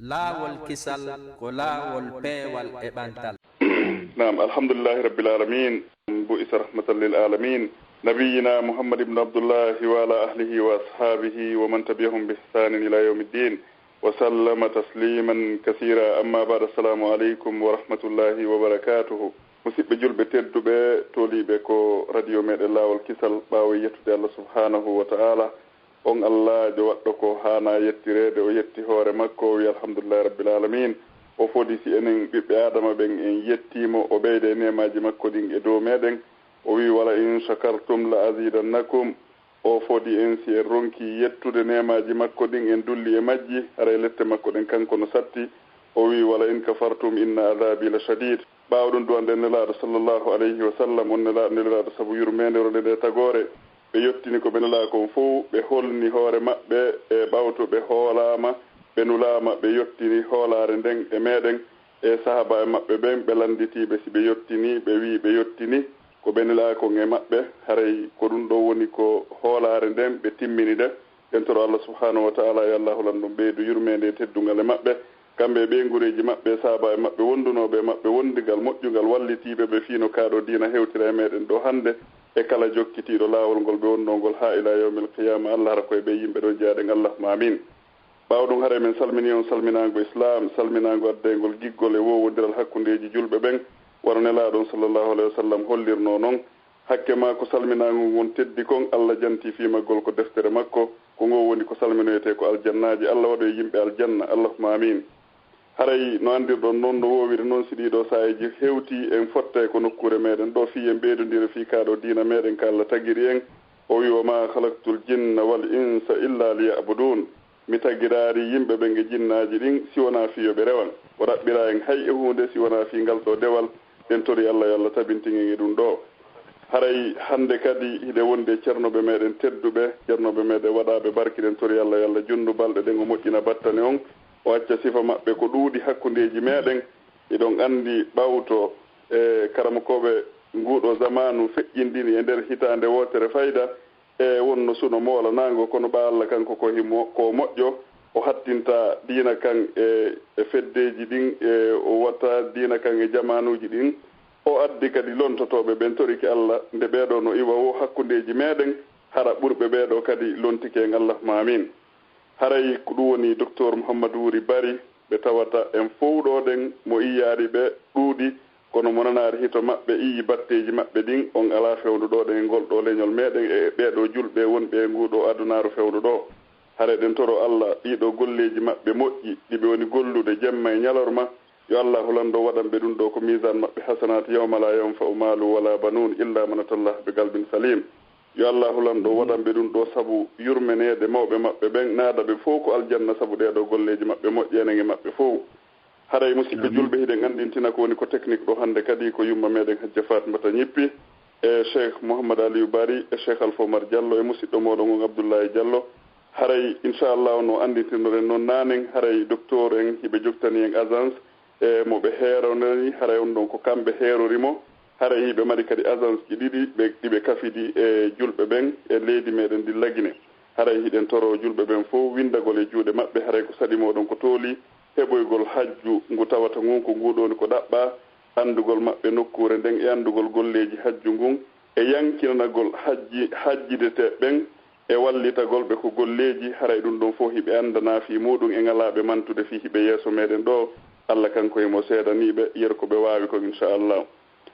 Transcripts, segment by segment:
laawol kisal ko laawol peewal e ɓantal. نعم الحمد لله رب العالمين بئس رحمة للعالمين نبينا محمد بن عبد الله وعلى أهله وأصحابه ومن تبعهم بإحسان إلى يوم الدين وسلم تسليما كثيرا أما بعد السلام عليكم ورحمة الله وبركاته musidɓe julɓe tedduɓe toliɓe ko radio meɗen laawol kisal ɓaawo yettude Allah subhanahu wa ta'ala on Allah jo waɗɗo ko haana yettirede o yetti hoore makko o wi alhamdulillahi rabbil alamin o fodi si enen ɓiɓɓe adama ɓen en yettimo o ɓeyde nemaji makko ɗin e dow meɗen o wi wala in shakartum la azidannakum o fodi en si en ronki yettude nemaji makko ɗin en dulli e majji haray lette makko ɗen kanko no satti o wi wala in kafartum inna adabi la shadid ɓawɗum duwande nelaɗo sallllahu alayhi wa sallam on nelaɗo saabu yurmedero nde tagore ɓe yettini ko ɓe nela kon fof ɓe holni hoore maɓɓe e ɓawto ɓe hoolama ɓe nulama ɓe yettini hoolare nden e meɗen e sahaba e maɓɓe ɓen ɓe landitiɓe si ɓe yettini ɓe wi ɓe yettini ko ɓe nela kon e maɓɓe haray ko ɗum ɗo woni ko hoolare nden ɓe timmini de en toro Allah subhanahu wa ta'ala e Allah holan ɗum ɓeydu yurmede e teddungal e maɓɓe kamɓe ɓe gureji maɓɓe saaba e maɓɓe wondunoɓe e maɓɓe wondigal moƴƴugal wallitiɓe ɓe fiino kaaɗo diina hewtira e meɗen ɗo hande e kala jokkitiɗo laawol ngol ɓe wonno ngol ha ila yawmil qiyama Allah hara koye ɓe yimɓe ɗo jeyaɗen allahuma amin ɓawɗum haare men salmini on salminago islam salminago addengol giggol e wowodiral hakkudeji julɓe ɓen wona nelaɗon sallllahu alayhi wa sallam hollirno noon hakke ma ko salminago ngon teddi kon Allah janti fimaggol ko deftere makko ko ngo woni ko salminoyete ko aljannaji Allah waɗo e yimɓe aljanna allahuma amin haray no andirɗon noon no wowiri noon si ɗiɗo sahaji hewti en fotta ko nokkure meɗen ɗo fi en ɓeydodira fi kaɗo dina meɗen ka Allah tagiri en o wi wa ma halaktul jinna wal insa illa liya'budun mi tagirari yimɓe ɓe nge jinnaji ɗin si wona fiyoɓe rewan o raɓɓira en hay e hunde si wona fi ngal ɗo dewal en tori Allah yo Allah tabintingen e ɗum ɗo haray hande kadi hiɗe wonde ceernoɓe meɗen tedduɓe ceernoɓe meɗen waɗaɓe barkiɗen tori Allah yo Allah jundu balɗe ɗen o moƴƴina battane on o acca sifa maɓɓe ko ɗuuɗi hakkudeji meɗen iɗon andi ɓawto e karamokoɓe nguɗo zamanu feƴƴindini e nder hitande wotere fayda e wonno suno moolanago kono ɓa Allah kanko ko moƴƴo o hattinta diina kan e feddeji ɗin e o watta diina kan e jamanuji ɗin o addi kadi lontotoɓe ɓen toriki Allah nde ɓeɗo no iwa o hakkudeji meɗen hara ɓurɓe ɓeɗo kadi lontike en allahuma amin haray ko ɗum woni docteur Mouhamadou Wuri Bari ɓe tawata en fowɗoɗen mo iyyaari ɓe ɗuuɗi kono monanaari hito maɓɓe iyi batteji maɓɓe ɗin on ala fewnuɗoɗen e ngol ɗo leñol meɗen e ɓeɗo julɓe wonɓe e nguɗo adunaru fewnuɗo haray ɗen toro Allah ɗiɗo golleji maɓɓe moƴƴi ɗiɓe woni gollude jemma e ñalorma yo Allah hulando waɗanɓe ɗum ɗo ko misan maɓɓe hasanati yawma la yanfa'u malu wala banun illa man atallah bi qalbin salim yo Allah hulanɗo waɗanɓe ɗum ɗo saabu yurmenede mawɓe maɓɓe ɓen naadaɓe fof ko aljanna saabu ɗeɗo golleji maɓɓe moƴƴenen e maɓɓe fof haray musidɓe julɓe hiɗen andintina ko woni ko technique ɗo hande kadi ko yumma meɗen hajja Fatimata ñippi e cheikh Mouhamadou Aliou Bari e cheikh Alpha Oumar Diallo e musidɗo moɗon on Abdoulaye Diallo haray inchallah no andintirnoɗen noon nanen haray docteur en hiɓe joktani en agence e moɓe heeronani haray on ɗon ko kamɓe heerorimo haray hiɓe mari kadi agence ji ɗiɗi ɗiɓe kafidi e julɓe ɓen e leydi meɗen ndi Lagine haray hiɗen toro julɓe ɓen fof windagol e juuɗe maɓɓe haray ko saɗimoɗon ko tooli heɓoygol hajju ngu tawata ngun ko nguɗoni ko ɗaɓɓa andugol maɓɓe nokkure nden e andugol golleji hajju ngun e yankinanagol hajjidete ɓen e wallitagol ɓe ko golleji haray ɗum ɗon fof hiɓe andana fi muɗum e ngalaɓe mantude fi hiɓe yeeso meɗen ɗo Allah kanko emo seedaniɓe yeru ko ɓe wawi ko inchallah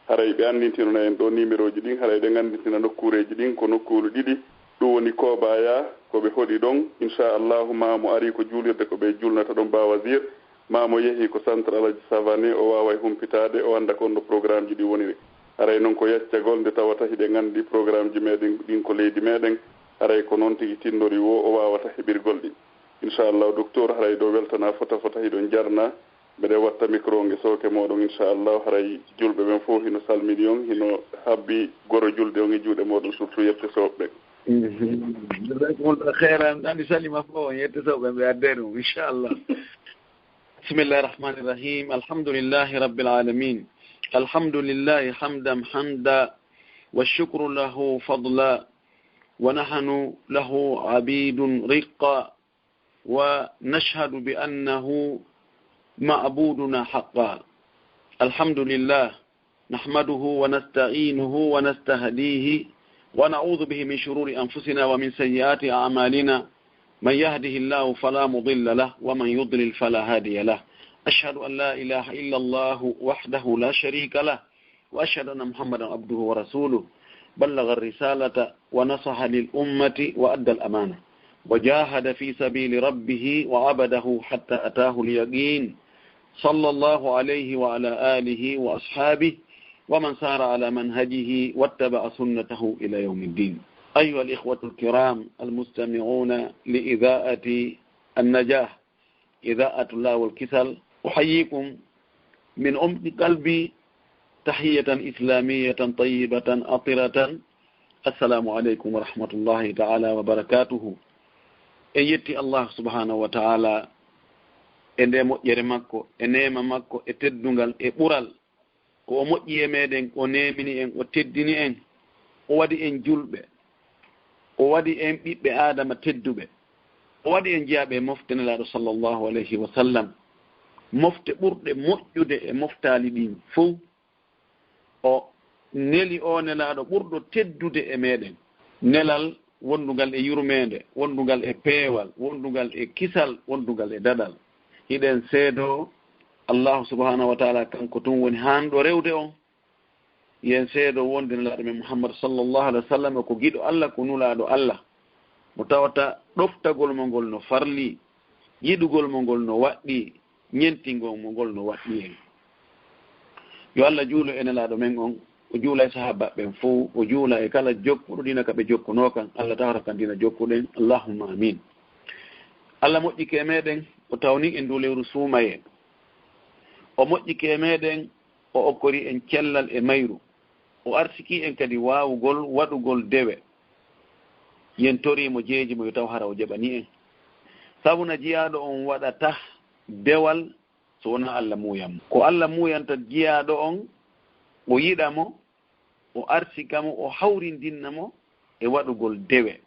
haray ɓe andintinona en ɗo numéro ji ɗin haray ɗe andintina nokkureji ɗin ko nokkuru ɗiɗi ɗum woni Kobaya koɓe hoɗi ɗon inchallahu mamo ari ko juulirde koɓe julnata ɗon Bawasir mamo yeehi ko centre Alaji Savané o wawa humpitade o anda ko onno programme ji ɗi woniri haray noon ko yeccagol nde tawata hiɗen andi programme ji meɗen ɗin ko leydi meɗen haray ko noon tigui tindori o wawata heɓirgol ɗin inchallah docteur haray ɗo weltana fota hiɗon jarna mbeɗe watta micro nge sooke moɗon inchallah haray julɓe ɓen fof hino salmini on hino habbi goro julde on e juuɗe moɗon surtout yette sooɓe jazakumullah khairan andi salima fof on yette sooɓe ɓe adde ɗum inchallah bismillahi rahmani rahim alhamdulillahi rabbil alamin alhamdulillahi hamdan hamda والشكر له فضلا ونحن له عبيد رقا ونشهد بأنه معبودنا حقا. الحمد لله نحمده ونستعينه ونستهديه ونعوذ به من شرور أنفسنا ومن سيئات أعمالنا. من يهده الله فلا مضل له ومن يضلل فلا هادي له. أشهد أن لا إله إلا الله وحده لا شريك له وأشهد أن محمدا عبده ورسوله بلغ الرسالة ونصح للأمة وأدى الأمانة وجاهد في سبيل ربه وعبده حتى أتاه اليقين صلى الله عليه وعلى آله وأصحابه ومن سار على منهجه واتبع سنته إلى يوم الدين. أيها الإخوة الكرام المستمعون لإذاءة النجاح إذاءة الله والكسل، أحييكم من عمق قلبي تحية إسلامية طيبة أطرة. السلام عليكم ورحمة الله تعالى وبركاته. يتي الله سبحانه وتعالى ende moƴƴere makko e neema makko e teddungal e ɓural ko o moƴƴi e meɗen o nemini en o teddini en o waɗi en julɓe o waɗi en ɓiɓɓe adama tedduɓe o waɗi en jeyaɓe mofte nelaɗo sallllahu alayhi wa sallam, mofte ɓurɗe moƴƴude e moftali ɗin fof. o neli o nelaɗo ɓurɗo teddude e meɗen, nelal wondugal e yurmede, wondugal e peewal, wondugal e kisal, wondugal e daɗal. hiɗen seedo allahu subhanahu wa taala kanko tun woni hanɗo rewde on. yen seedo wonde nelaɗo men muhammad sallllahu alih wa sallam ko giɗo allah ko nulaɗo allah mo tawata ɗoftagol mo ngol no farli, yiɗugol mo ngol no waɗɗi, ñentingol mo ngol no waɗɗi en. yo allah juulo e nelaɗo men on, o juula e sahaba ɓen fof, o juula e kala jokkuɗo dina ka ɓe jokkuno kan, allah tawata kan dina jokkuɗen, allahumma amin. allah moƴƴike e meɗen o tawni en du lewru suumaye, o moƴƴike e meɗen o okkori en cellal e mayru, o arsiki en kadi wawugol waɗugol dewe. yen torimo jeeji mo yo taw hara o jaɓani en, sabuna jiyaɗo on waɗata dewal so wona allah muyam ko allah muyanta jiyaɗo on, o yiɗamo, o arsikamo, o hawrindinnamo e waɗugol dewe.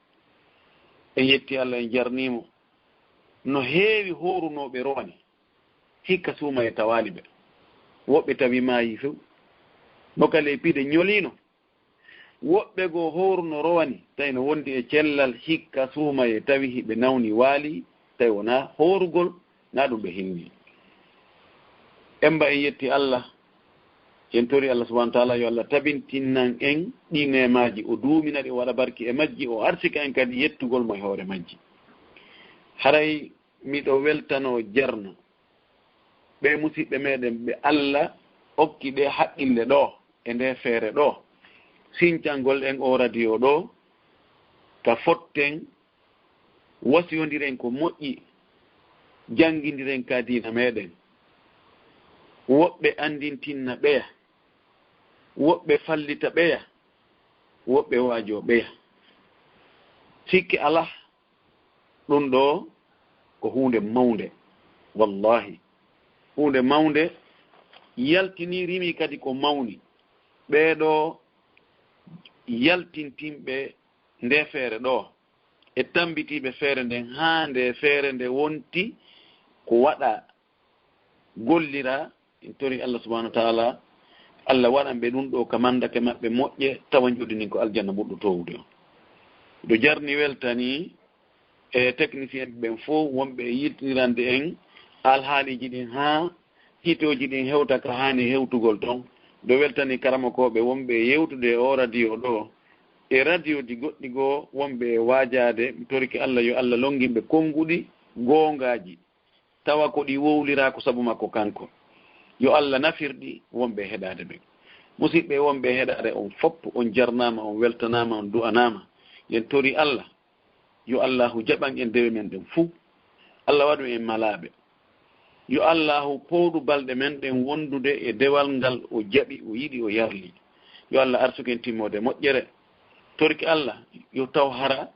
en yetti allah, en jarnimo no heewi horunoɓe rowani hikka suuma e tawali ɓe. woɓɓe tawi maayi few nokale piide ñolino, woɓɓe goo horuno rowani tawi no wondi e cellal hikka suuma e tawi hiɓe nawni waali, tawi wona horugol na ɗum ɓe hinni. emba en yetti allah, en tori allah subahana wa taala yo allah tabintinnan en ɗi nemaji, o duumina ɗi, o waɗa barki e majji, o arsika en kadi yettugol mo e hoore majji. haray miɗo weltano jarno ɓe musidɓe meɗen ɓe allah okki ɗe haqqille ɗo e nde feere ɗo, sincangol en o radio ɗo, ka fotten wasiyodiren ko moƴƴi, jangidiren ka dina meɗen. woɓɓe andintinna ɓeya, woɓɓe fallita ɓeya, woɓɓe waajo ɓeya. sikki ala ɗum ɗo ko hunde mawnde, wallahi hunde mawnde, yaltinirimi kadi ko mawni. ɓeeɗo yaltintinɓe nde feere ɗo e tambitiɓe feere nden haa nde feere nde wonti ko waɗa gollira. en tori allah subahana wa taala, allah waɗan ɓe ɗum ɗo ka mandake maɓɓe moƴƴe, tawa joɗinin ko aljanna ɓurɗo towde o. ɗo jarni weltani e technicien ɓen fof wonɓe yittirande en alhaaliji ɗin haa hitoji ɗin hewta ka hani hewtugol ton. ɗo weltani karamakoɓe wonɓe yewtude o radio ɗo e radio ji goɗɗi goo, wonɓe waajade. mi toriki allah yo allah longimɓe konnguɗi goongaji, tawa ko ɗi wowlira ko sabu makko kanko. yo allah nafirɗi wonɓe heɗade ɓe. musidɓe wonɓe heɗade on fopp, on jarnama, on weltanama, on du'anama. yen tori allah yo allahu jaɓan en dewe men ɗen fuu, allah waɗu en malaɓe, yo allahu powɗu balɗe men ɗen wondude e dewal ngal o jaɓi, o yiɗi, o yarli. yo allah arsuken timmode moƴƴere. torki allah yo taw hara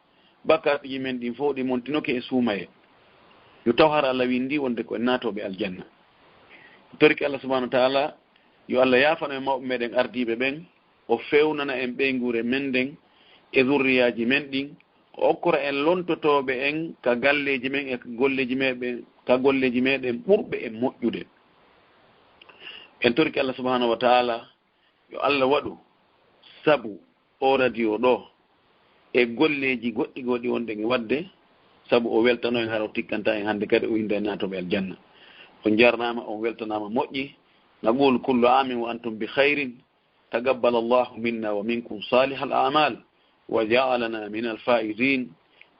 bakkaji men ɗin fof ɗi montinoke e suumaye, yo taw hara allah windi wonde ko natoɓe aljanna. torki allah subahana wa taala yo allah yafano e mawɓe meɗen ardiɓe ɓen, o fewnana en ɓeygure men ɗen e zurriyaji men ɗin, o okkora en lontotoɓe en ka galleji men e golleji meɗen ka golleji meɗen ɓurɓe e moƴƴude. En torki Allah subhanahu wa taala yo Allah waɗu sabu o radio ɗo e golleji goɗɗi goɗɗi wonɗe e wadde sabu o weltano en hara o tikkanta en hannde kadi o inde natoɓe aljanna. On jarnama on weltanama moƴƴi. naqul kullu amin wa antum bi khairin taqabbal Allahu minna wa minkum salih al-a'mal wa ja'alana min al-faizin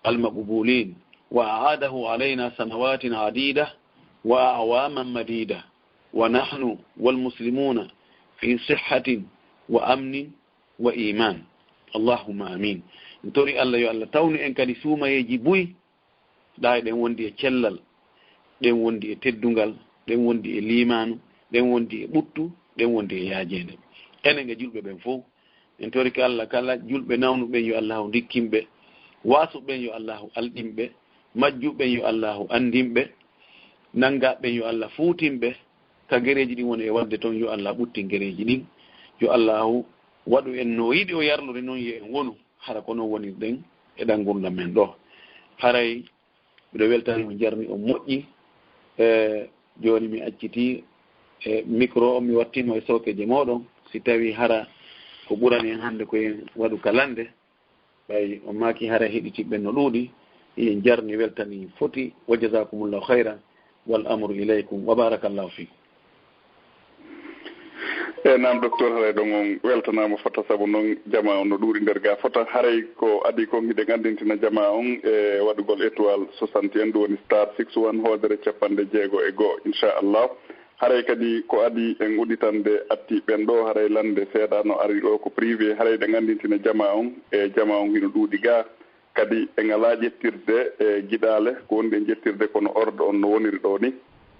al-maqbulin wa a'adahu alayna sanawatin adida wa a'waman madida wa nahnu wal muslimuna fi sihhatin wa amnin wa iman. Allahumma amin. Ntori Allah yo Allah tawni en kadi suumayeji buy ɗa ɗen wondi e cellal, ɗen wondi e teddungal, ɗen wondi e limanu, ɗen wondi e ɓuttu, ɗen wondi e yaajede. Enen e julɓe ɓen fof en toriki Allah kala julɓe nawnuɓen yo Allahu dikkimɓe, wasuɓen yo Allahu alɗimɓe, majjuɓen yo Allahu andimɓe, nangaɓen yo Allah fuutimɓe, ka gereji ɗin woni e wadde toon yo Allah ɓuttin gereji ɗin, yo Allahu waɗu en no yiɗi o yarlude noon yo en wonu hara ko noon wonirɗen e ɗan gurdam men ɗo. Haray mbiɗo weltani o jarni o moƴƴi joni mi acciti micro o mi wattino e sawkeje moɗon si tawi hara ko ɓurani en hannde koyen waɗu kalande ɓay o maki hara heɗitiɓɓen no ɗuuɗi yen jarni weltani foti wa jasakumullahu hayran wal amru ilaykum wa barakallahu fikum. Naam docteur haray ɗon on weltanama fota saabu noon jama on no ɗuuri nder ga fota haray ko adi ko hiɗen andintina jama on e waɗugol étoile 61 ɗum woni star 61 hoodere capanɗe jeego e goho inchallah. Haray kadi ko adi en uɗitande atti ɓen ɗo haray lande seeɗa no ari ɗo ko privé haray ɗen andintina jama on e jama on hino ɗuuɗi ga kadi en ala ƴettirde e guiɗale ko woni ɗen ƴettirde kono ordre on no woniri ɗo ni.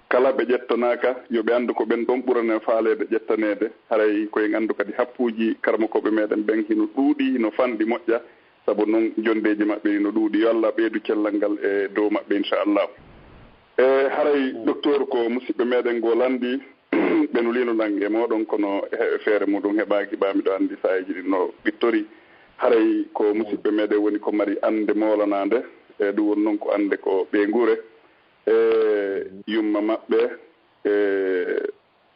Kala ɓe ƴettanaka yoɓe andu ko ɓen ɗon ɓurane faalede ƴettanede haray koyen andu kadi happuji karmakoɓe meɗen ɓen hino ɗuuɗi hino fanɗi moƴƴa saabu noon jondeji maɓɓe hino ɗuuɗi yo Allah ɓeydu cellal ngal e dow maɓɓe inchallah. Haray docteur ko musidɓe meɗen go landi ɓen lino nangue moɗon kono feere muɗum heɓaki ɓamiɗo andi sayiji ɗi no ɓittori haray ko musidɓe meɗen woni ko mari ande molanade e ɗum woni noon ko ande ko ɓe guure yumma maɓɓe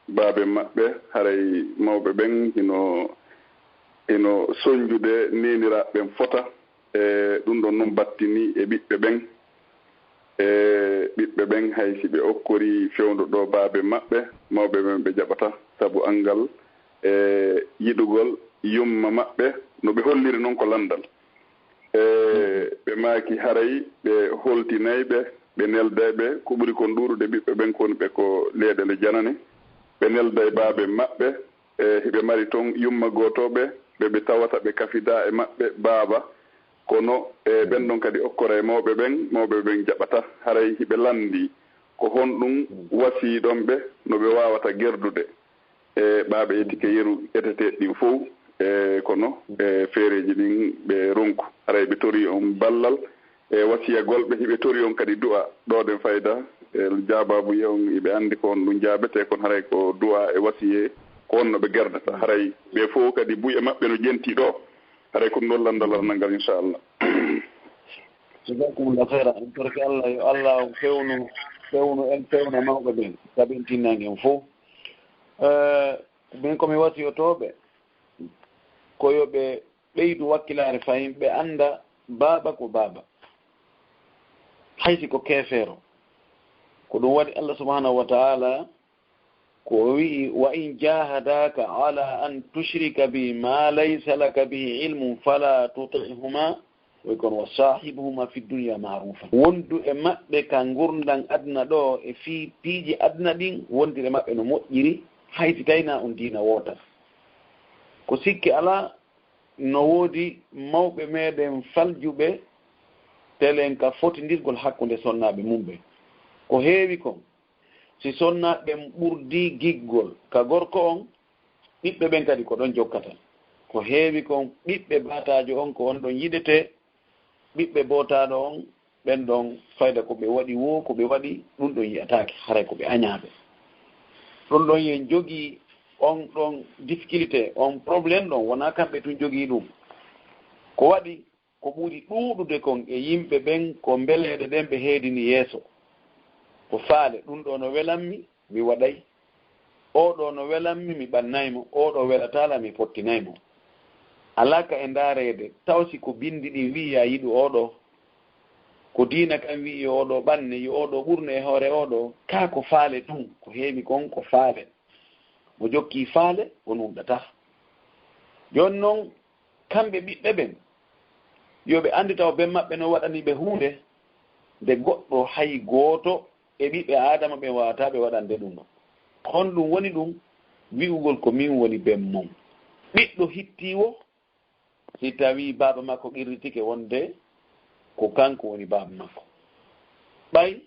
baabe maɓɓe haray mawɓe ɓen hino soñjude neniraɓe ɓen fota ɗum ɗon noon battini e ɓiɓɓe ɓen ɓiɓɓe ɓen hay si ɓe okkori fewndo ɗo baabe maɓɓe mawɓe ɓen ɓe jaɓata sabu angal yiɗugol yumma maɓɓe no ɓe holliri noon ko landal ɓe maaki haray ɓe holtinayɓe ɓe neldayɓe ko ɓuri kon ɗuurude ɓiɓɓe ɓen koni ɓe ko leyɗele janane ɓe nelda e baabe maɓɓe heɓe mari toon yumma gootoɓe ɓeɓe tawata ɓe kafida e maɓɓe baaba kono ɓen ɗon kadi okkora e mawɓe ɓen jaɓata haray hiɓe landi ko honɗum wasiiɗon ɓe no ɓe wawata gerdude e ɓaaɓe etike yeru eteteɗe ɗin fof kono feereji ɗin ɓe ronku haray ɓe tori on ballal e wasiya golɓe hiɓe tori on kadi du'a ɗoɗen fayda jaababu yewn iɓe andi ko on ɗum jaabete kono haray ko du'a e wasiye ko on no ɓe gerdata haray ɓe fof kadi buye maɓɓe no jenti ɗo haray ko ɗon landal arnangal inchallah. jazakumullahu khairan en torki Allah yo Allah fewnu en fewna mawɓe ɓen sabi en tinnangue en fof min komi wasiyotoɓe ko yoɓe ɓeydu wakkilare fayin ɓe anda baaba ko baaba haysi ko keefeero ko ɗum waɗi Allah subhanahu wa ta'ala ko wi'i wa in jahadaka ala an tushrika bi ma laysa laka bihi ilmun fala tuti'huma wa kon wa sahibuhuma fi dunya ma'rufa wondu e maɓɓe ka gurdan adna ɗo e fi piiji adna ɗin wondire maɓɓe no moƴƴiri haysi tayna on diina woota ko sikki ala no woodi mawɓe meɗen faljuɓe telen ka fotindirgol hakkunde sonnaɓe mumɓe ko heewi kon si sonnaɓe ɓurdi giggol ka gorko on ɓiɓɓe ɓen kadi ko ɗon jokkata ko heewi kon ɓiɓɓe batajo on ko on ɗon yiɗete ɓiɓɓe botaɗo on ɓen ɗon fayda ko ɓe waɗi wo ko ɓe waɗi ɗum ɗon yiyatake haray ko ɓe añaɓe ɗum ɗon yen jogii on ɗon difficulté on probléme ɗon wona kamɓe tun jogii ɗum ko waɗi ko ɓuri ɗuuɗude kon e yimɓe ɓen ko mbeleɗe ɗen ɓe heedini yeeso ko faale ɗum ɗo no welanmi mi waɗay oɗo no welanmi mi ɓannaymo oɗo welatala mi fottinaymo alaka e ndaarede tawsi ko bindi ɗi wiya yiɗu oɗo ko diina kam wi yo oɗo ɓanne yo oɗo ɓurno e hoore oɗo ka ko faale ɗum ko heewi kon ko faale mo jokki faale o numɗata joni noon kamɓe ɓiɓɓe ɓen yoɓe andi taw ɓen maɓɓe no waɗani ɓe hunde nde goɗɗo hay gooto e ɓiɓɓe adama ɓe wawata ɓe waɗande ɗum hon ɗum woni ɗum wi'ugol ko min woni ben mum ɓiɗɗo hittiwo si tawi baba makko qirritike wonde ko kanko woni baba makko ɓay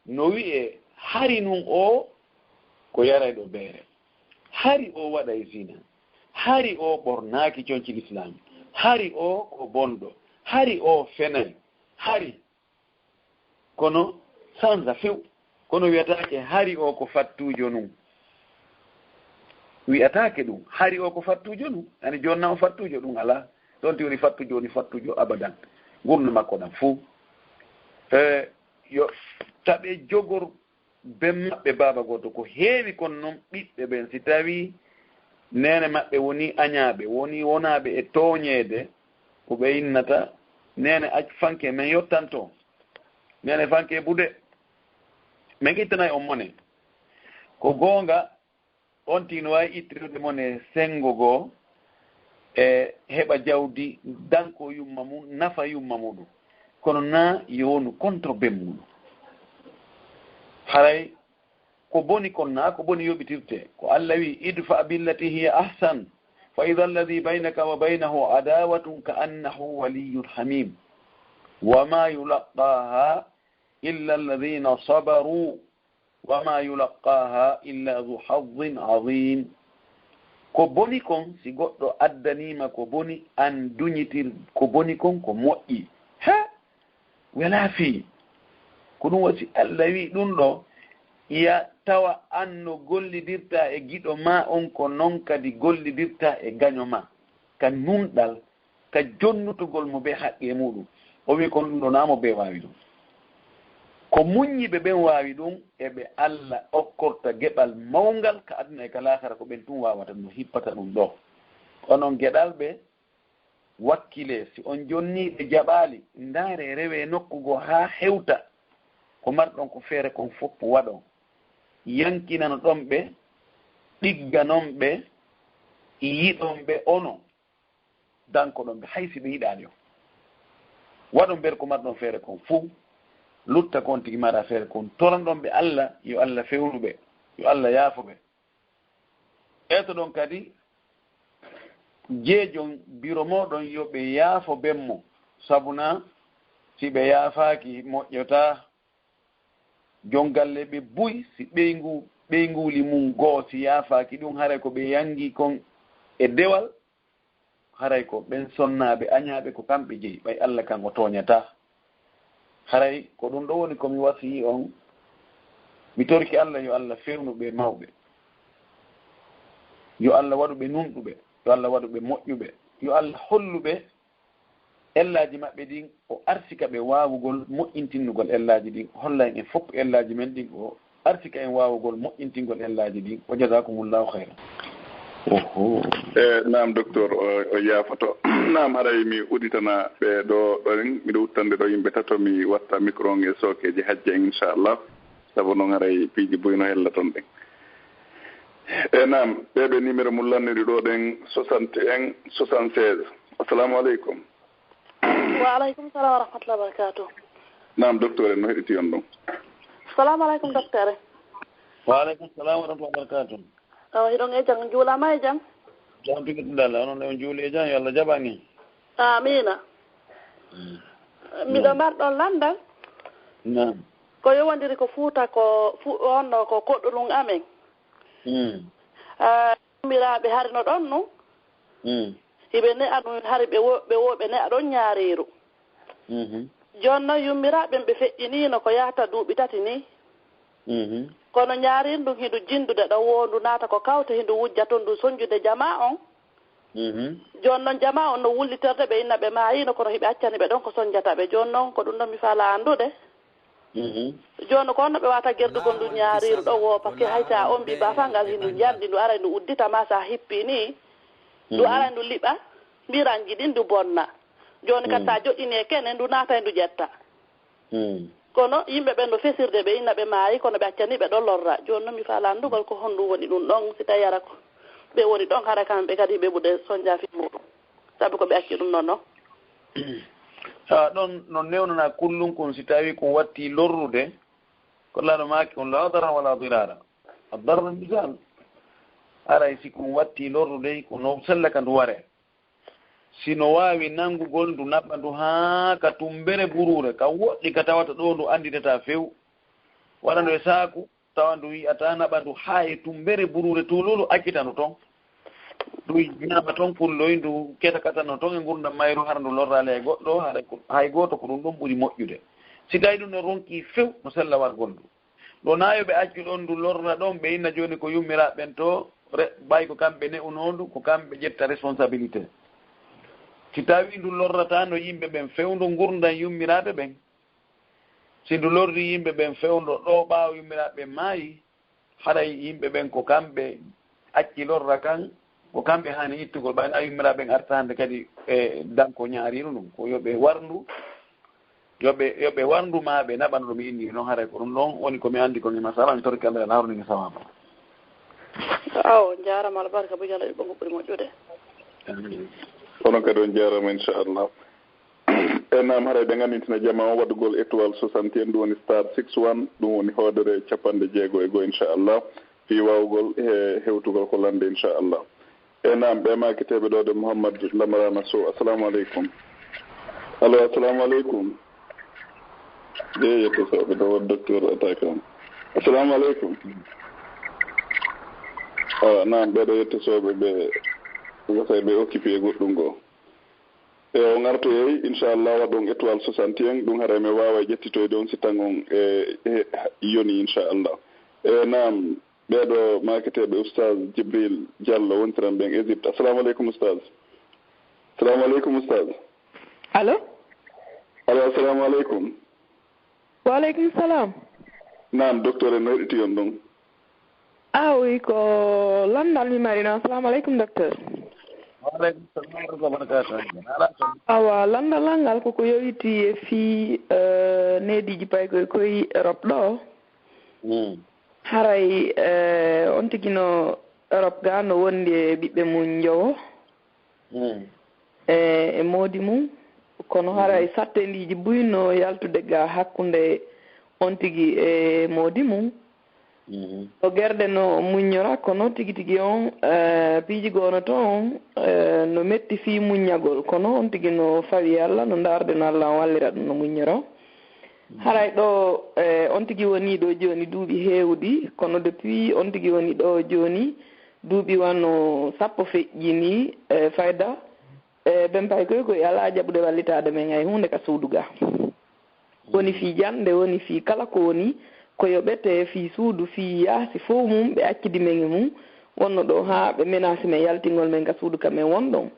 no wi'e hari nun o ko yarayɗo beere hari o waɗay zina hari o ɓornaaki coñci l'islam hari o ko bonɗo hari o fenay hari kono sansa few kono wiyatake hari o ko fattujo num wiyatake ɗum hari o ko fattujo num ani jonna o fattujo ɗum ala ɗon ti woni fattujo abadan gurno makko ɗam fuu yo taɓe jogor ben maɓɓe baba goto ko heewi kono noon ɓiɓɓe ɓen si tawi nene maɓɓe woni añaaɓe woni wonaɓe e tooñeede ko ɓe innata nene ac fanke min yottanto nene fanke bude min ittanayi on mone ko goonga on tino wawi ittirde mone sengo goo e heɓa jawdi danko yumma mum nafa yumma muɗum kono na yowonu contre ben muɗum haray ko boni kon na ko boni yoɓitirte ko Allah wi idfa billati hiya ahsan fa idha alladhi baynaka wa baynahu adawatun ka annahu waliyyun hamim wama yulaqqaha illa alladhina sabaru wama yulaqqaha illa dhu hazzin azim ko boni kon si goɗɗo addanima ko boni an duñitir ko boni kon ko moƴƴi ha wala fi ko ɗum wasi Allah wi ɗum ɗo ya tawa an no gollidirta e giɗo ma on ko noon kadi gollidirta e gaño ma ka nunɗal ka jonnutugol mo be haqqe muɗum o wi kon ɗum ɗo namo be wawi ɗum ko muññiɓe ɓen wawi ɗum eɓe Allah okkorta geɓal mawngal ka aduna e ka lahara ko ɓen tun wawata no hippata ɗum ɗo onon geɗal ɓe wakkile si on jonniɓe jaɓali ndaare rewe nokkugo ha hewta ko marɗon ko feere kon fof waɗon yankinano ɗon ɓe ɗigganon ɓe yiɗon ɓe ono danko ɗon ɓe haysi ɓe yiɗani o waɗon ɓer ko marɗon feere kon fuu lutta kon tigi maɗa feere kon toranɗon ɓe Allah yo Allah fewnu ɓe yo Allah yaafo ɓe eto ɗon kadi jeejon biro moɗon yo ɓe yaafo benmo sabuna si ɓe yaafaki moƴƴota jongalle ɓe buy si ɓeyguli mum goo si yaafaki ɗum haray ko ɓe yangi kon e dewal haray ko ɓen sonnaɓe añaɓe ko kamɓe jeeyi ɓay Allah kan o toñata haray ko ɗum ɗo woni komi wasiyi on mi torki Allah yo Allah fewnu ɓe mawɓe yo Allah waɗuɓe nunɗuɓe yo Allah waɗuɓe moƴƴuɓe yo Allah holluɓe ellaji maɓɓe ɗin o arsika ɓe wawugol moƴƴintinnugol ellaji ɗin holla en fof ellaji men ɗin o arsika en wawugol moƴƴintingol ellaji ɗin o jasakumullahu hayra naam docteur o yaafoto naam haray mi uditana ɓe ɗo ɗoen miɗo uttande ɗo yimɓe tato mi watta micro nge sokeji hajje en inchallah saabu noon haray piiji boyno hella toon ɗen naam ɓeɓe numéro mum lanniri ɗo ɗen 61 76 assalamu aleykum wa aleykum salam wa rahmatullahi wa barakatuh naam docteur en no heɗiti on ɗon assalamu aleykum docteur wa aleykum salam wa rahmatullahi wa barakatuh hiɗon e jang juulama e jang jam tigitudalla onon on juuli e jang yo Allah jaɓani amina miɗo mbarɗon landal nam ko yowodiri ko fuuta ko onno ko koɗɗulum amen miraɓe harino ɗon nu hiɓe ne'a ɗum hari ɓe woɓe ne'a ɗon ñaareeru joni noon yummiraɓen ɓe feƴƴinino ko yahata duuɓi tati ni kono ñaarin ɗum hiɗu jindude ɗo wondu naata ko kawta hindu wujja toon ndu soñjude jama on joni noon jama on no wullitorde ɓe inna ɓe maayino kono hiɓe accani ɓe ɗon ko soñjata ɓe joni noon ko ɗum ɗon mi faala andude joni ko onno ɓe wata gerɗugol ndu ñaariru ɗo wo par ce que haysa on mbi ba fangal hindu jardi ndu ara ndu udditama sa hippi ni ndu ara ndu liɓa mbiranji ɗin ndu bonna joni kadi sa joƴƴini e kene ndu naata ndu ƴetta kono yimɓe ɓe no fesirde ɓe inna ɓe maayi kono ɓe accani ɓe ɗo lorra joni noon mi faala andugol ko honndu woni ɗum ɗon si tawi ara ko ɓe woni ɗon hara kamɓe kadi ɓeɓude soñjafi muɗum sabi ko ɓe acci ɗum noon noon ɗon no newnana kullum kon si tawi ko watti lorrude ko laano maki on la dara wala dirara addarra misal aray si kon watti lorrude kono sella ka ndu ware sino wawi nangugol ndu naɓɓa ndu haa ka tumbere ɓurure ka woɗɗi ka tawata ɗo ndu andidata few waɗa ndu e saaku tawa ndu wiyata naɓa ndu haa e tumbere ɓurure tululu accita ndu toon ndu ñaama toon pulloy ndu keta katano toon e gurdam mayru hara ndu lorrale e goɗɗo hay goto ko ɗum ɗon ɓuuri moƴƴude si tawi ɗum ne ronki few no sella wargol ndu ɗo nayoɓe accu ɗon ndu lorra ɗon ɓe inna joni ko yummiraɓen to ɓay ko kamɓe ne'unondu ko kamɓe ƴetta responsabilité si tawi ndu lorrata no yimɓe ɓen fewndo gurdam yummiraɓe ɓen si ndu lorri yimɓe ɓen fewndo ɗo ɓaawa yummiraɓe maayi haray yimɓe ɓen ko kamɓe acci lorra kan ko kamɓe hani ittugol ɓayno a yummiraɓen artande kadi e danko ñaariru ɗum ko yoɓe warndu yoɓe warndu maɓe naɓano ɗum inni noon haray ko ɗum ɗon woni komi andi ko ngima sala mi torki allah ala harnini sawaba aw jarama albarka bo jala ɓe ɓuri moƴƴude onon kadi on jarama inchallah e nam haray ɓe gandintina jama o waddugol étoile 61 ɗum woni star 61 ɗum woni hoodere 50 inchallah fi wawgol e hewtugol ko lande inchallah e nam ɓe makiteɓe ɗo de Mouhammad Lamarana Sow assalamu aleykum allo assalamu aleykum de yetto soɓe ɗo won docteur attaque on assalamu aleykum nam ɓeɗo yettosoɓe ɓe wasay ɓe occupé e goɗɗum goo e o gartoyey inchallah waɗon étoile 61 ɗum haara mi wawa ƴettitoyde on si tan on e yoni inchallah e nam ɓeɗo maketeɓe oustaz Djibril Diallo wontiran ɓen Égypte assalamu aleykum oustaz assalamu aleykum oustaz allo assalamu aleykum waleykum salam nam docteur en no heɗiti on ɗon oui ko landal mi marino assalamu aleykum docteur waleykum salam wa rahmatullahi wa barakatuh awa landal ngal koko yowiti e fii neediji paykoy koye Europe ɗo haray on tigino Europe ga no wondi e ɓiɓɓe mum jowo e moodi mum kono haray sattendiji buyno yaltude ga hakkunde on tigi e moodi mum o gerde no muññora kono tigi tigi on piiji goono toon no metti fii muññagol kono on tigi no fawi Allah no ndaarde no Allah on wallira ɗum no muññoro haray ɗo on tigi woni ɗo jooni duuɓi heewɗi kono depuis on tigi woni ɗo jooni duuɓi wanno sappo feƴƴini fayda ɓen pay koye alaa jaɓude wallitaade men hay hunde ka suudu ga woni fii jannde woni fii kala ko woni ko yoɓete fii suudu fii yaasi fof mum ɓe accidi men e mum wonno ɗo haa ɓe menasi men yaltingol men ka suudu ka men wonɗon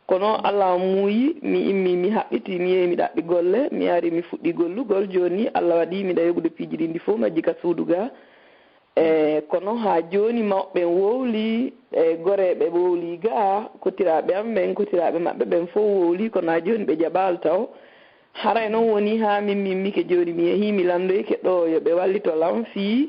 kono Allah muuyi mi immi mi haɓɓiti mi yehi mi ɗaɓɓi golle mi ari mi fuɗɗi gollugol jooni Allah waɗi miɗa yoɓude piiji ɗi ndi fof majji ka suudu ga kono haa jooni mawɓe wowli goreɓe wowli ga kotiraɓe am ɓen kotiraɓe maɓɓe ɓen fof wowli kono haa jooni ɓe jaɓal taw haray noon woni haa min mimmike jooni mi yehii mi landoyke ɗo yo ɓe wallitolam fii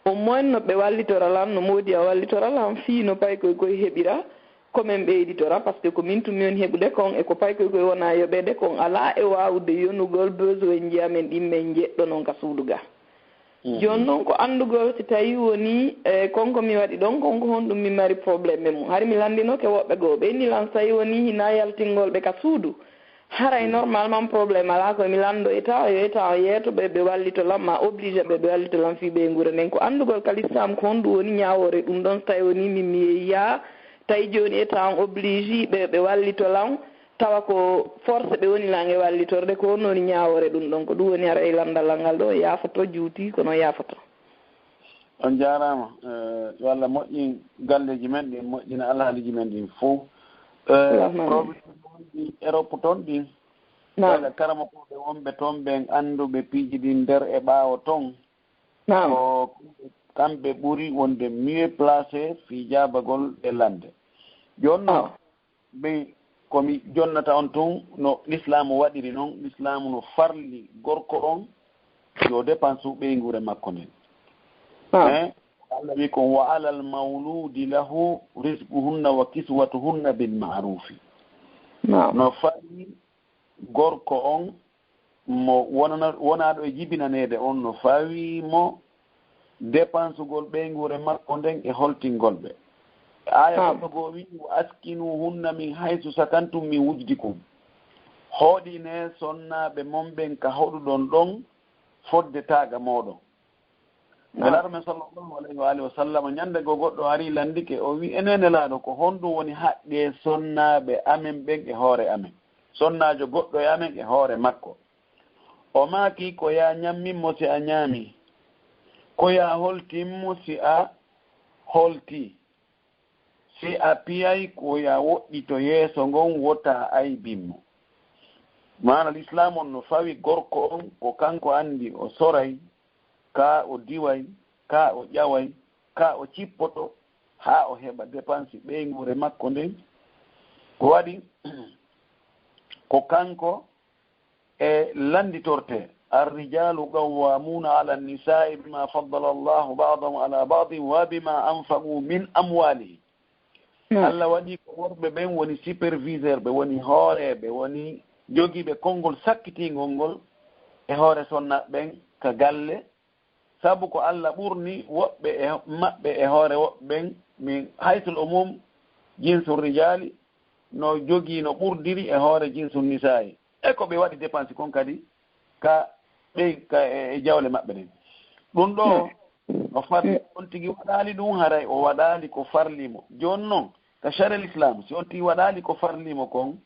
au moins no ɓe wallitoralam no moodi a wallitoralam fii no pay koye heɓira komin ɓeyditora par ce que ko min tumi on heɓude kon e ko pay koye wona yoɓede kon alaa e waawde yonugol besoin jiyamen ɗin men jeɗɗo noon ka suudu ga jooni noon ko anndugol si tawii woni konko mi waɗi ɗon konko honɗum mi mari probléme e mum hari mi lanndinoke woɓɓe goo ɓe inni lan so tawii woni hina yaltingol ɓe ka suudu haray normalement probléme alaa koye mi lanndo e taw yo taw yeeto ɓe wallitolam ma obligé ɓe wallitolam fii ɓe ngura nden ko anndugol kalislam ko honɗum woni ñaawore ɗum ɗon so tawii woni min mi yeeya tawi jooni e taw obligé ɓe wallitolam tawa ko force ɓe woni lan e wallitorde ko honno woni ñaawore ɗum ɗon ko ɗum woni hara e lanndalal ngal ɗo yaafoto juuti kono yaafoto on jaaraama yo Allah moƴƴin galleji men ɗin moƴƴina alhaaliji men ɗin fof probléme wonɗi Europe toon ɗin wala karama ko be wonbe ton ben anduɓe piiji ɗin nder e ɓaawo ton ko kamɓe ɓuri wonde mieux placé fi jaabagol e lande jonno ɓe komi jonnata on tun no l'islamu waɗiri noon l'islamu no farli gorko on yo dépense ɓeygure makko nden Allah wi kon wa alal mawludi lahu rizquhunna wa kiswatuhunna bil ma'rufi no farli gorko on mo wonaɗo e jibinanede on no fawi mo dépense gol ɓeygure makko nden e holtingol ɓe aya goɗɗo goo wi askinuhunna min haysu sakantum min wujdikum hooɗine sonnaɓe momɓen ka hoɗuɗon ɗon fodde taaga moɗon nelaɗo men sallllahu alayhi wa alihi wa sallam ñande go goɗɗo ari landike o wi enene laaɗo ko honɗum woni haqqe sonnaɓe amen ɓen e hoore amen sonnajo goɗɗo e amen e hoore makko o maaki ko ya ñamminmo si a ñaami ko ya holtimmo si a holti si a piyay ko ya woɗɗi to yeeso ngon wota aybinmo mana l'islam on no fawi gorko on ko kanko andi o soray ka o diway ka o ƴaway ka o cippoto ha o heɓa dépense ɓeygure makko nden ko waɗi ko kanko e landitorte الرجال قوامون على النساء بما فضل الله بعضهم على بعض وبما أنفقوا من أموالهم Allah waɗi ko worɓe ɓen woni superviseur ɓe woni hooreɓe woni jogiiɓe konngol sakkitingol ngol e hoore sonna ɓen ka galle sabu ko Allah ɓurni woɓɓe e maɓɓe e hoore woɓɓe ɓen min haysul umum jinsu rijali no jogii no ɓurdiri e hoore jinsu nisa'i e ko ɓe waɗi dépense kon kadi ka ɓey ka e jawle maɓɓe ɗen ɗum ɗo no farli on tigi waɗaali ɗum haray o waɗaali ko farlimo jooni noon ka chare l'islam si on tigi waɗaali ko farlimo kon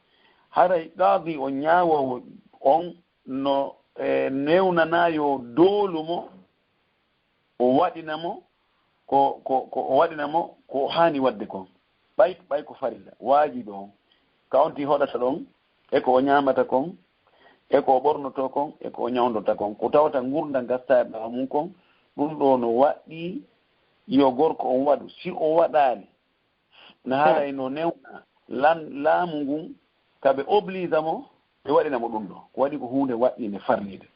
haray qaadi o ñaawowo on no newnanayo doolumo o waɗinamo ko o waɗinamo ko haani waɗde kon ɓay ko farilla waajiɓe on ka on tigi hoɗata ɗon e ko o ñaamata kon e ko o ɓornoto kon e ko o ñawdota kon ko tawata gurda gasta e ɓawa mum kon ɗum ɗo no waɗɗi yo gorko on waɗu si o waɗaali no haray no newna laamu ngun kaɓe oblige mo ɓe waɗinamo ɗum ɗo ko waɗi ko hunde waɗɗinde farlide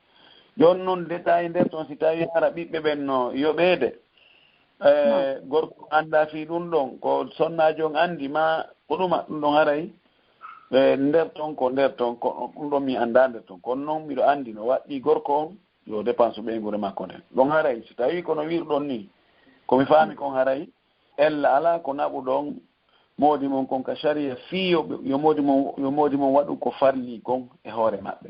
joni noon détail nder toon si tawi hara ɓiɓɓe ɓen no yoɓeede gorko annda fi ɗum ɗon ko sonnajo on anndi ma ko ɗuma ɗum ɗon haray nder toon ko ɗum ɗon mi annda nder toon kono noon miɗo anndi no waɗɗi gorko on yo dépense ɓeygure makko nden ɗon haray si tawi kono wirɗon ni komi faami kon haray ella ala ko naɓu ɗon moodi mon kon ka sharia fii yo moodi mon waɗu ko farli kon e hoore maɓɓe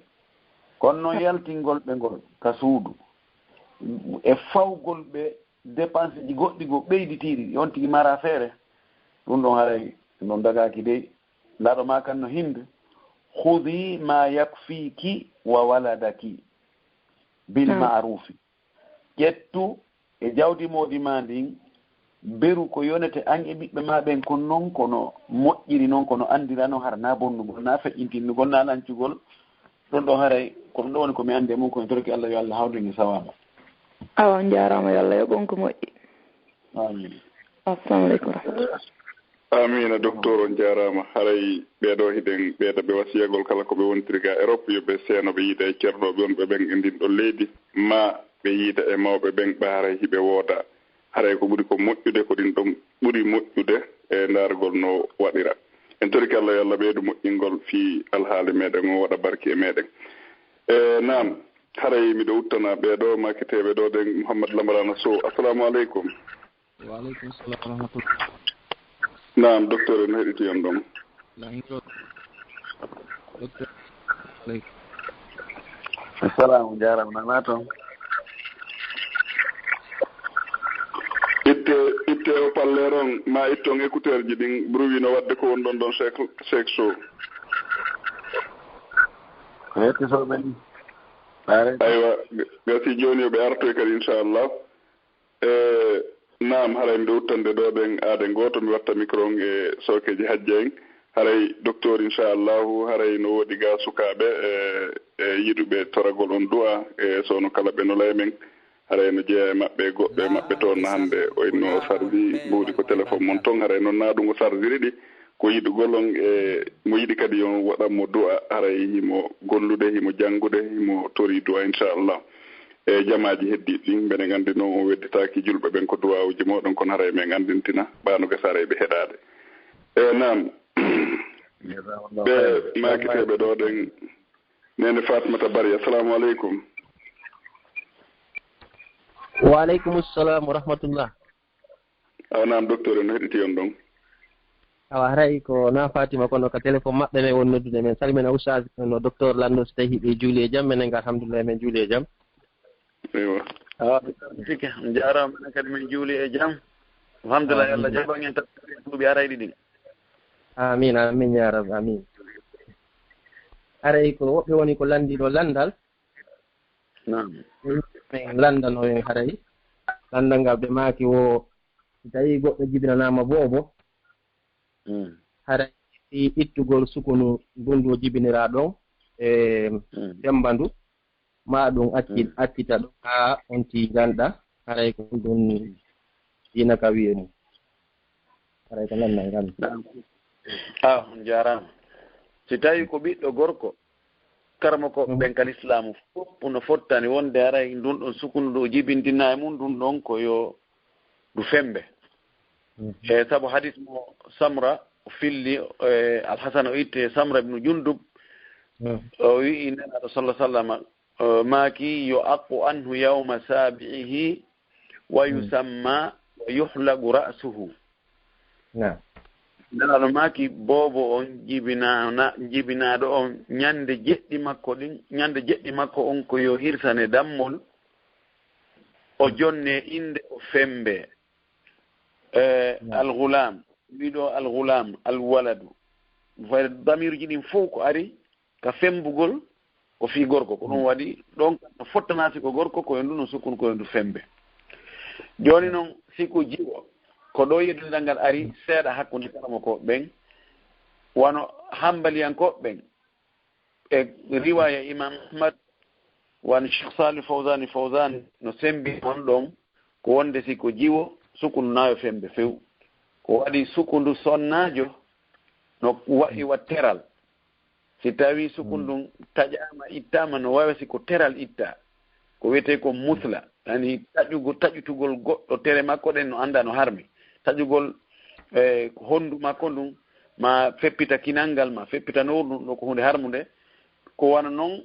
kono noon yaltingol ɓe ngol ka suudu e fawgol ɓe dépense ji goɗɗi go ɓeyditiɗi on tigi mara feere ɗum ɗon haray non dagaki dey ndaɗo ma kan no hinde hudi ma yakfiki wa waladaki bil ma'rufi ƴettu e jawdi moɗi ma ndin beru ko yonete an e ɓiɓɓe ma ɓen kon noon kono moƴƴiri noon kono andira noon hara na bonnugol na feƴƴintinnugol na lancugol ɗon ɗo haray ko ɗum ɗo woni komi ande mum komi torki Allah yo Allah hawdingi sawaba awa jarama yo Allah yoɓon ko moƴƴi amin assalamu aleykum amina docteur on jarama haray ɓeeɗo hiɗen ɓeeɗa ɓe wasiyagol kala ko ɓe wontiri ga Europe yoɓe seeno ɓe yiida e ceernoɓe on ɓe ɓen e ndin ɗo leydi ma ɓe yiida e mawɓe ɓen ɓe haray hiɓe wooda haray ko ɓuri ko moƴƴude ko ɗin ɗon ɓuri moƴƴude e ndaargol no waɗira en toriki Allah yo Allah ɓeydu moƴƴingol fii alhaali meɗen o waɗa barki e meɗen naam haray miɗo uttana ɓeeɗo makketeɓe ɗo ɗen Mouhamadou Lamarana Sow assalamu aleykum waaleykum salam wa rahmatullah naam docteur en heɗiti on ɗon assalamu jarama nana toon itte o palleer on ma itton écouteur ji ɗin bruit no wadde ko won ɗon ɗon Cheikh Sow ko hettisoɓe ni aywa gasi joni yoɓe artoy kadi inchallah naam haray mbiɗo uttande ɗo ɗen aade goto mi watta micro on e sokeji hajja en haray docteur inchallahu haray no woodi ga sukaaɓe yiɗuɓe toragol on du'a sono kala ɓe no lay men haray no jeeya e maɓɓe goɓɓe maɓɓe toon hannde oyno sardi mbawdi ko téléphone mon toon haray noon naaɗungo sardiri ɗi ko yiɗugol on mo yiɗi kadi on waɗanmo du'a haray himo gollude himo janngude himo tori du'a inchallah jamaaji heddiɗi ɗin mbeɗe nganndi noon o wedditaaki julɓe ɓen ko duwawuji moɗon kono haray men anndintina ɓaano gasare ɓe heɗaade naam ɓe makiteɓe ɗo ɗen nene Fatimata Bari assalamu aleykum. wa aleykum salam wa rahmatullah. awa naam docteur no heɗiti on ɗon awa haray ko na Fatima kono ka téléphone maɓɓe men won noddude men salmina oustaz no docteur Lando so tawi ɓe juuli e jam minen ga alhamdulillah men juuli e jam. eywa tike jarama minen kadi min juuli e jam alhamdulillah Allah jaɓan en duuɓi arayɗi ɗin. amin amin ya rab amin. haray ko woɓɓe woni ko landiɗo landal min landano en haray landal ngal ɓe maaki o so tawi goɗɗo jibinanama boobo haray si ittugol sukunu ndundu o jibinira ɗon e demba ndu ma ɗum accita ɗum ha on tiganɗa haray ko ɗum dina ka wiye mum haray ko landal ngal jarama si tawi ko ɓiɗɗo gorko karma ko ɓen kal islamu fof no fottani wonde haray ndun ɗon sukunu ɗo jibintina e mum ɗum ɗon ko yo du fembe e sabu hadis mo Samra filli alhasan o itte Samra ibnu Jundub o wi nenaɗo sallah sallam maaki yo aqu anhu yawma sabi'ihi wa yusamma wa yuhlagu ra'suhu nenaɗo maaki boobo on jibinaɗo on ñande jeɗɗi makko on ko yo hirsane dammol o jonne inde o fembe alghulam wiɗo alghulam alwaladu fayde damiruji ɗin fof ko ari ka fembugol ko fi gorko ko ɗum waɗi ɗon no fottanasi ko gorko koye ndu no sukkun koye ndu fembe joni noon siko jiwo ko ɗo yeddudal ngal ari seeɗa hakkude karamo ko ɓen wano hambaliyankoɓe ɓen e riwaya imam ahmad wano cheikh salih fawzani no sembi on ɗon ko wonde siko jiwo sukundu nayo fembe few ko waɗi sukundu sonnajo no waɗi wa teral si tawi sukundu taƴama ittama no wawa siko teral itta ko wiyete ko musla yani taƴutugol goɗɗo tere makko ɗen no anda no harmi taƴugol hondu makko ndun ma feppita kinalngal ma feppita nowrdu ɗo ko hunde harmude ko wana noon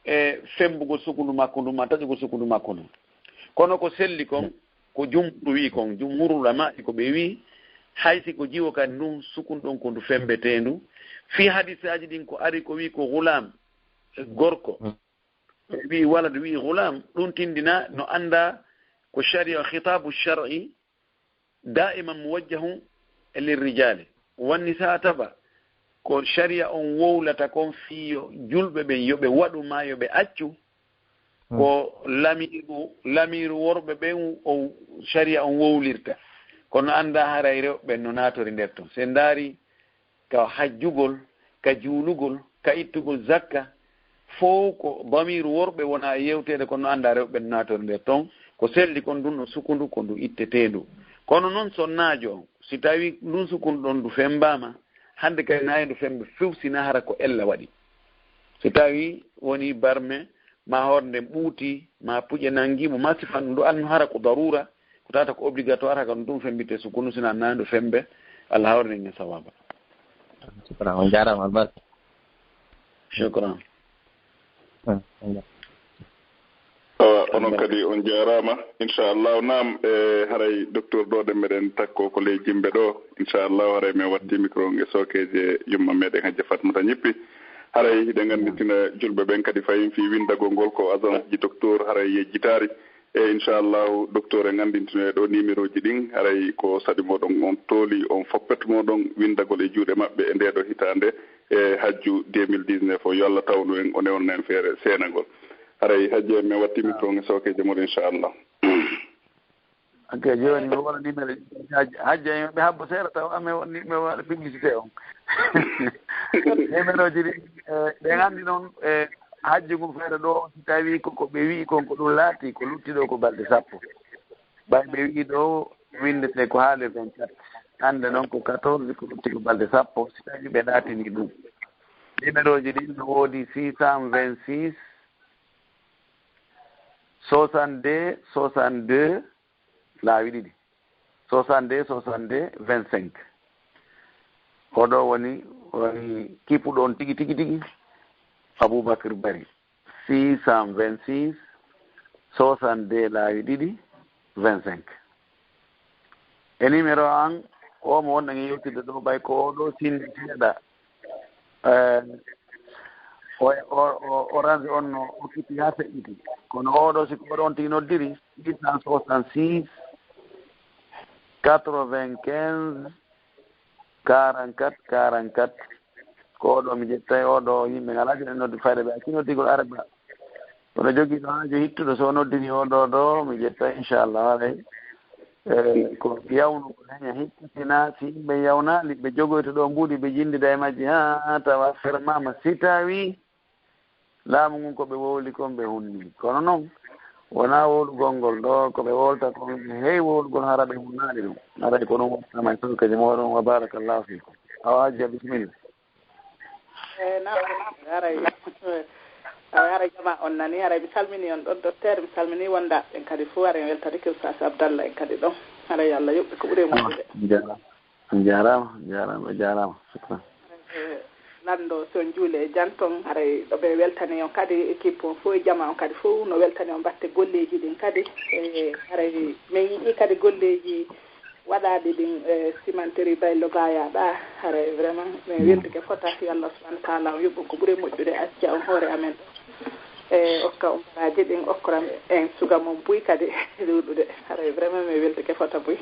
e fembugol sukundu makko ndun ma taƴugol sukundu makko ndun kono ko selli kon ko jumhur wi kon jumhur ulama ko ɓe wi haysi ko jiwo kadi ndun sukun ɗon ko ndu fembetendu fi hadisaji ɗin ko ari ko wi ko gulam gorko wi waladu wi gulam ɗum tindina no anda ko sharia khitabu shar'i da'iman muwajjahun lirrijali wannisa taba ko sharia on wowlata kon fiyo julɓe ɓen yoɓe waɗu ma yoɓe accu ko lamiru worɓe ɓen o sharia on wowlirta kono anda haray rewɓe no natori nder ton se ndaari ka hajjugol ka juulugol ka ittugol zakka fof ko damiru worɓe wona yewtede kono anda rewɓe no natori nder ton ko selli kon ndun no sukundu ko ndu ittetendu kono noon sonnajo on si tawi ndun sukundu ɗon ndu fembama hande kay nayi ndu fembe few sina hara ko ella waɗi si tawi woni barme ma horde ɓuuti ma puƴe nangimo ma sifan ndu anno hara ko darura ko tata ko obligatoire haka ɗum fembite sukunu sina nayi ndu fembe Allah hawrni en sawaba. Shukran on jarama albarka. Shukran. onon kadi on jarama inchallahu nam haray docteur ɗo ɗe meɗen takko ko ley jimɓe ɗo inchallahu haray min watti micro e sokeje yumma meɗen hajja Fatmata ñippi haray hiɗe ganditina julɓe ɓen kadi fayin fi windagol ngol ko agence ji docteur haray yejjitari e inchallahu docteur e gandintino ɗo numéro ji ɗin haray ko saɗi moɗon on tooli on foppet moɗon windagol e juuɗe maɓɓe e ndeɗo hitande e hajju 2019 o yo Allah tawnu en o newna en feere senagol haray hajji en min watti micro e sokeje moɗon inchallah ake joni mi wala nimere hajja ɓe habbo seeɗa taw ame woni mi waɗa publicité on numéroji ɗi ɓe anndi noon hajji ngu feere ɗo si tawi koko ɓe wii kon ko ɗum laati ko luttiɗo ko balɗe 10 ɓay ɓe wii ɗo windete ko haale 24 hannde noon ko 14 ko lutti ko balɗe 10 si tawi ɓe ɗaatini ɗum numéroji ɗin no woodi 626 62 laawi ɗiɗi 62 25 oɗo woni kippuɗo on tigi Aboubacry Bari 626 62 laawi ɗiɗi 25 e numéro an o mo wonɗen e yewtide ɗo ɓay ko oɗo sinde seeɗa orange on no okkiti ha feƴƴiti kono oɗo siko oɗon tigi noddiri 666 95 44 ko oɗo mi jettay oɗo yimɓe ngalaji ɗen noddi fayde ɓe acci noddigol araba oɗo jogii ɗo haajo hittuɗo so noddini oɗo ɗo mi jettay inchallah waɗay ko yawnu ko heña hikkitina si yimɓe yawnaali ɓe jogoyto ɗo mbuuɗi ɓe jindida e majji ha tawa fermama si tawi laamu ngun ko ɓe wowli kon ɓe hunni kono noon wona wowlugol ngol ɗo ko ɓe wolta ko heewi wowlugol hara ɓe hunnaali ɗum aray ko ɗum wattama e sokaji moɗon wa barakallahu fikum awa hajja bisimilla haray jama on nani haray mi salmini on ɗon docteur mi salmini wonda ɓen kadi fof haren weltade ko sas Abdallah en kadi ɗon haray Allah yoɓɓe ko ɓuuri moƴƴude jarama shukran lando son juule e janton haray ɗo ɓe weltani on kadi équipe on fof e jama on kadi fof no weltani on mbatte golleji ɗin kadi haray min yiɗi kadi golleji waɗaɗi ɗin cimenterie baylo gayaɗa haray vraiment min weltike fota yo Allah subahanahu wa taala on yoɓɓon ko ɓuuri moƴƴude acca on hoore amen okka on baraji ɗin okkoram en suga mon buy kadi ɗuɗude haray vraiment min weltike fota buy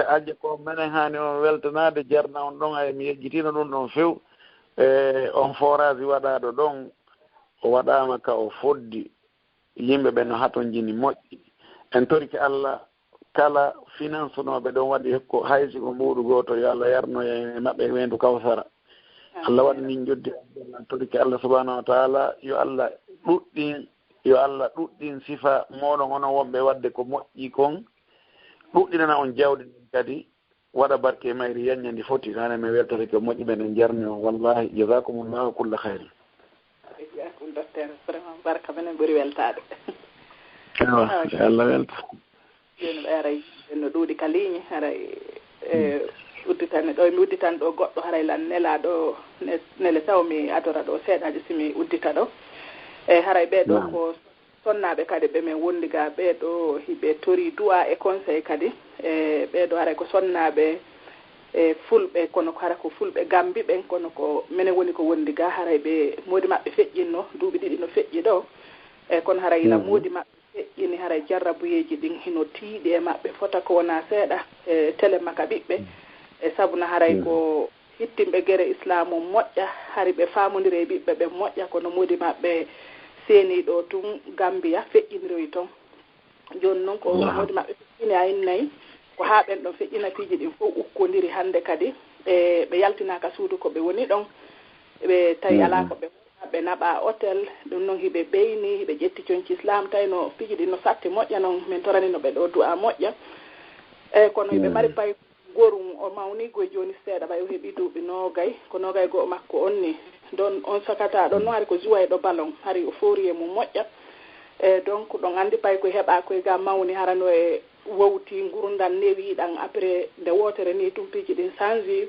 adje ko menen hani on weltanade jarna on ɗon ay mi yejjitino ɗum ɗon few on forage waɗaɗo ɗon o waɗama ka o foddi yimɓe ɓe no haton jini moƴƴi en toriki Allah kala finance noɓe ɗon waɗi ko haysi ko mbuɗu goto yo Allah yarno e maɓɓe wendu kawsara Allah waɗi min joddi en toriki Allah subahanahu wa taala yo Allah ɗuɗɗin sifa moɗon onon wonɓe wadde ko moƴƴi kon ɗuɗɗinana on jawɗi ɗin kadi waɗa barke e mayri yaññandi foti hane mi weltata ko moƴƴi ɓen en jarni on wallahi jasakumullahu kulla hayri docteur vraiment barka menen ɓuuri weltade Allah welta joni ɓe aray no ɗuuɗi ka ligne haray udditane ɗo mi udditan ɗo goɗɗo haray lan nela ɗo nele taw mi adora ɗo seeɗaji simi uddita ɗo e haray ɓeɗo ko sonnaɓe kadi ɓe min wondiga ɓeɗo hiɓe tori du'a e conseil kadi e ɓeɗo haray ko sonnaɓe e fulɓe kono hara ko fulɓe gambi ɓen kono ko minen woni ko wondiga haray ɓe moodi maɓɓe feƴƴinno duuɓi ɗiɗi no feƴƴi ɗo e kono haray ila moodi maɓɓe feƴƴini haray jarrabuyeji ɗin hino tiiɗi e maɓɓe fota ko wona seeɗa e télé maka ɓiɓɓe e sabuna haray ko hittimɓe gere islamu moƴƴa hari ɓe famodiri e ɓiɓɓe ɓe moƴƴa kono moodi maɓɓe seeni ɗo tun Gambia feƴƴiniroy toon joni noon ko moodi maɓɓe feƴƴini a innayyi ko haa ɓen ɗon feƴƴina piiji ɗin fof ukkodiri hannde kadi e ɓe yaltinaka suudu ko ɓe woni ɗon ɓe tawi alaa ko ɓe naɓa hôtel ɗum noon hiɓe ɓeyni hiɓe ƴetti coñci islam tawi no piiji ɗin no satti moƴƴa noon min toranino ɓe ɗo du'a moƴƴa eyi kono hiɓe mari pay gorum o mawni goye joni seeɗa ɓay o heeɓi duuɓi noogay ko noogay goo makko on ni don on sakata ɗon no hari ko juwa e ɗo ballon hari o foori e mum moƴƴa e donc ɗon anndi pay koye heɓa koye ga mawni harano e wowti ngurdan newiɗan après nde wotere ni tumpiiji ɗin change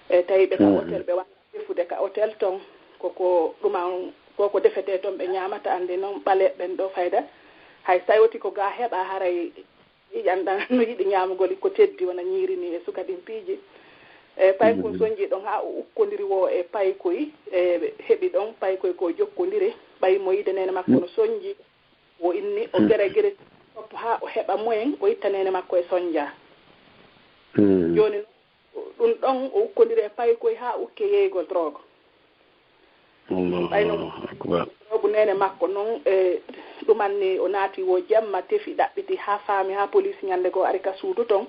e tawi ɓe ka hôtel ɓe wawa defude ka hôtel toon koko ɗuman koko defete toon ɓe ñamata andi noon ɓale ɓen ɗo fayda hay sayoti ko ga heɓa haray yiƴanɗan no yiɗi ñamugol ko teddi wona ñiiri ni e suka ɗin piiji e paykoy soñji ɗon ha o ukkodiri wo e paykoy e heɓi ɗon paykoy ko jokkodiri ɓay mo yide nene makko no soñji o inni o gere topp ha o heɓa moyen o itta nene makko e soñdia joni ɗum ɗon o ukkodiri e paykoy ha ukke yeygol drogue ɓayno drogue nene makko noon e ɗumanni o naati wo jamma tefi ɗaɓɓiti ha faami ha police ñande goo ari ka suudu ton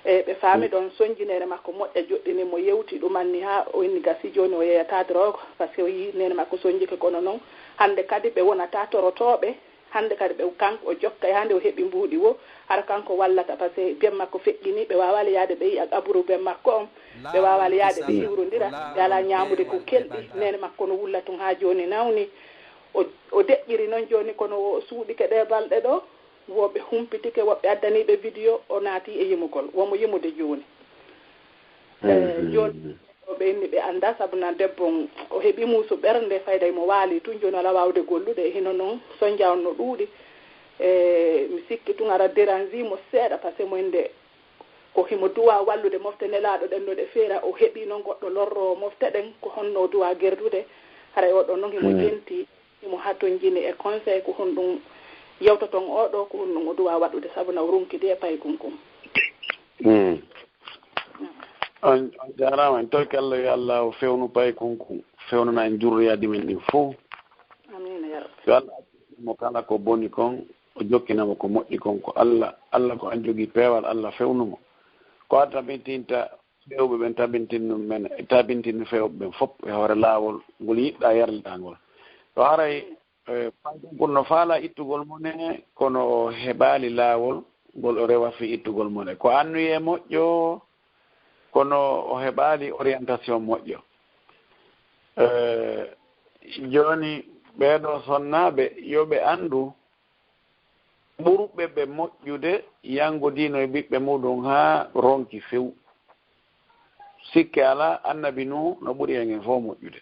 ɓe faami ɗon soñjinere makko moƴƴa joɗɗini mo yewti ɗumanni ha o inni gasi joni o yeyata drogue par ce que o yi nene makko soñjike kono noon hande kadi ɓe wonata torotoɓe hande kadi ɓe kanko o jokkay hande o heeɓi mbuuɗi wo hara kanko wallata par ce que bem makko feƴƴini ɓe wawali yaade ɓe yiya ɓaburu bem makko on ɓe wawali yaade ɓe siwrodira ɓe ala ñamude ko kelɗi nene makko no wulla tun ha joni nawni o deƴƴiri noon joni kono o suuɗike ɗe balɗe ɗo woɓɓe humpitike woɓɓe addaniɓe vidéo o naati e yimugol womo yimude joni joni ɓe inni ɓe anda sabuna debbo o heeɓi muusu ɓernde fayda mo waali tun joni ala wawde gollude e hino noon soñjaw no ɗuuɗi mi sikki tun ara dérange mo seeɗa par ce que moyde ko himo duwa wallude mofte nelaɗo ɗen ɗo ɗe feera o heeɓi noon goɗɗo lorro mofte ɗen ko honno duwa gerdude haray oɗo noon himo jenti himo hatton jini e conseil ko hon ɗum yewta toon oɗo ko hon ɗum o duwa waɗude sabuna o runkidi e paygum kum on jarama en toki Allah yo Allah o fewnu pay konko fewnana en jurroyade men ɗin fof amina ya rabbi yo Allah mo kala ko boni kon o jokkinamo ko moƴƴi kon ko Allah ko an jogui peewal Allah fewnumo ko a tabintinta fewɓe ɓen tabintinno fewɓe ɓen fof e hoore laawol ngol yiɗɗa yarliɗa ngol to haray paykonkol no faala ittugol mone kono o heɓali laawol ngol o rewa fi ittugol mone ko annuye moƴƴo kono o heɓali orientation moƴƴo joni ɓeeɗo sonnaɓe yoɓe andu ɓurɓe ɓe moƴƴude yangodino e ɓiɓɓe muɗum ha ronki few sikke ala annabi nu no ɓuuri hen fof moƴƴude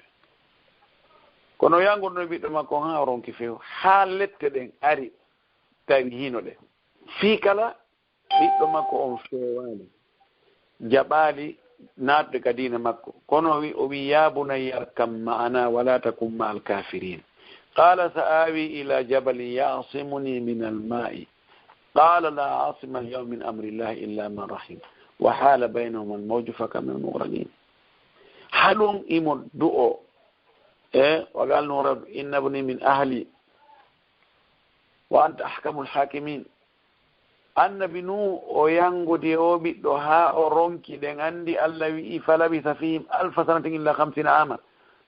kono yangoɗno e ɓiɗɗo makko ha ronki few ha lette ɗen ari tawi hino ɗe fii kala ɓiɗɗo makko on fewani jaɓali natde ka dina makko kono o wi ya bunayya arkam ma'ana wala takum ma alkafirin qala sa awi ila jabalin yasimuni min alma'i qala la asima alyawma min amri llahi illa man rahim wa hala baynahum almawju fakana almughraqin haɗum imo du'o wa qalnu rabbi inna ibni min ahli wa anta ahkamul hakimin annabi nu o yangudi o ɓiɗɗo ha o ronki ɗen andi Allah wi'i falabisa fihim alfa sanatin illa 50 ama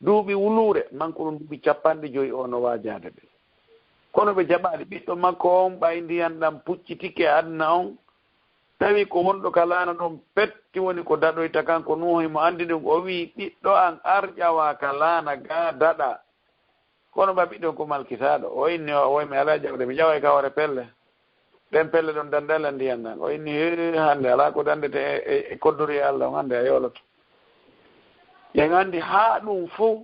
duuɓi wulure manko ɗum duuɓi 50 o no wajade ɓe kono ɓe jaɓali ɓiɗɗo makko on ɓay ndiyan ɗam puccitike adna on tawi ko wonɗo ka laana ɗon petti woni ko daɗoyta kanko nuhimo andi ɗum o wi ɓiɗɗo an arƴawa ka laana ga daɗa kono ɓa ɓiɗɗo ko malkisaɗo o inni o woymi ala jawde mi ƴaway ka hoore pelle ɗen pelle ɗon dandala ndiyan nan o inni hande ala ko dandete e koddori Allah on hande a yoloto yen andi ha ɗum fof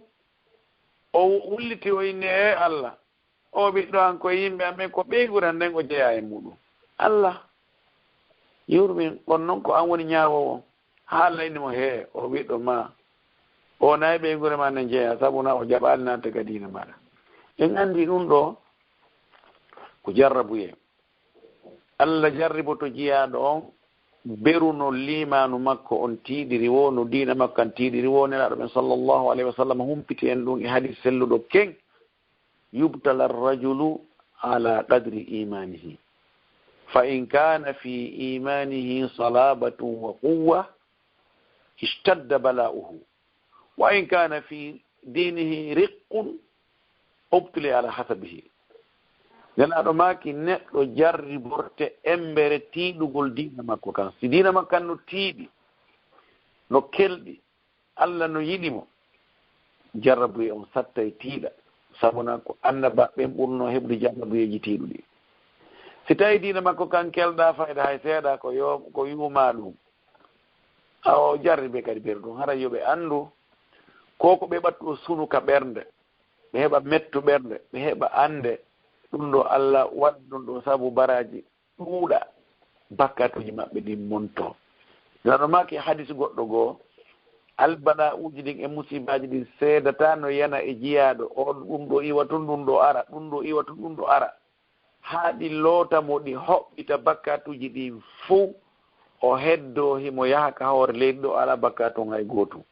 o wulliti o inni e Allah o ɓiɗɗo an koye yimɓe amen ko ɓeyguran nden o jeeya e muɗum Allah yurmin on noon ko an woni ñaawowo on haala inni mo he o ɓiɗɗo ma o nayi ɓeygure ma ne jeeya sabuna o jaɓali natte ka diina maɗa en andi ɗum ɗo ko jarrabuye Allah jarribo to jiyaɗo on beruno limanu makko on tiiɗiri wo no diina makko an tiiɗiri wo nelaɗo ɓen sallllahu alayhi wa sallam humpiti en ɗum e hadis selluɗo ken yubtala arrajulu ala qadri imanihi fa in kana fi imanihi salabatun wa quwwa ishtadda bala'uhu wa in kana fi dinihi riqqun ubtili ala hasabihi nelaɗo maki neɗɗo jarriborte embere tiiɗugol diina makko kan si diina makko kan no tiiɗi no kelɗi Allah no yiɗimo jarrabuye on satta e tiiɗa sabuna ko annaba ɓen ɓurno heɓde jarrabuyeji tiiɗuɗi si tawi diina makko kan kelɗa fayda hay seeɗa ko yuuma ɗum o jarribe kadi ɓer ɗum hara yoɓe anndu koko ɓe ɓattuɗo sunuka ɓernde ɓe heɓa mettu ɓernde ɓe heɓa ande ɗum ɗo Allah waɗi ɗum ɗo sabu baraji ɗuuɗa bakkatuji maɓɓe ɗin monto nano maki hadis goɗɗo goo albala uji ɗin e musibaji ɗin seedata no yana e jiyaɗo o ɗum ɗo iwa tun ɗum ɗo ara ɗum ɗo iwa tun ɗum ɗo ara haa ɗi lootamo ɗi hoɓɓita bakkatuji ɗi fuu o heddo himo yahaka hoore leydi ɗo ala bakkatu hay gootum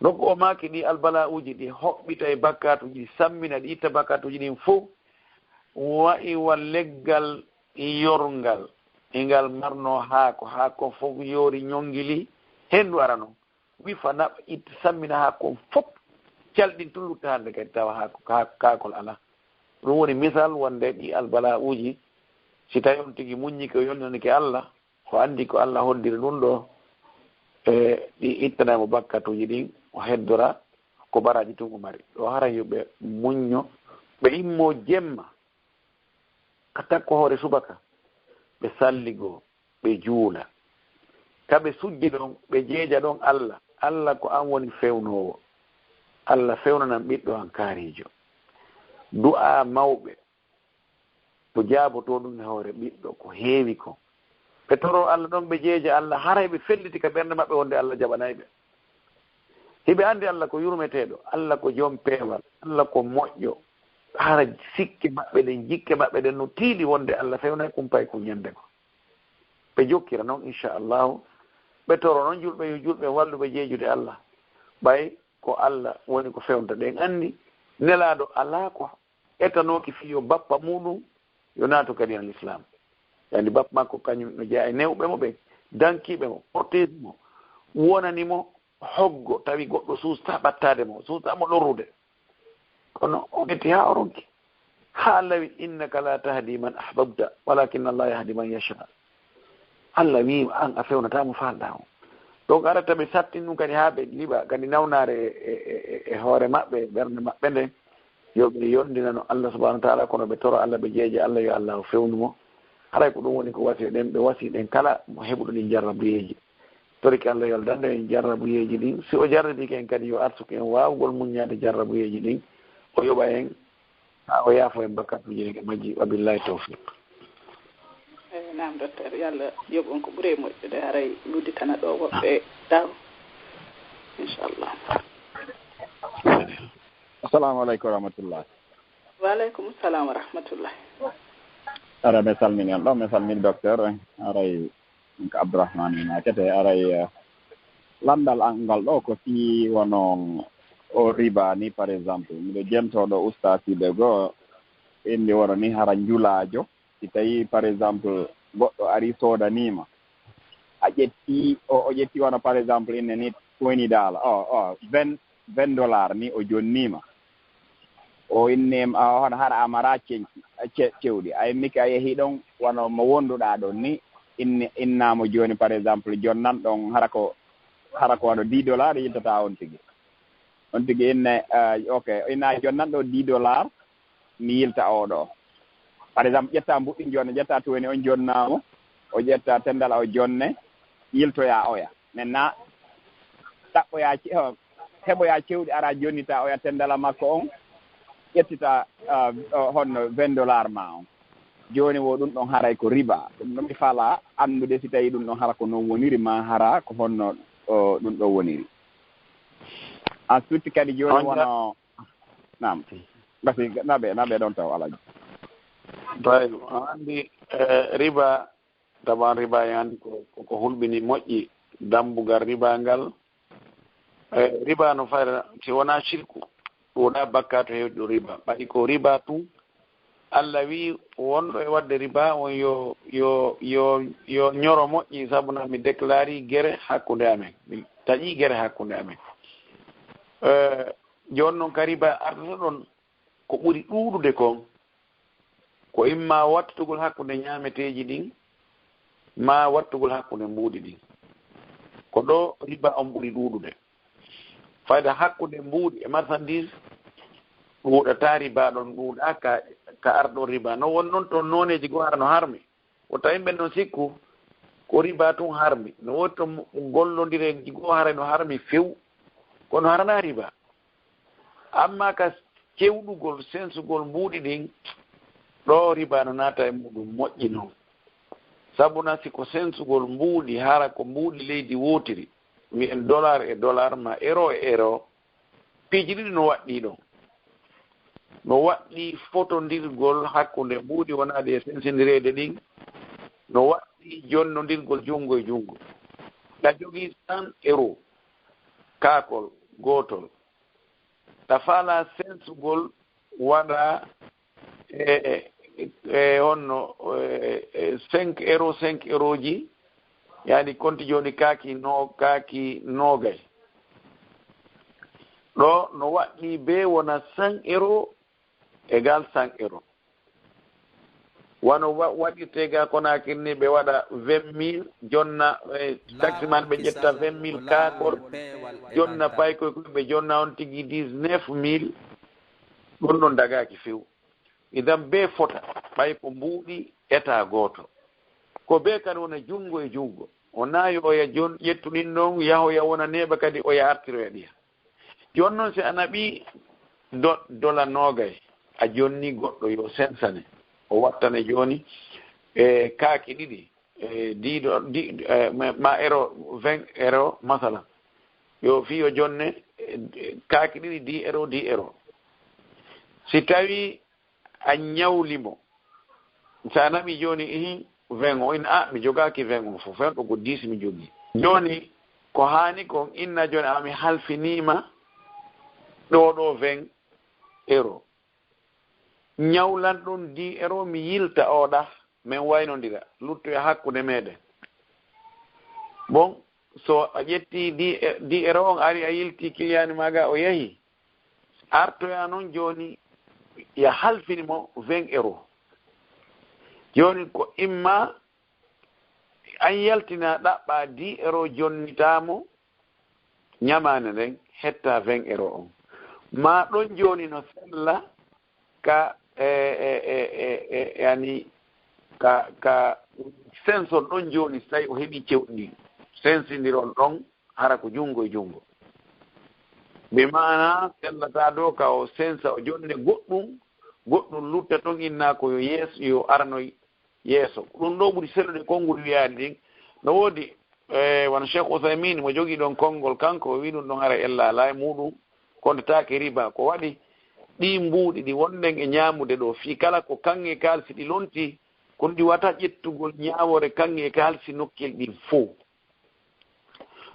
donc o maki ɗi albala uji ɗi hoɓɓita e bakkatuji ɗi sammina ɗi itta bakkatuji ɗin fuu wa'i walleggal yorngal ingal marno haako fof yoori ñongili hendu ara noon wi fa naɓa itta sammina haako fof calɗin tullutta hande kadi tawa kaakol ala ɗum woni misal wonde ɗi albala uji si tawi on tigi muññi ko yonnanike Allah ko andi ko Allah hoddiri ɗum ɗo ɗi ittanamo bakkatuji ɗin o heddora ko baraji tun mari ɗo hara yoɓe muñño ɓe immo jemma ka takko hoore subaka ɓe salligo ɓe juula kaɓe sujji ɗon ɓe jeeja ɗon Allah ko an woni fewnowo Allah fewnanan ɓiɗɗo an kaarijo du'a mawɓe ko jaaboto ɗum e hoore ɓiɗɗo ko heewi ko ɓe toro Allah ɗon ɓe jeeja Allah haray ɓe felliti ka ɓernde maɓɓe wonde Allah jaɓanayɓe hiɓe andi Allah ko yurmeteɗo Allah ko joom peewal Allah ko moƴƴo hara sikke maɓɓe ɗen jikke maɓɓe ɗen no tiiɗi wonde Allah fewnay kumpay ko ñande ko ɓe jokkira noon inchallahu ɓe toro noon julɓe walluɓe jeejude Allah ɓay ko Allah woni ko fewnta ɗen andi nelaɗo ala ko etanoki fiyo bappa muɗum yo naatu kadi al islam yani bappa makko kañum no jeeya e newɓe mo ɓe dankiɓe mo protège mo wonanimo hoggo tawi goɗɗo suusta ɓattade mo suustamo lorrude kono o ƴetti ha o ronki ha Allah wi innaka la tahdi man ahbabta walakin Allah yahdi man yasha Allah wi an a fewnatamo falɗa o donc arata ɓe sattin ɗum kadi ha ɓe liɓa kadi nawnare e hoore maɓɓe ɓernde maɓɓe nde yoɓe yondinano Allah subahanahu wa taala kono ɓe toro Allah ɓe jeeje Allah yo Allah o fewnumo haray ko ɗum woni ko wasi ɗen ɓe wasi ɗen kala mo heɓuɗo ɗin jarrabuyeji toriki Allah yo dande en jarrabuyeji ɗin si o jarrabiki en kadi yo arsuki en wawgol muññade jarrabuyeji ɗin o yoɓa en ha o yaafo en bakkatuji ɗin majji wabillahi tawfiq nam docteur yalla yoɓon ko ɓuuri moƴƴude haray ludditana ɗo woɓɓe daw inchallah assalamu aleykum wa rahmatullah wa aleykum salam wa rahmatullah ara mi salmini on ɗo mi salmini docteur aray ko abdourahmane inakete aray landal an ngal ɗo ko si wono o riba ni par exemple miɗo jentoɗo ustasiɓe goo indi wono ni hara njulajo si tawi par exemple goɗɗo ari sodanima a ƴetti o ƴetti wono par exemple inne ni $20 $20 ni o jonnima o innem hono hara amara cewɗi ay miki a yeehi ɗon wono mo wonduɗa ɗon ni innamo joni par exemple jonnan ɗon hara ko wono $10 yiltata on tigui inne ok inna jonnan ɗo $10 mi yilta oɗo par exemple ƴetta mbuɗɗi jonne ƴetta to woni on jonnamo o ƴetta tendal o jonne yiltoya oya maintenant ɗaɓɓoya heɓoya cewɗi ara jonnita oya tendala makko on ƴettita honno $20 ma on joni wo ɗum ɗon haray ko riba ɗum ɗon mi fala andude si tawi ɗum ɗon hara ko noon woniri ma hara ko honno ɗum ɗo woniri ensuite kadi joni wono nam gasi naɓe ɗon taw alaji tawi andi riba taban riba e andi ko hulɓini moƴƴi dambugal riba ngal riba no fayra si wona shirku ɗoɗa bakka to hewɗi ɗo riba ɓaɗi ko riba tun Allah wi wonɗo e wadde riba on yo ñoro moƴƴi sabuna mi déclari guere hakkude amen mi taƴi guere hakkude amen joni noon ka riba ardata ɗon ko ɓuri ɗuuɗude kon ko imma wattugol hakkude ñaameteeji ɗin ma wattugol hakkude mbuuɗi ɗin ko ɗo riba on ɓuri ɗuuɗude fayda hakkude mbuuɗi e marchandise ɗuuɗata riba ɗon ɗuuɗa ka arɗo riba no won noon toon nooneji goo hara no harmi o tawi ɓe noon sikku ko riba tun harmi no woni to gollodireji goo hara no harmi few kono harana riba amma ka cewɗugol sensugol mbuuɗi ɗin ɗo riba no naata e muɗum moƴƴi noon sabuna siko sensugol mbuuɗi hara ko mbuuɗi leydi wootiri wiyen dollar e dollar ma euro e euro piiji ɗiɗi no waɗɗi ɗon no waɗɗi fotondirgol hakkunde mbuuɗi wonaade e sensidirede ɗin no waɗɗi jonnondirgol junngo e junngo ɗa jogii 100 euro kaakol gootol ɗa faala sensugol waɗa honno 5 euro 5 euro ji yani konti joni kaaki nogay ɗo no waɗɗi be wona 100 euro égal 100 euro wano waɗirte ga Conakry ni ɓe waɗa 20 000 jonna taxi man ɓe ƴetta 20 000 kakor jonna pay koye ɓe jonna on tigi 19 000 ɗum ɗon dagaki few idan be fota ɓay ko mbuuɗi état goto ko be kadi wona jungo e jungo o naayi oya jon ƴettuɗin ɗon yahoya wona neɓa kadi oya artiroya ɗiya jon noon si a naɓi dollar nogay a jonni goɗɗo yo sensane o wattane joni kaaki ɗiɗi ma euro 20 euro masala yo fi o jonne kaaki ɗiɗi 10 euro 10 euro si tawi a ñawlimo sa naɓi joni 20 o ina mi jogaki 20 o fof 20 ɗo ko 10 mi jogi joni ko hani kon inna joni ami halfinima ɗo 20 euro ñawlan ɗon 10 euro mi yilta oɗa min waynodira luttoya hakkude meɗen bon so a ƴetti 10 euro on ari a yilti kiliyani maga o yahi artoya noon joni ya halfinimo 20 euro joni ko imma an yaltina ɗaɓɓa 10 euro jonnitamo ñamane nden hetta 20 euro on ma ɗon joni no sella ka yani ka sensor ɗon joni so tawi o heeɓi cewɗi sensidiron ɗon hara ko jungo e jungo ɓe mana sellata ɗo ka o sensa o jonne goɗɗum lutta toon inna ko yo yeeso yo arnoy yeeso ɗum ɗo ɓuri sellude konngol wiyaade ɗin no woodi wona cheikh Ousaymin mo jogii ɗon konngol kanko o wi ɗum ɗon ara ella e muɗum kontataake riba ko waɗi ɗi mbuuɗi ɗi wonɗen e ñaamude ɗo fii kala ko kanŋe kaalisi ɗi lonti kono ɗi wata ƴettugol ñaawore kanŋe kaalisi nokkel ɗin fof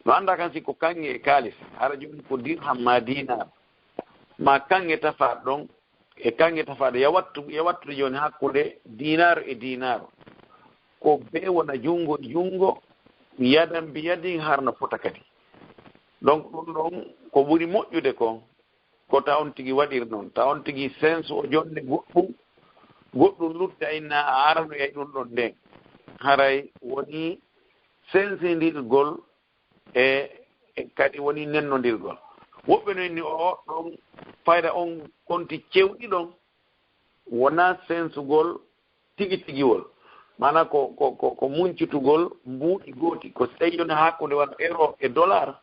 no annda kan si ko kanŋe kaalisi hara joni ko dirham ma dinar ma kanŋe tafaɗ ɗon e kanŋe tafaɗo yawattude joni hakkude dinar e dinar ko be wona jungo e jungo yadan biyadin harno fota kadi donc ɗum ɗon ko ɓuri moƴƴude kon ko tawon tigi waɗir noon tawon tigi sens o jonde goɗɗum lutta inna a arano e ɗum ɗon nden haray woni sensidirgol e kadi woni nennodirgol woɓɓe no inni o ɗon fayda on konti cewɗi ɗon wona sensugol tigi tigiwol mana ko muncitugol mbuuɗi gooti ko tawi joni hakkude wona euro e dollar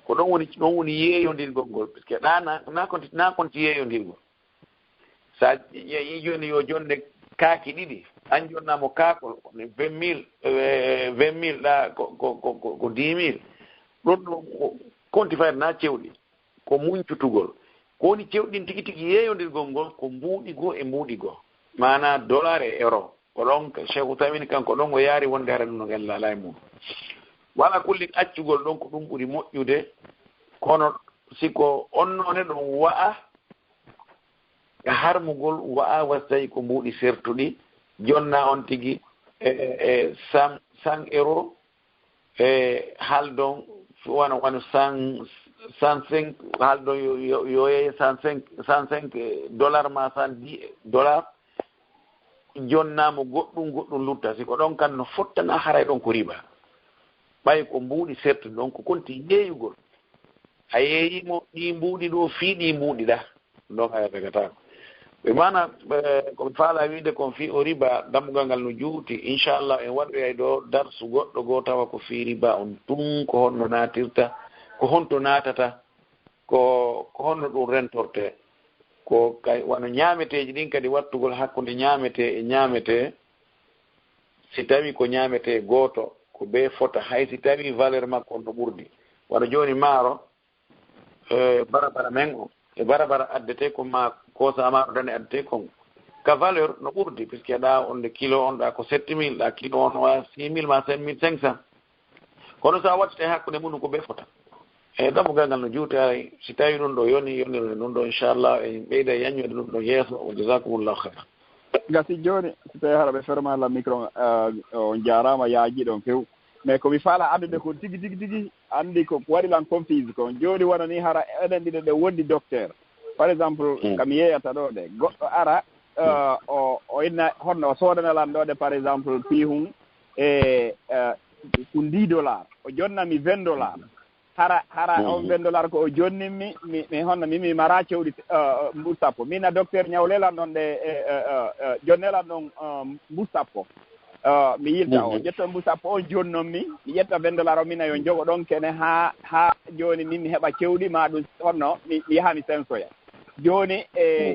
ko ɗon woni yeeyondirgol ngol par ce que na konti yeeyondirgol sa yeeyi joni yo jonde kaaki ɗiɗi an jonnamo kaakol 20 000 ɗa ko 10 000 ɗon ɗo konti fayda na cewɗi ko muncutugol ko woni cewɗin tigi tigi yeeyondirgol ngol ko mbuuɗi goo e mbuuɗi goo mana dollar e euro ko ɗon cheikh Ousaymin kanko ɗon o yaari wonde hara ɗum no en laala e mum wala kullin accugol ɗon ko ɗum ɓuri moƴƴude kono siko onnone ɗon wa'a e harmugol wa'a wasi tawi ko mbuuɗi sertuɗi jonna on tigi e 100 euro e haaldon wona 105 haaldon yo yeye 105 dollar ma 110 dollar jonnamo goɗɗum lutta siko ɗon kan no fottana haray ɗon ko riba ɓay ko mbuuɗi sertuɗi ɗon ko konti yeeyugol a yeeyimo ɗi mbuuɗi ɗo fii ɗi mbuuɗi ɗa ɗon aya tagatako ɓe mana komi faala wiide kon fii o riba dammugal ngal no juuti inchallah en waɗoyay ɗo darsu goɗɗo goo tawa ko fii riba on tun ko honno naatirta ko honto naatata ko honno ɗum rentorte ko kay wano ñaameteeji ɗin kadi wattugol hakkunde ñaamete e ñaamete si tawi ko ñaamete gooto ko bee fota hay si tawi valeur makko on no ɓurdi wano jooni maaro barabara men o e barabara addete ko ma koosa maaro dane addete kon ka valeur no ɓurdi puisque ɗa on de kilo on ɗa ko 7000 ɗa kilo on wa 6000 ma 5500 kono so a wattete hakkunde mum ko bee fota eyi dammugal ngal no juuti hay si tawi ɗum ɗo yonirde ɗum ɗo inchallah en ɓeyda yañude ɗum ɗo yeeso wa jasakumullahu khairan gasi joni so tawi hara ɓe ferma la micro on jarama yaaji ɗon few mais komi faala andude ko tigi tigi tigi andi ko waɗilan confuse ko joni wona ni hara enen ɗiɗo ɗe wondi docteur par exemple kami yeyata ɗo de goɗɗo ara o inna honno o sodanalan ɗo de par exemple pihum ko $10 o jonnami $20 hara on $20 ko o jonninmi mi honno mi mara cewɗi mbu sappo mina docteur ñawlelan ɗon ɗe jonnelan ɗon mbu sappo mi yilta o ƴetta mbu sappo on jonnonmi mi ƴetta $20 o mina yo jogo ɗon kene ha joni min mi heɓa cewɗi ma ɗum honno mi yaha mi sensoya joni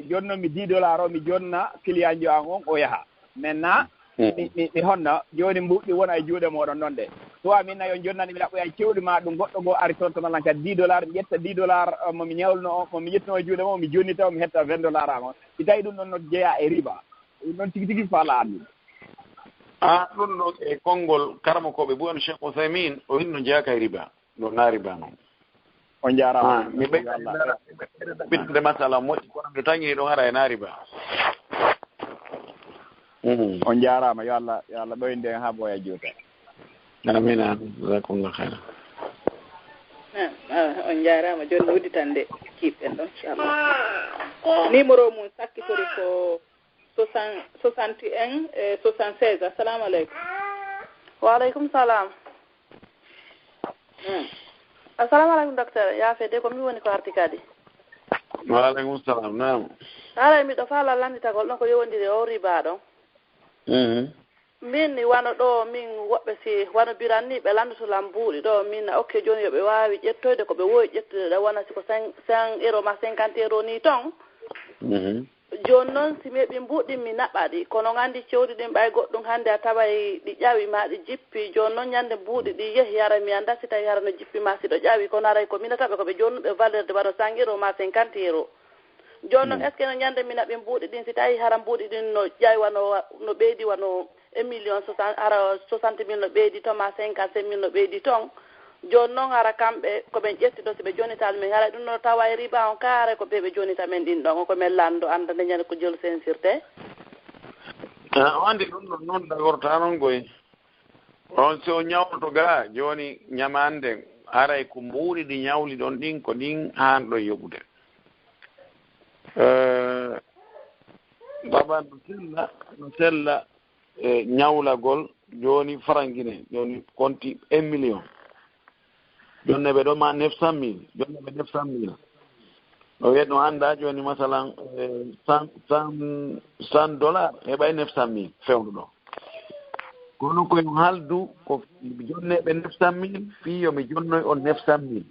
jonnomi $10 o mi jonna client jo an on o yaha maintenant mi honno joni mbuɗɗi wona e juuɗe moɗon noon de soit min nayo jonnani mi ɗaɓɓoya cewɗi ma ɗum goɗɗo goo ari toon to malan kadi $10 mi ƴetta $10 momi ñawluno o momi ƴettuno e juuɗe mo mi jonni taw mi hetta $20 an on mi tawi ɗum ɗon no jeeya e riba ɗum ɗon tigi tigi faala andude ɗum ɗo e konngol karama koɓe ɓuyan Cheikh Ousaymin o hinno jeeyaka e riba no naa riba noon on jarama mi ɓeyɗude masala moƴƴi kono mi taŋiri ɗon ara e naa riba on jarama yo Allah ɓoyinde ha ɓooya juuta amina jazakumullah hayra on jarama joni wudditande kiɓɓen ɗon inchallah numéro mum sakkitori ko 61 et 76 assalamu aleykum waaleykum salam assalamu aleykum docteur yaafede ko mi woni ko arti kadi waaleykum salam nam haray miɗo faala landitagol ɗon ko yowondiri o riba ɗon min wano ɗo min woɓɓe si wano biranni ɓe landotolan mbuuɗi ɗo min okke joni yoɓe wawi ƴettoyde ko ɓe wowi ƴettude ɗa wona siko 5 euro ma 50 euro ni ton joni noon si meɓi mbuɗɗi mi naɓaɗi kono gandi cewɗi ɗin ɓay goɗɗum hannde a taway ɗi ƴawi ma ɗi jippi joni noon ñande mbuuɗi ɗi yehi yara mi anda si tawi hara no jippi ma siɗo ƴawi kono aray ko minataɓe koɓe jonnuɓe valeur de wano 5 euro ma 50 euro joni noon est ce que no ñande mi naɓi mbuuɗi ɗin si tawi hara mbuuɗi ɗin no ƴawi wano no ɓeydi wano 1 ara 60 mille no ɓeydi ton ma 55 mille no ɓeydi ton joni noon hara kamɓe koɓen ƴetti ɗo si ɓe jonital min haray ɗum no tawa e riba on kaare ko ɓe jonita men ɗin ɗon ko men lando andande ñande ko jelu sensirte o andi ɗum ɗon noon dagorta noon goy on si o ñawloto ga joni ñamande haray ko mbuuɗi ɗi ñawli ɗon ɗin ko ɗin han ɗo yoɓude baba no sella ñawlagol joni farangine joni konti 1 million jonne ɓe ɗo ma 900 mille jonne ɓe 900 mille no wiyat no annda joni masalan $100 heɓay 900 mille fewnu ɗo kono koye haldu ko jonne ɓe 900 mille fi yomi jonnoy on 900 mille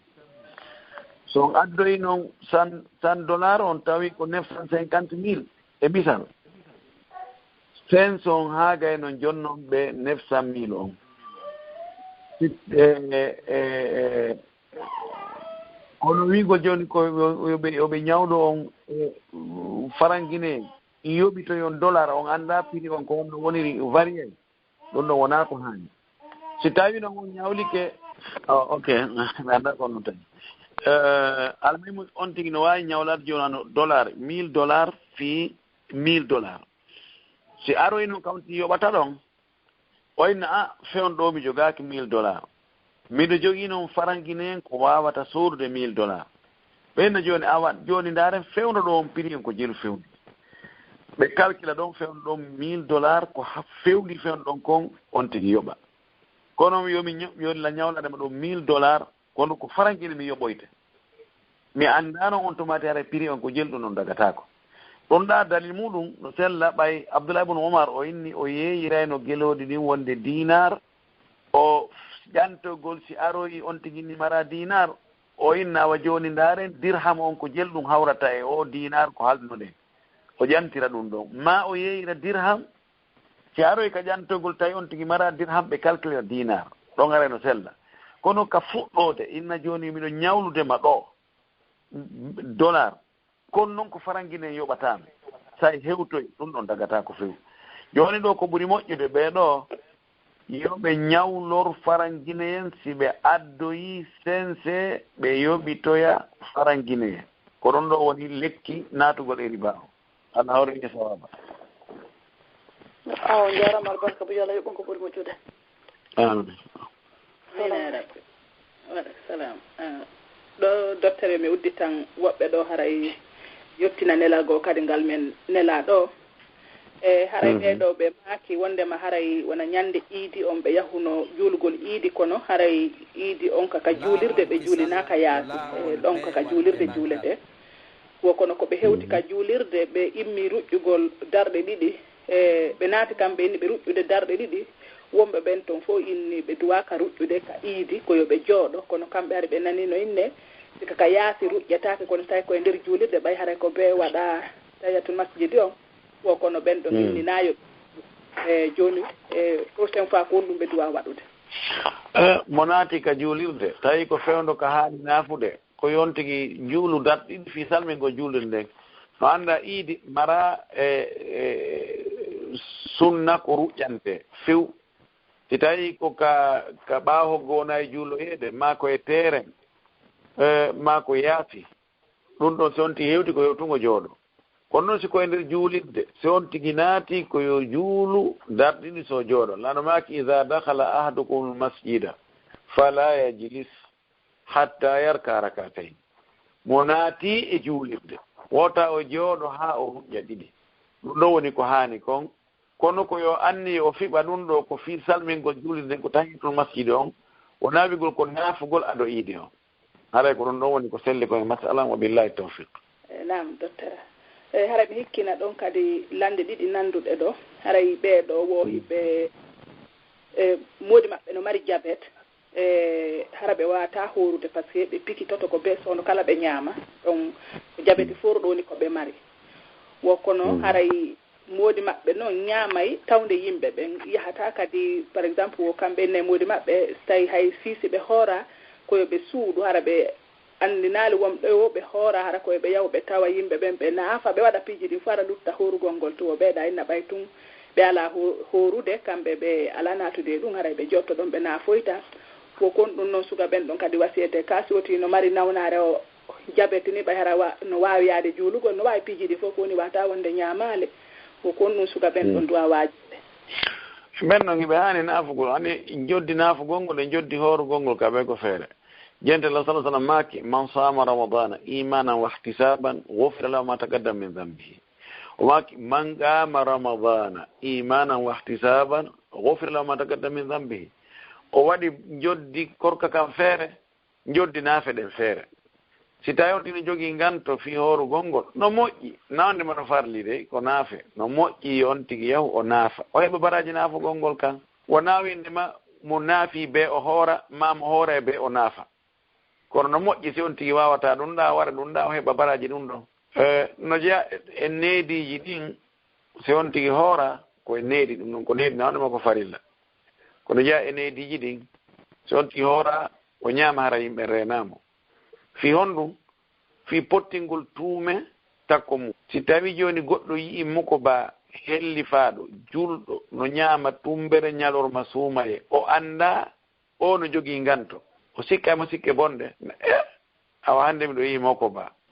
so on addoyi noon $100 on tawi ko 950 mille e misal sen so on haagay no jonnon ɓe 900 mille on kono wiigo joni ko yoɓe ñawɗo on farangine yoɓitoyon dollar on annda prix on ko wonno woniri varié ɗum ɗo wona ko hani si tawi noon on ñawlike ok mi annda ko noon tani almimo on tigi no wawi ñawlade jonano $1000 fi $1000 si aroyno kawti yoɓata ɗon oyna a fewn ɗo mi jogaki $1000 miɗo jogui noon farangine ko wawata sorude $1000 ɓeyno joni awa joni ndaren fewno ɗo on prix en ko jelu fewni ɓe calcula ɗon fewno ɗon $1000 ko fewɗi fewno ɗon kon on tigi yoɓa kono yomi la ñawladema ɗo $1000 kono ko farangine mi yoɓoyte mi andano on tomati hara prix on ko jelu ɗo noon dagatako ɗon ɗa dalil muɗum no sella ɓay Abdoulaye ibn Omar o inni o yeeyirayno geloɗi ɗin wonde dinar o ƴantogol si aroyi on tigi nimara dinar o innawa joni ndaren dirham on ko jelɗum hawrata e o dinar ko haldunoɗen o ƴantira ɗum ɗon ma o yeeyira dirham si aroyi ka ƴantogol tawi on tigi mara dirham ɓe calculira dinar ɗon arayno sella kono ka fuɗɗode inna joni miɗo ñawludema ɗo dollar kono noon ko farangine yoɓatami sa hewtoy ɗum ɗon dagata ko fewi joni ɗo ko ɓuuri moƴƴude ɓeɗo yoɓe ñawlor farangine en si ɓe addoyi sense ɓe yoɓitoya farangine en ko ɗon ɗo woni lekki natugol e riba o Allah hawre sawaba aw jarama barka bu yalla yobon ko buri mo jude amin salam do docteur mi uddi tan wobbe do haray yottina nelago kadi ngal men nela do haray be do be maaki wonde ma haray wona nyande iidi on be yahuno julugol iidi kono haray iidi on ka julirde be julina ka yaasi donc ka julirde julete wo kono ko be hewti ka julirde be immi rujjugol darde didi be naati kambe inni be rujjude darde didi wombe ben ton fo inni be duwa ka rujjude ka iidi ko yo be joodo kono kambe ari be nani no inne ka yaasi rujjataake kono tay ko e nder julirde bay haray ko be wada tayatul masjid on wo kono ben don inni nayo joni prochaine fois ko dum be duwa wadude monati ka julirde tay ko fewndo ka haani nafude ko yontigi juulu datɗi fi salmin go juulde nden no anda iidi mara sunna ko ruƴƴante few si tawi ko ka ɓaawo gona e juulo heede ma ko e teeren ma ko yaafi ɗum ɗon si on tigi hewti ko yewtungo jooɗo kono noon siko e nder juulirde si on tigi naati ko yo juulu darɗiɗi so jooɗo lano maki ida dakhala ahadukum lmasjida fala yajlis hatta yarka rakatayn mo naati e juulirde wota o jooɗo ha o ruƴƴa ɗiɗi ɗum ɗo woni ko haani kon kono ko yo anni o fiɓa ɗum ɗo ko fi salmingol juulirde ko tahitul masjidi on o naawigol ko naafugol aɗo iidi on haray ko ɗum ɗon woni ko selli koye masala wa billahi tawfiq nam docteur haray mi hikkina ɗon kadi lande ɗiɗi nanduɗe ɗo haray ɓeeɗo wowi ɓe moodi maɓɓe no mari diabete hara ɓe wata horude par ce que ɓe pikitoto ko be sono kala ɓe ñaama donc diabete fof ɗo woni ko ɓe mari wokkono haray moodi maɓɓe noon ñaamay tawde yimɓe ɓen yahata kadi par exemple wo kamɓe ne moodi maɓɓe so tawi hay siisi ɓe hoora koyo ɓe suudu hara ɓe andinaali wonɓe o ɓe hoora hara koye ɓe yaw ɓe tawa yimɓe ɓen ɓe naafa ɓe waɗa piiji ɗi fof ara lutta horugol ngol to ɓeeɗa inna ɓay tun ɓe ala horude kamɓe ɓe ala natude ɗum haray ɓe jotto ɗon ɓe naafoyta fo kon ɗum noon suka ɓen ɗon kadi wasiyete ka soti no mari nawnare o jabete ni ɓay hara no wawi yaade juulugol no wawi piiji ɗi fof ko woni wata wonde ñaamaale fo kon ɗum suka ɓen ɗon duwa waajiɓe ɓen ɗon hiɓe hani naafugol hani joddi naafugol ngol e joddi horugol ngol ka ɓe ko feere jente Allah sallallahu alaihi wasallam maki man sama ramadana imanan wa ihtisaban ghufira lahu ma taqaddama min dhanbihi o maki man qama ramadana imanan wa ihtisaban ghufira lahu ma taqaddama min dhanbihi o waɗi joddi korka kam feere joddi naafe ɗen feere si tawi on tini jogii nganto fi horugol ngol no moƴƴi nawde ma no farli de ko naafe no moƴƴi on tigi yahu o naafa o heɓa baraji naafugol ngol kan wo naawindema mo naafi be o hoora ma mo hoora e be o naafa kono no moƴƴi si on tigi wawata ɗum ɗa wara ɗum ɗa o heɓa baraji ɗum ɗon no jeeya e neediji ɗin si on tigi hoora koye needi ɗum ɗon ko needi nawdema ko farilla kono jeeya e neediji ɗin si on tigi hoora o ñaama hara yimɓe renamo fi honɗum fi pottingol tuume takko mum si tawi joni goɗɗo yii muko ba hellifaaɗo julɗo no ñaama tumbere ñalorma suumaye o anda o no jogii nganto o sikkama sikke bonde awa hannde miɗo yii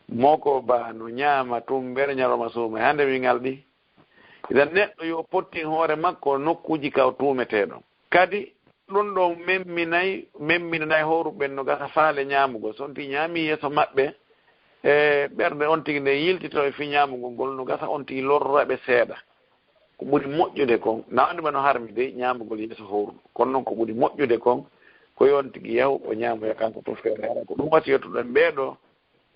moko ba no ñaama tumbere ñalorma suumaye hannde mi ngalɗi idan neɗɗo yo pottin hoore makko nokkuji kaw tuumeteɗon kadi ɗum ɗo memminanayi horuɓen no gasa faale ñaamugo so on tigi ñaami yeeso maɓɓe e ɓerde on tigi nde yiltito e fi ñaamugol ngol no gasa on tigi lorraɓe seeɗa ko ɓuri moƴƴude kon nawdema no harmi de ñaamugol yeeso horuɗo kono noon ko ɓuri moƴƴude kon ko yon tigi yahu o ñaamoya kanko to feere hara ko ɗum wasi yettuɗen ɓeeɗo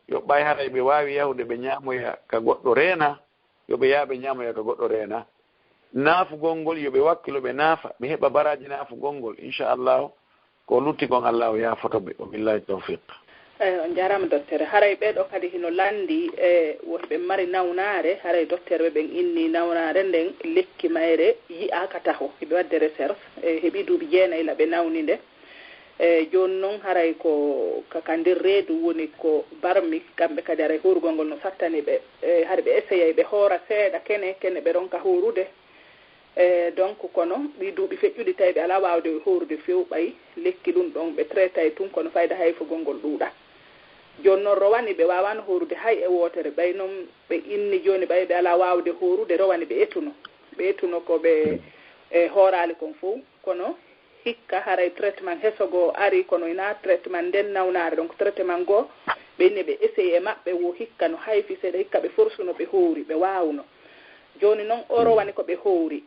yo ɓay haray ɓe waawi yahude ɓe ñaamoya ka goɗɗo reena yoɓe yaaɓe ñaamoya ka goɗɗo reena naafugol ngol yoɓe wakkilo ɓe naafa ɓe heɓa baraji naafugol ngol inchallahu ko lutti kon allahu yafotoɓe o billahi tawfiq on jarama docteur haray ɓeɗo kadi hino landi wonɓe mari nawnare haray docteur ɓen inni nawnare nden lekki mayre yi'aka taho heɓe wadde recherche heeɓi duuɓi jeenayyi laɓe nawni nde joni noon haray ko kaka nder reedu woni ko barmi kamɓe kadi haray horugol ngol no sattani ɓe haɗa ɓe essayay ɓe hoora seeɗa kene ɓe ronka horude donc kono ɗi duuɓi feƴƴuɗi tawi ɓe ala wawde horude few ɓay lekki ɗum ɗon ɓe traitay tun kono fayda hayfugol ngol ɗuuɗa joni noon rowani ɓe wawano horude hay e wotere ɓay noon ɓe inni joni ɓay ɓe ala wawde horude rowani ɓe etuno ɓe tuno ko ɓe hoorali kon fof kono hikka haray traitement hesogo ari kono ina traitement nden nawnare donc traitement go ɓenne ɓe essayé maɓɓe wo hikka no hayfi seeɗa hikka ɓe forsuno ɓe hoori ɓe wawno joni noon oro wani ko ɓe hoori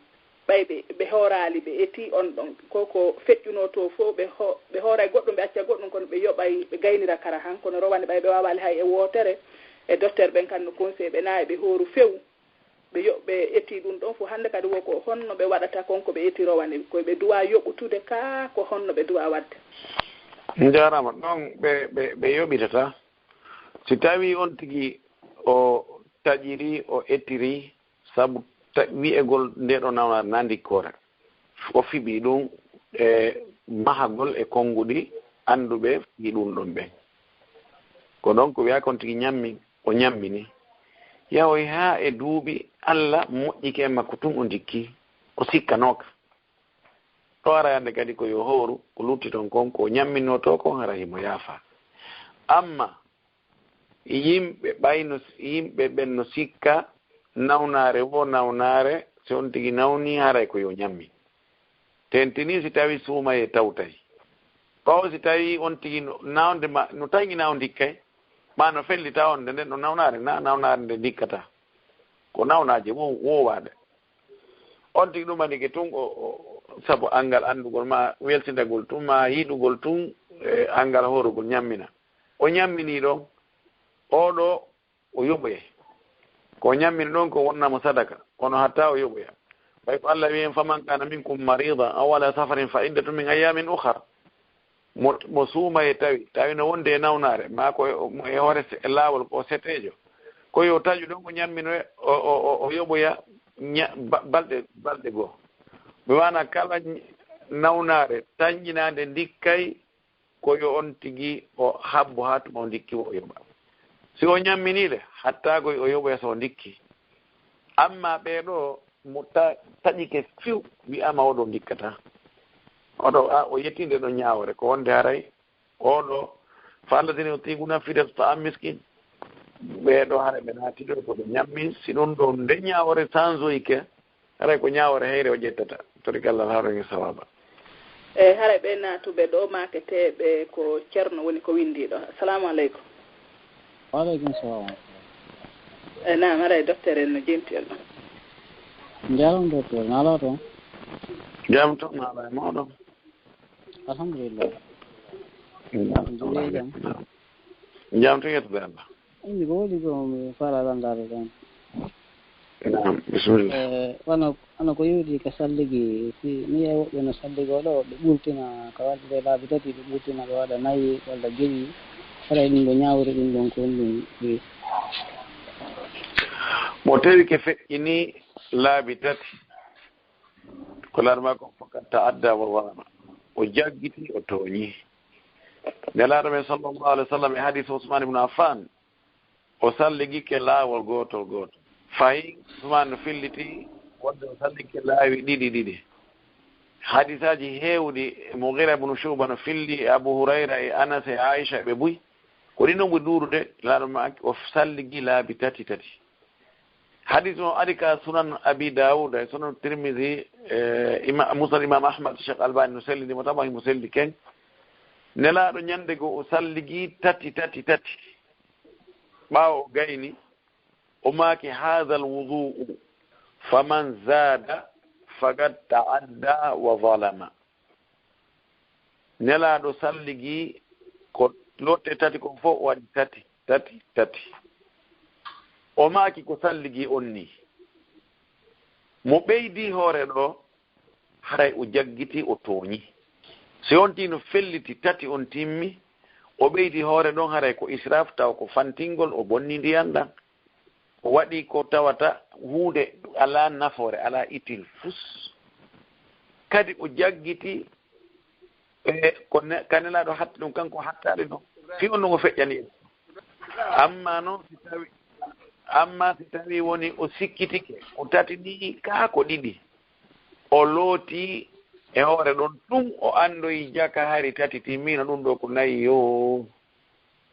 ɓe hoorali ɓe eti on ɗon koko feƴƴuno to fof ɓe hooray goɗɗum ɓe acca goɗɗum kono ɓe yoɓay ɓe gaynira kara han kono rowani ɓay ɓe wawali hay e wootere e docteur ɓen kan no conseil ɓe naawi ɓe hooru few ɓe eti ɗum ɗon fof hannde kadi wo ko honno ɓe waɗata konko ɓe eti rowani koye ɓe duwa yoɓutude ka ko honno ɓe duwa wadde jarama ɗon ɓe yoɓitata si tawi on tigi o taƴiri o ettiri sabu wi'egol ndeɗo nawnare nandikkore o fiɓi ɗum e mahagol e konnguɗi annduɓe fiɓi ɗum ɗon ɓen ko donc wiya kon tigi ñammi o ñammini yahoy ha e duuɓi Allah moƴƴike e makko tun o ndikki o sikkanoka to ara hande kadi ko yo hooru ko lutti toon kon ko ñamminno to kon hara himo yaafa amma yimɓe ɓayno yimɓe ɓen no sikka nawnare wo nawnare so on tigi nawni haray ko yo ñammi tentini si tawi suumaye tawtay ɓawo si tawi on tigi nawde ma no tawi naw dikkay ma no fellita on nde nden no nawnare nawnare nde dikkata ko nawnaje wowaɗe on tigi ɗum andike tun o saabu angal andugol ma weltidagol tun ma yiɗugol tun angal horugol ñammina o ñammini ɗon oɗo o yoɓoye ko ñammini ɗon ko wonnamo sadaka kono hatta o yoɓoya ɓay ko Allah wiyen faman kana minkum marida aw ala safarin fa iddatu min ayamin ukhar mo suuma e tawi no wonde e nawnare ma ko e hoore laawol ko setejo ko yo taƴu ɗon ko ñammino o yoɓoya balɗe goo mi wana kala nawnare tañƴinade ndikkay ko yo on tigi o habbo ha tuma o ndikki o yoɓa si o ñamminiɗe hatta koye o yoɓoya so o ndikki amma ɓeɗo mo taƴike fiw wiyama oɗo ndikkata oɗo o yettinde ɗo ñawore ko wonde haray oɗo fa alladina yutiguna fidatu ta'am miskin ɓeɗo haara ɓe naatiɗo koɓe ñammi si ɗum ɗo nde ñawore sansoyke haray ko ñawore heyre o ƴettata tori Allah haroge sawaba eyyi haray ɓe naatuɓe ɗo maketeɓe ko ceerno woni ko windiɗo assalamu aleykum waaleykum salam eyyi nam haray docteur en no jemti en ɗo jaram docteur naala toon jam toon naala e mawɗon alhamdulillah jam to yettude Allah indi ko woni ko mi fara landade tan nam bisimillah wano ko yewdi ko salligi si ni e woɓɓe no salligo ɗo ɓe ɓurtina ko wadde laabi tati ɓe ɓurtina ɓe waɗa nayyi walla jeeɗi haray ɗum ɗo ñawri ɗum ɗon ko ɗum wi mo tawi ke feƴƴini laabi tati ko larma ko fakat ta'adda wa wama o jaggiti o tooñi nelaɗo men sallllahu alih w sallam e hadis Ousmane ibn Affan o salligike laawol gotol fayi Ousmane no filliti wonde o salligike laawi ɗiɗi hadisaji heewɗi Mughira ibn Shuba no filli e Abu Hurayra e Anas e Aisha ɓe buy ko ɗin ɗon ɓe duurude laaɗo ma o salligi laabi tati hadis o ari ka sunan Abi Dawud e sunan Tirmidhi musnad imam Ahmad Cheikh Albani no sellindimo tama himo selli ken nelaɗo ñande go o salligi tati ɓawo o gayni o maaki hadha alwudu'u faman zada faqad ta'adda wa zalama nelaɗo salligi ko lotte tati ko fof o waɗi tati o maaki ko salligi on ni mo ɓeydi hoore ɗo haray o jaggiti o tooñi si on tino felliti tati on timmi o ɓeydi hoore ɗon haray ko israf taw ko fantingol o bonni ndiyan ɗan o waɗi ko tawata hunde ala nafoore ala itil fus kadi o jaggiti ko kanelaɗo hatti ɗum kanko hattade ɗon fi on ɗon o feƴƴani amma si tawi woni o sikkitike o tatini kaa ko ɗiɗi o looti e hoore ɗon ɗum o andoyi jaka hari tati timmino ɗum ɗo ko nayi yo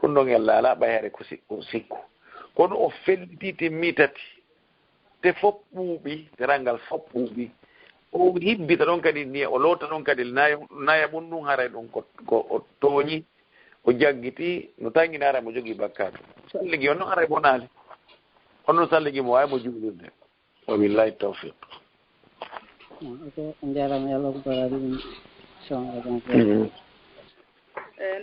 ɗum ɗon yalla ala ɓayare ko sikku kono o felliti timmi tati te fop ɓuuɓi terangal fop ɓuuɓi o hibbita ɗon kadi ni o loota ɗon kadi naya ɓum ɗum haray ɗum ko o tooñi o jaggiti no tangini ara mo jogii bakkaatu salligi on noon aray bonaali on noon salligi mo waawi mo juulirde wa billahi tawfiq ok jarama yo Allah ko barani ɗum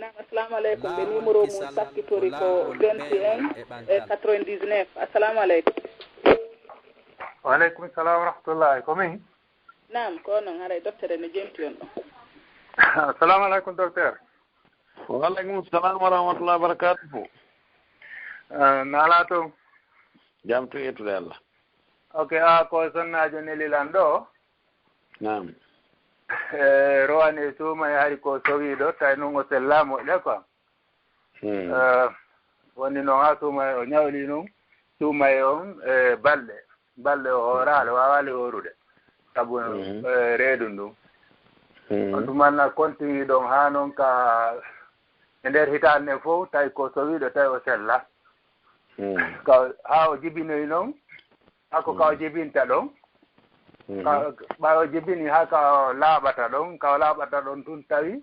nam assalamu aleykum ɓe numéro mum sakkitori ko 21 e 99 assalamu aleykum waaleykum salam wa rahmatullahi ko min nam ko noon haray docteur ne jemti on ɗo assalamu aleykum docteur waaleykum salam wa rahmatullahi wa barakatuhu naala toon jam to yettude Allah ok a ko sonnajo nelilan ɗo nam rowani suuma e hari ko sowiɗo tawi noon o sella moƴƴa quoi woni noon ha suuma o ñawli noon suuma e on e balɗe o hoorale wawali horude saabu reedu ndun on tumanna continue ɗon ha noon ka e nder hitande fof tawi ko sowiɗo tawi o sella ha o jibinoyi noon hakko ka o jibinta ɗon ɓawo jibini ha ka o laaɓata ɗon ka o laaɓata ɗon tun tawi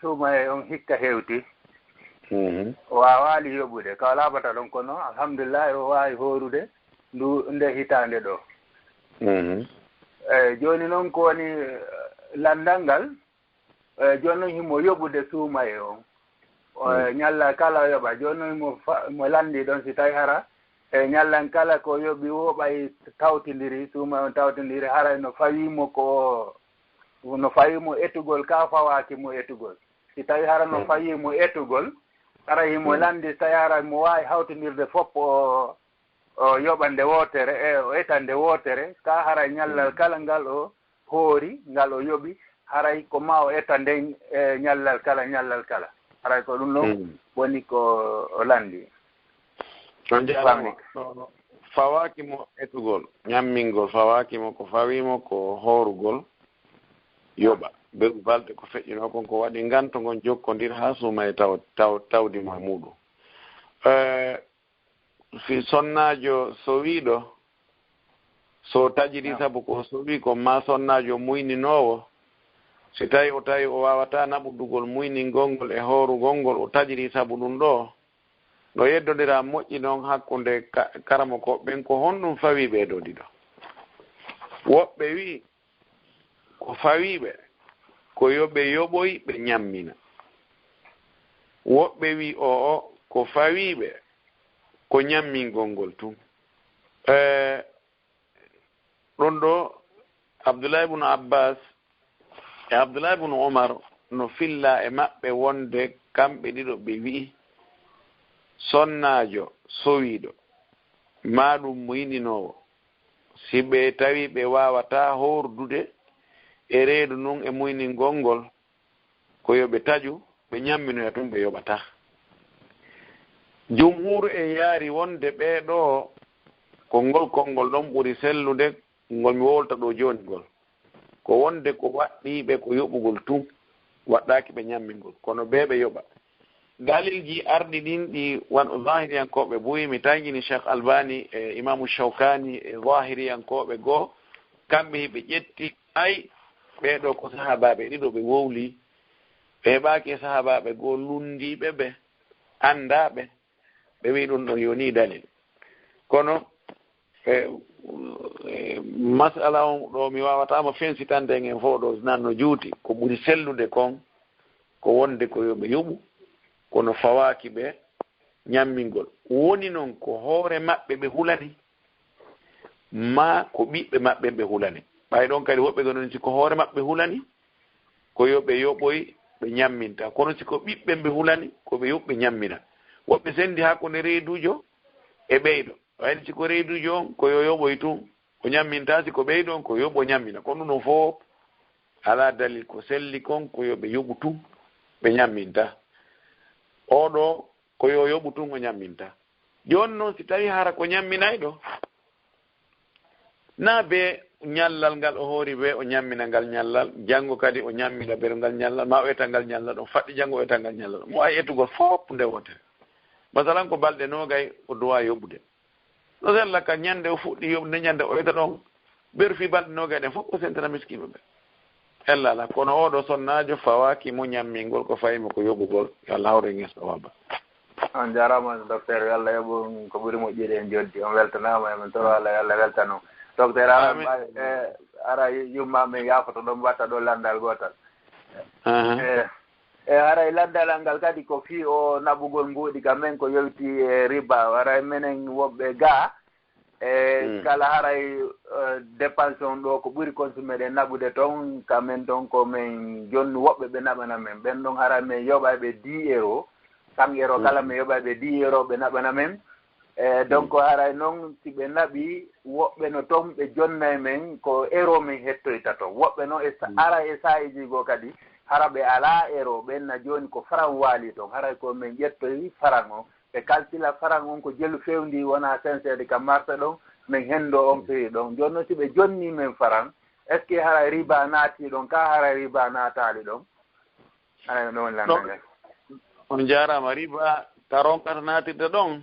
suuma e on hikka hewti o wawali yoɓude ka o laaɓata ɗon kono alhamdulillah o wawi horude nde hitande ɗo eyyi joni noon ko woni landal ngal joni noon himo yoɓude suuma e on ñalla kala yoɓa joni noon mo landi ɗon si tawi hara e ñallan kala ko yoɓi woɓay tawtidiri suuma on tawtidiri haray no fawimo etugol ka fawaki mo etugol si tawi hara no fawimo etugol hara himo landi tawi hara mo wawi hawtinirde fopp o yoɓa nde wotere o eta nde wotere ka haray ñallal kala ngal o hoori ngal o yoɓi haray ko ma o eta nde ñallal kala haray ko ɗum ɗon woni ko o landi on jarama fawakimo etugol ñammingol fawakimo ko fawimo ko horugol yoɓa ɓeɗu balɗe ko feƴƴino kon ko waɗi gantogon jokkodir ha suuma e tawdima muɗum si sonnajo sowiɗo so tajiri saabu ko sowi ko ma sonnajo muyninowo si tawi o wawata naɓudugol muyningol ngol e horugol ngol o tajiri saabu ɗum ɗo no yeddodira moƴƴi noon hakkunde karamo koɓɓen ko honɗum fawi ɓeɗo ɗiɗo woɓɓe wi ko fawiɓe ko yoɓe yoɓoy ɓe ñammina woɓɓe wi ko fawiɓe ko ñammingol ngol tun ɗon ɗo Abdoulaye ibn Abbas e Abdoulaye ibn Omar no filla e maɓɓe wonde kamɓe ɗiɗo ɓe wi'i sonnajo sowiɗo ma ɗum muyninowo si ɓe tawi ɓe wawata hordude e reedu nun e muyningol ngol ko yoɓe taju ɓe ñamminoya tun ɓe yoɓata jumhur e yaari wonde ɓeeɗo ko ngol konngol ɗon ɓuri sellude ngol mi wolta ɗo joni ngol ko wonde ko waɗɗiɓe ko yoɓugol tun waɗɗaki ɓe ñammingol kono ɓe yoɓa dalilji arɗi ɗin ɗi zahiriyankoɓe boyi mi tangini Cheikh Albani e Imamu Shawkani e zahiriyankoɓe goo kamɓe ɓe ƴetti ay ɓeɗo ko sahabaɓe ɗiɗo ɓe wowli ɓe heɓaki e sahabaɓe goo lundiɓe ɓe andaɓe ɓe wi ɗum ɗo yoni dalil kono masala on ɗo mi wawatama fensitande en fo ɗo nanno juuti ko ɓuri sellude kon ko wonde ko yoɓe yoɓu kono fawaki ɓe ñammingol woni noon ko hoore maɓɓe ɓe hulani ma ko ɓiɓɓe maɓɓe ɓe hulani ɓay ɗon kadi woɓɓe go noon siko hoore maɓɓe hulani ko yoɓe yoɓoy ɓe ñamminta kono siko ɓiɓɓe ɓe hulani ko ɓe yoɓɓe ñammina woɓɓe sendi hakkunde reedujo e ɓeyɗo wayde siko reedujo on ko yo yoɓoy tun ko ñamminta siko ɓeyɗo on ko yoɓo ñammina kono ɗum fof ala dalil ko selli kon ko yoɓe yoɓu tun ɓe ñamminta oɗo ko yo yoɓu tun o ñamminta joni noon si tawi hara ko ñamminayɗo na be ñallal ngal o hoori be o ñammina ngal ñallal janngo kadi o ñammina ɓeɗo ngal ñallal ma o eta ngal ñallal ɗon faɗɗi janngo o eta ngal ñallal mo ay etugol fof nde wotere masalan ko balɗe nogay o duwa yoɓude no sella ka ñande o fuɗɗi yoɓde ñande o wiyta ɗon ɓeru fi balɗe nogaɗen fof o sentana miskino ɓe ella ala kono oɗo sonnajo fawaki mo ñammingol ko fayimo ko yoɓugol yo allah hawre ngeso wabba on jarama docteur yo allah yoɓu ko ɓuuri moƴƴiri en joddi on weltanama emen toro allah yo allah weltano docteur ara yummaɓe yafoto ɗon mbatta ɗo landal gotal haray landal ngal kadi ko fi o naɓugol mbuuɗi ka men ko yewti e riba haray menen woɓɓe ga kala haray dépense on ɗo ko ɓuri consumé ɗe naɓude toon kamen toon ko men jonni woɓɓe ɓe naɓana men ɓen ɗon haray men yoɓa ɓe 10 euro 5 euro kala men yoɓa ɓe 10 euro ɓe naɓana men donc haray noon si ɓe naɓi woɓɓe no toon ɓe jonnay men ko euro men hettoyta to woɓɓe noon ara e sayiji goo kadi hara ɓe ala euro ɓenna joni ko faran waali toon haray ko men ƴettoyi faran o ɓe calcula faran on ko jelu fewndi wona sincére ka marché ɗon min hendo on prix ɗon joni noon si ɓe jonni men faran est ce que haray riba naati ɗon ka haray riba naatali ɗon haray ɗon landaga on jarama riba ka ronkata naatirde ɗon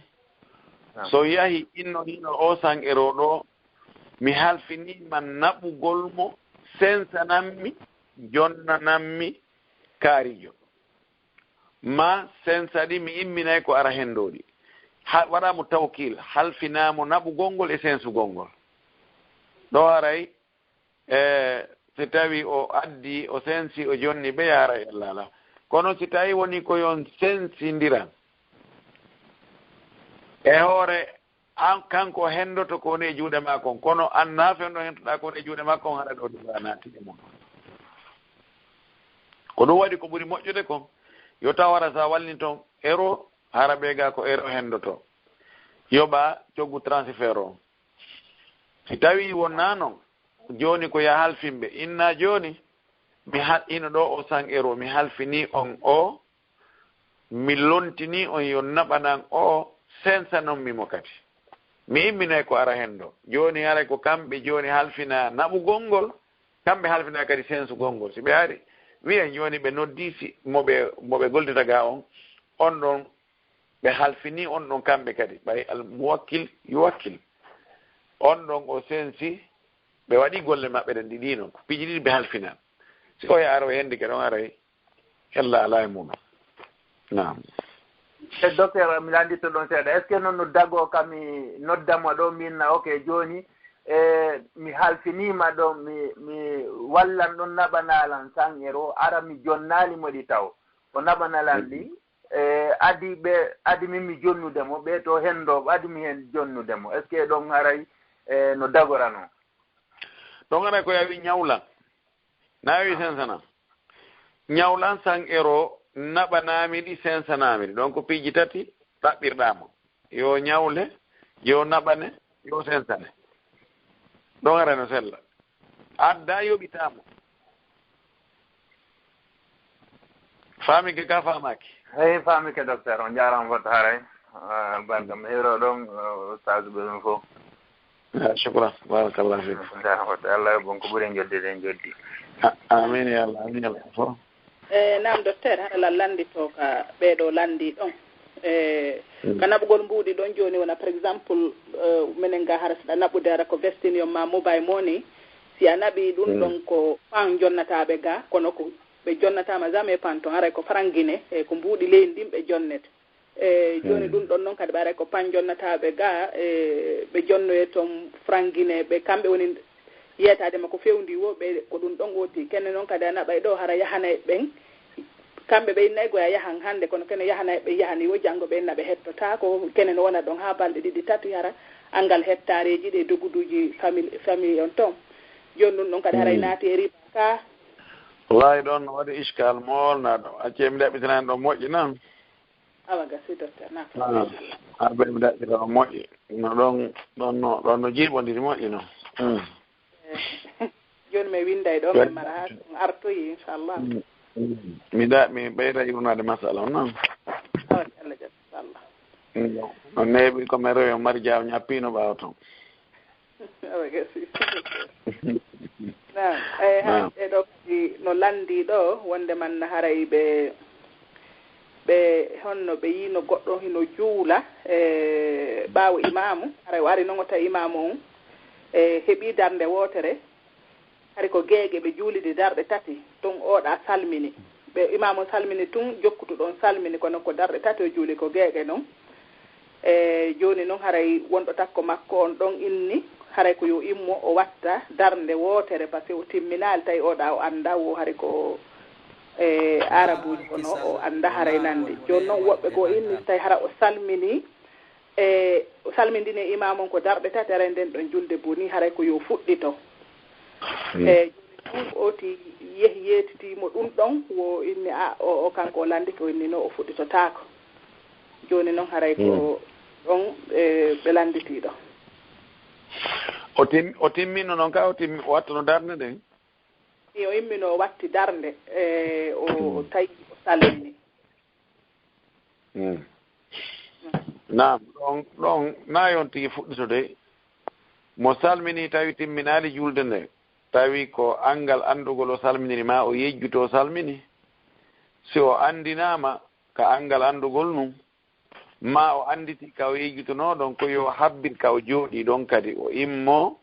so yahi inno hino o 100 euro ɗo mi halfinima naɓugol mo sensanammi jonnanammi kaarijo ma sensaɗi mi imminay ko ara hendoɗi waɗamo tawkil halfinamo naɓugol ngol e sensugol ngol ɗo haray si tawi o addi o sensi o jonni ɓe yaara e allah ala kono si tawi woni ko yon sensidiran e hoore an kanko hendoto ko woni e juuɗe ma kon kono an naafen ɗo hentoɗa ko woni e juuɗe ma kon haɗa ɗo duga naati e mum ko ɗum waɗi ko ɓuri moƴƴude kon yo taw wara sa walni toon euro hara ɓe ga ko euro hendoto yoɓa coggu transfert o si tawi wonna noon joni ko ya halfimɓe inna joni mi ino ɗo o 100 euro mi halfini on o mi lontini on yo naɓanan o sensanomimo kadi mi imminay ko ara hen ɗo joni haray ko kamɓe joni halfina naɓugol ngol kamɓe halfina kadi sensugol ngol si ɓe ari wiyen joni ɓe noddisi moɓe goldita ga on ɗon ɓe halfini on ɗon kamɓe kadi ɓay al muwakkil yuwakkil on ɗon o sensi ɓe waɗi golle maɓɓe ɗen ɗiɗi noon ko piiji ɗiɗi ɓe halfina si o yaara o hendi ke ɗon aray hella ala e muɗum nam e docteur mi landitto ɗon seeɗa est ce que noon no dago kam mi noddama ɗo minna ok joni mi halfinima ɗo mi wallan ɗon naɓanalan 100 euro ara mi jonnali moɗi taw o naɓanalan ɗi adi min mi jonnudemo ɓe to hendoɓe adi mi hen jonnudemo est ce que ɗon haray no dagorano ɗon aray ko yawi ñawlan nawi sensana ñawlan 100 euro naɓanami ɗi sensanami ɗi ɗon ko piiji tati ɗaɓɓirɗama yo ñawle yo naɓane yo sensane ɗon arano sella adda yoɓitamo famike ka famaki hey famike docteur on jarama fota haray barka mi hewro ɗon sage ɓe ɗum fof shukran barakallah fik fota allah yoɓon ko ɓuuri joddide en joddi amin ya allah amin ya allah fof nam docteur haɗa landi to ka ɓeeɗo landi ɗon ka naɓugol mbuuɗi ɗon joni wona par exemple minen ga hara saɗa naɓude hara ko vestinium ma mobile money si a naɓi ɗum ɗon ko pan jonnataɓe ga kono ko ɓe jonnatama jamais pan ton haray ko franguine e ko mbuuɗi leydi ndin ɓe jonnete joni ɗum ɗon noon kadi ɓe aray ko pan jonnataɓe ga ɓe jonnoye toon franguine ɓe kamɓe woni yeyatadema ko fewndi wo ɓe ko ɗum ɗon woti kene noon kadi a naɓay ɗo hara yahanay ɓen kamɓe ɓe innayi goya yahan hannde kono kene yahanay ɓe yahani wo janngo ɓe inna ɓe hettota ko kene no wona ɗon ha balɗe ɗiɗi tati hara angal hettareji ɗe doguduji famille on toon joni ɗum ɗon kadi haray naati e riba ka wallahi ɗon no waɗi iskal molnaɗo acce mi ɗaɓɓitanani ɗon moƴƴi noon awa gasi docteur na arɓe mi ɗaɓɓita ɗon moƴƴi no ɗon no jiiɓodiri moƴƴi noon joni mi winday ɗo mi mara ha artoyi inchallah mi ɓeyda yurnade masala on noon awa allah jaɓi inchallah no neeɓi komi rewi o mari jaw ñappino ɓawa toon awa gasi nam eyi ha ɗo kadi no landi ɗo wonde man haray ɓe ɓe honno ɓe yino goɗɗo hino juula ɓaawo imamu haray o ari noon o tawi imamu on heɓi darnde wootere hari ko geege ɓe juulide darɗe tati tun oɗa salmini ɓe imamu salmini tun jokkutuɗon salmini kono ko darɗe tati o juuli ko geege noon joni noon haray wonɗo takko makko on ɗon inni haray ko yo immo o watta darnde wootere par ce que o timminali tawi oɗa o anda wo hari ko arabuji kono o anda haray nande joni noon woɓɓe goo inni tawi hara o salmini o salmindini imam on ko darɗe tati aray nden ɗon julde boni haray ko yo fuɗɗito joni ɗum oti yehi yeetitimo ɗum ɗon wo inni o kanko o landike o inni no o fuɗɗitotako joni noon haray ko ɗon ɓe landitiɗo o timmino noon ka o wattano darnde nden o immino o watti darnde o tawi o salmini naam ɗon na yon tigi fuɗɗitode mo salmini tawi timminali julde nde tawi ko angal andugol o salminiri ma o yejjuto o salmini si o andinama ka angal andugol num ma o anditi ka o yejjutono ɗon ko yo habbit ka o jooɗi ɗon kadi o immo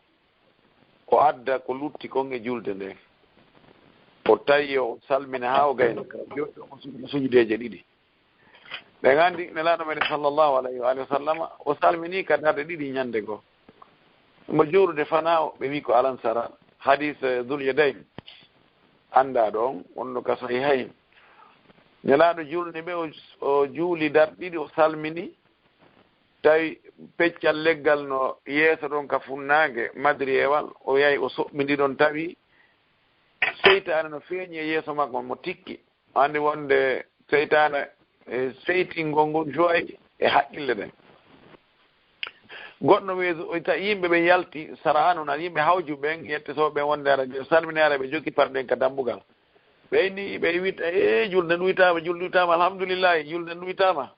o adda ko lutti kon e julde nde o tawi o salmina ha o gayno ka jooɗi o sujudeje ɗiɗi ɓe gandi nelaɗo meɗen sallllahu alayhi wa sallama o salmini ka darde ɗiɗi ñande goo mo juurude fana o ɓe wi ko alansara hadis dul yadayn anda ɗon wonno ka sahihayn nelaɗo julde ɓe o juuli darɗe ɗiɗi o salmini tawi peccal leggal no yeeso ɗon ka funnage madriyewal o yahi o soɓɓindi ɗon tawi seytane no feeñi e yeeso makko mo tikki andi wonde seytane seytingol ngol joyi e haqqille ɗen goɗɗo weesu yimɓe ɓe yalti sarahanu nan yimɓe hawju ɓen yettotoɓe wonde ara salmini ara ɓe jokki parɗen ka dambugal ɓe ni ɓe wiita julde ɗuytama julde ɗuytama alhamdulillahi julde ɗuytama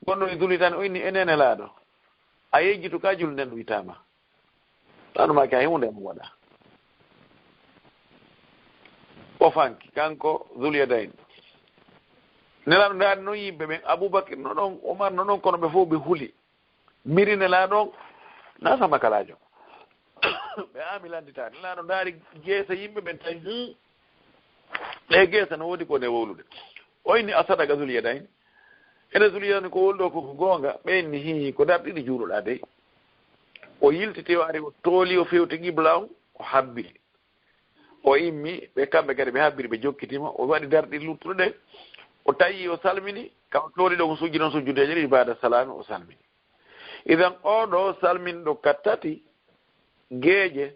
gonɗo e dulitani o inni enene laaɗo a yejjitu ka julde nden ɗuytama tanumaki a hunde mo waɗa o fanki kanko Zulyadayn nelaɗo ndaari noon yimɓe ɓen Aboubacry no ɗon Omar no ɗon kono ɓe fof ɓe huuli miri nelaɗon nasama kalajo ɓe ami landitade nelaɗo ndaari geesa yimɓe ɓen tawi ɗe geesa no woodi ko nde wowlude o inni a sadaga Zulyadayn ene Zulyadayn ko wolɗo koko goonga ɓenni hi ko dar ɗiɗi juuloɗa dey o yiltiti o ari o tooli o fewti qibla on o habbi o immi ɓe kamɓe kadi ɓe habbiri ɓe jokkitima o waɗi darɗi luttuɗo ɗe o tawi o salmini kaw tooli ɗo ko sujji noon sujjudeje ɗiɗi bada salami o salmini idan oɗo salminɗo ka tati geeƴe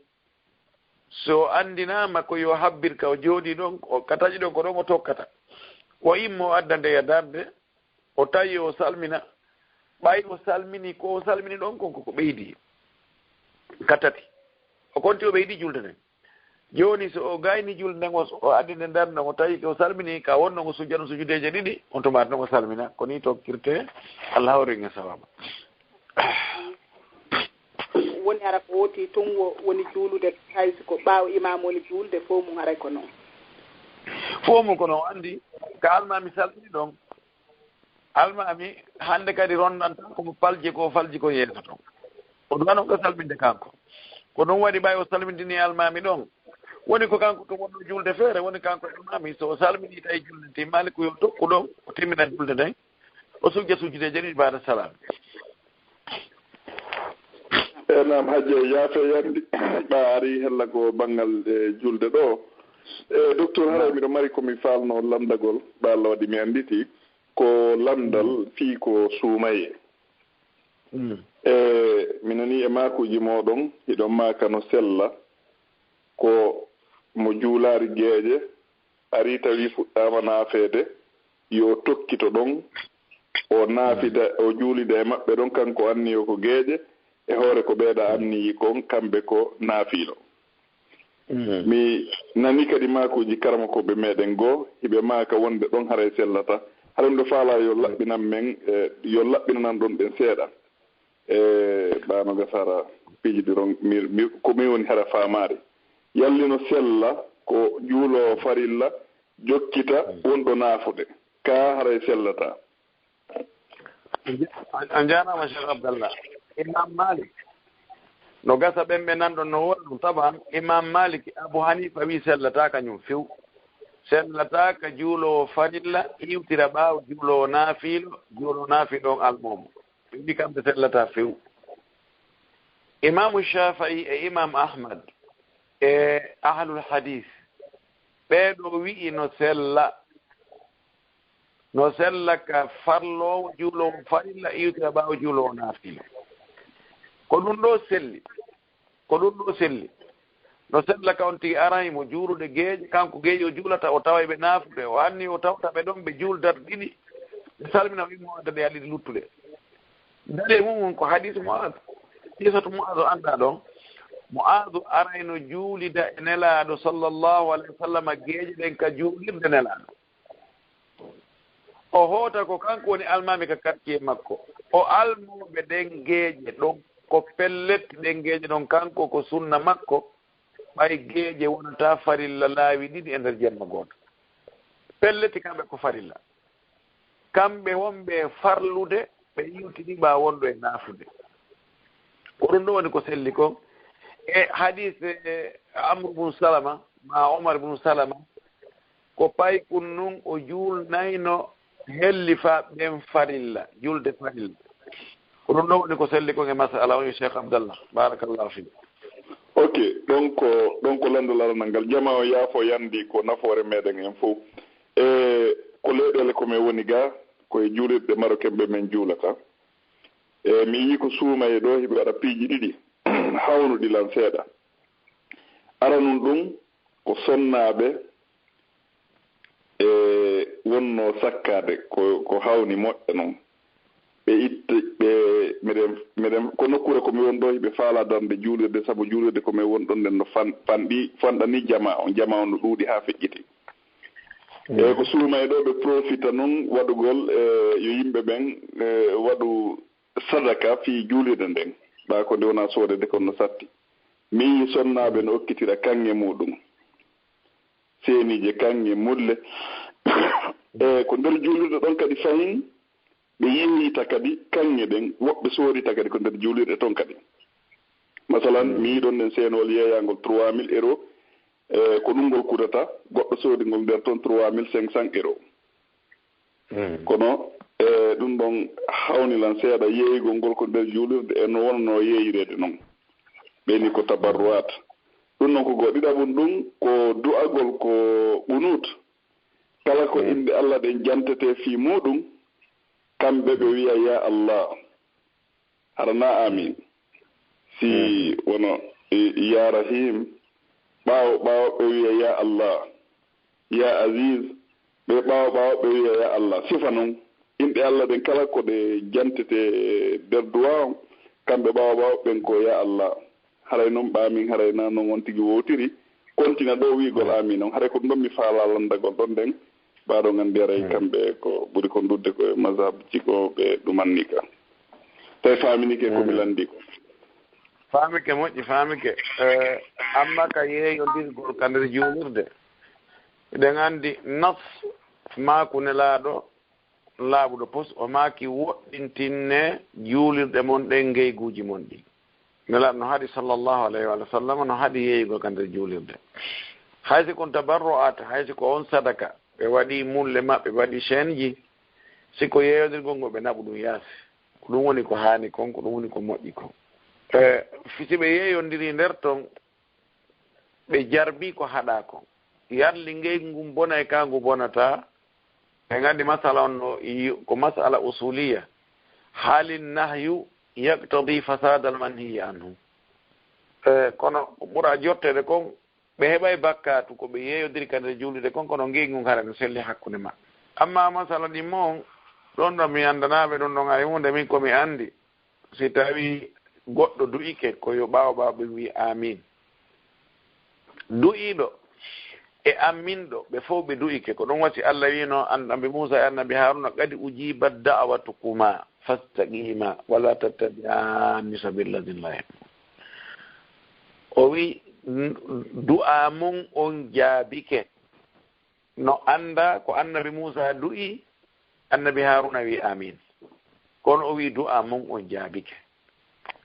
so andinama ko yo habbir ka o jooɗi ɗon o ka taƴi ɗon ko ɗon o tokkata o immo o adda ndeya darde o tawi o salmina ɓay o salmini ko o salmini ɗon kon koko ɓeydi ka tati o konti o ɓeydi julde nden joni so o gayni julde nden o addi nde darde o tawi ko salmini ka wonno ko sujjano sujudeje ɗiɗi on tomata noon o salmina ko ni tokkirte Allah hawringe sawaba woni hara ko woti tun woni juulude hayso ko ɓaawo imam woni juulde fof mum haray ko noon fof mum ko noon andi ka almami salmini ɗon almami hande kadi ronnan tan komo falji ko yeeso ton o duwano ko salminde kanko ko ɗum waɗi ɓay o salmindini almami ɗon woni ko kanko to wonno julde feere woni kanko almami so o salmini tawi julde timmali ko yo tokku ɗon o timmina julde nden o sujja sujjudeje ɗiɗi bada salam nam hajje yaafe yandi ɓa ari hella ko banggal julde ɗo docteur haray miɗo mari komi falno landagol ɓa Allah waɗi mi anditi ko landal fii ko suumaye mi nani e makuji moɗon hiɗon makano sella ko mo juulari geeƴe ari tawi fuɗɗama naafede yo tokkito ɗon o naafida o juulida e maɓɓe ɗon kanko anni o ko geeƴe e hoore ko ɓeeɗa anniyi kon kamɓe ko naafiino mi nani kadi makuji karama koɓe meɗen goo hiɓe maaka wonde ɗon haray sellata haɗum ɗo faala yo laɓɓinan men yo laɓɓinanan ɗon ɗen seeɗa ɓano gasara pijidiron ko min woni hara faamaari yallino sella ko juulo farilla jokkita wonɗo naafude ka haray sellata anjarama Cheikh Abdallah. Imam Malik no gasa ɓemɓe nanɗon no woɗɗum taban Imam Malik Abu Hanifa wi sellata kañum few sellata ka juulowo farilla iwtira ɓaawo juulowo naafiilo on almomo ɓiɗi kamɓe sellata few. Imamu Shafi'i e Imam Ahmad e ahlul hadis ɓeeɗo wi'i no sella ka farlowo juulowo farilla iwtira ɓaawo juulowo naafiilo ko ɗum ɗo selli no sella ka on tigi arani mo juulude geeƴe kanko geeƴe o juulata o tawa ɓe naafude o anni o tawta ɓe ɗon ɓe juuldata ɗiɗi ɓe salmina o wimo addade aliɗi luttuɗe dale mum ko hadis Mu'adh hisatu Mu'adh o annda ɗon Mu'adh arayno juulida e nelaaɗo sallllahu alayhi wa sallam geeƴe ɗen ka juulirde nelaaɗo o hoota ko kanko woni almami ka quartier makko o almoɓe ɗen geeƴe ɗon ko pelletti ɗen geeƴe ɗon kanko ko sunna makko ɓay geeƴe wonata farilla laawi ɗiɗi e nder jemma gooto pelletti kamɓe ko farilla kamɓe wonɓe farlude ɓe yiwtiɗi ɓa wonɗo e naafude ko ɗum ɗo woni ko selli kon e hadis Amr bun Salama ma Omar bun Salama ko paykun nun o juulnayno hellifa ɓen farilla julde farilla ko ɗum ɗo woni ko selli kon e masala o Cheikh Abdallah barakallahu fik. Ok, donc landol aranal jama o yaafo yandi ko nafoore meɗen en fof e ko leyɗele komin woni ga koye juulirɗe marocain ɓe men juulata e mi yii ko suumaye ɗo hiɓe waɗa piiji ɗiɗi hawnuɗilan seeɗa aranum ɗum ko sonnaɓe e wonno sakkade ko hawni moƴƴa noon ɓe itta ɓe miɗen ko nokkure komi won ɗo hiɓe faala darde juulirde sabu juulirde komin won ɗon nden no fanɗani jama on no ɗuuɗi ha feƴƴiti e ko suuma e ɗo ɓe profita noon waɗugol yo yimɓe ɓen waɗu sadaka fi juulirde nden ɓa ko nde wona soodede kono no satti mi sonnaɓe no okkitira kanŋe muɗum seenije kanŋe mulle e ko nder juulirde ɗon kadi fayin ɓe yeeyita kadi kanŋe ɗen woɓɓe soorita kadi ko nder juulirɗe toon kadi masalan mi yiɗon nden seenowol yeeyangol 3000 euros ko ɗum ngol kurata goɗɗo soodigol nder toon 3500 euros kono ɗum ɗon hawnilan seeɗa yeeygol ngol ko nder juulirde e no wonno yeeyrede noon ɓeni ko tabarruat ɗum noon ko go ɗiɗaɓum ɗum ko du'agol ko ɓunut kala ko inde Allah ɗen jantete fi muɗum kamɓe ɓe wiya ya Allah harana amin si wono ya rahim ɓaawo ɓe wiya ya Allah ya aziz ɓe ɓaawo ɓe wiya ya Allah sifa noon inɗe Allah ɗen kala ko ɗe jantete nder duwa kamɓe ɓaawo ɓen ko ya Allah haray noon ɓaamin haray na noon won tigi wowtiri continue ɗo wiigol amin noon haray ko ɗum ɗon mi faala landagol ɗon nden ɓaaɗo nganndi aray kamɓe ko ɓuri ko ndudde koye mazhab jikoɓe ɗumanni ka tawi faaminike komi lanndi ko faamike moƴƴi faamike amma ka yeeyondirgol ka nder juulirde eɗen anndi nas maakune laaɗo laaɓuɗo pos o maaki woɗɗintinne juulirɗe mon ɗen ngeyguuji mon ɗi nelaaɗo no haɗi sallllahu alayhi wa sallam no haɗi yeeygol ka nder juulirde haysi kon tabarro'at haysi ko on sadaka ɓe waɗi mulle maɓɓe ɓe waɗi chaine ji siko yeeyondirgol ngol ɓe naɓu ɗum yaasi ko ɗum woni ko haani kon ko ɗum woni ko moƴƴi kon si ɓe yeeyondiri nder ton ɓe jarbi ko haɗa kon yarli ngeygu ngum bona e kangu bonata ɓe nganndi masala on no ko masala usuliya haalin nahyu yaqtadi fasad al manhiyi anhu kono ɓura jottede kon ɓe heɓay bakkatu ko ɓe yeeyodiri ka nder juulide kon kono ngeygu ngun hara no selli hakkunde maɓɓe amma masala ɗi moon ɗon ɗo mi anndanaɓe ɗon ɗon ay hunde min komi anndi si tawi goɗɗo du'ike ko yo ɓaawo ɓe wi amin du'iɗo e amminɗo ɓe fof ɓe du'ike ko ɗum wasi Allah wino annabi Musa e annabi Haruna kadi ujibat da'watukuma fastaqima wala tattabi'ani sabila llahi o wi du'a mum on jaabike no anda ko annabi Musa du'i annabi haruna wi amin kono o wi du'a mon on jaabike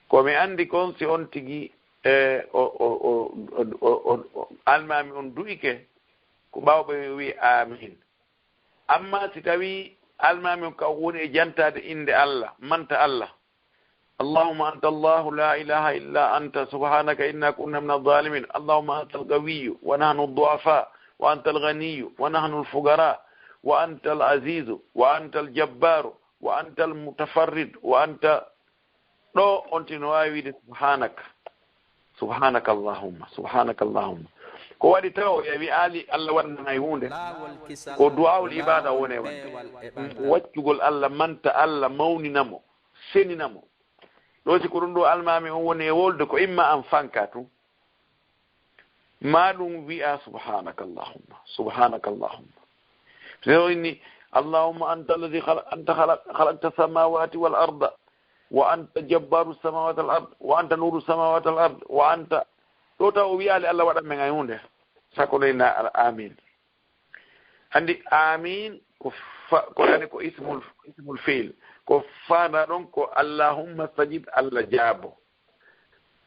komi andi kon si on tigi almami on du'ike ko ɓawɓe wi amin amma si tawi almami on ka woni e jantade inde Allah manta Allah اللهم أنت الله لا إله إلا أنت سبحانك إنا كنا من الظالمين اللهم أنت القوي ونحن الضعفاء وأنت الغني ونحن الفقراء وأنت العزيز وأنت الجبار وأنت المتفرد وأنت لو أنت نواوي سبحانك اللهم ko waɗi taw e wi aali Allah waɗnana e hunde ko du'aul ibada wone waccugol Allah manta Allah mawninamo seninamo ɗo si ko ɗum ɗo almami on woni e wolde ko imma an fanka tun ma ɗum wi'a subhanaka allahumma so inni allahumma anta alladi khalaqta samawati wal arda wa anta jabbaru samawati wal ard wa anta nuru samawati wal ard wa anta ɗo taw o wiyali Allah waɗan men ay hunde sako ɗoyna amin andi amin ko yani ko ismul fi'l ko faada ɗon ko allahumma stajib Allah jaabo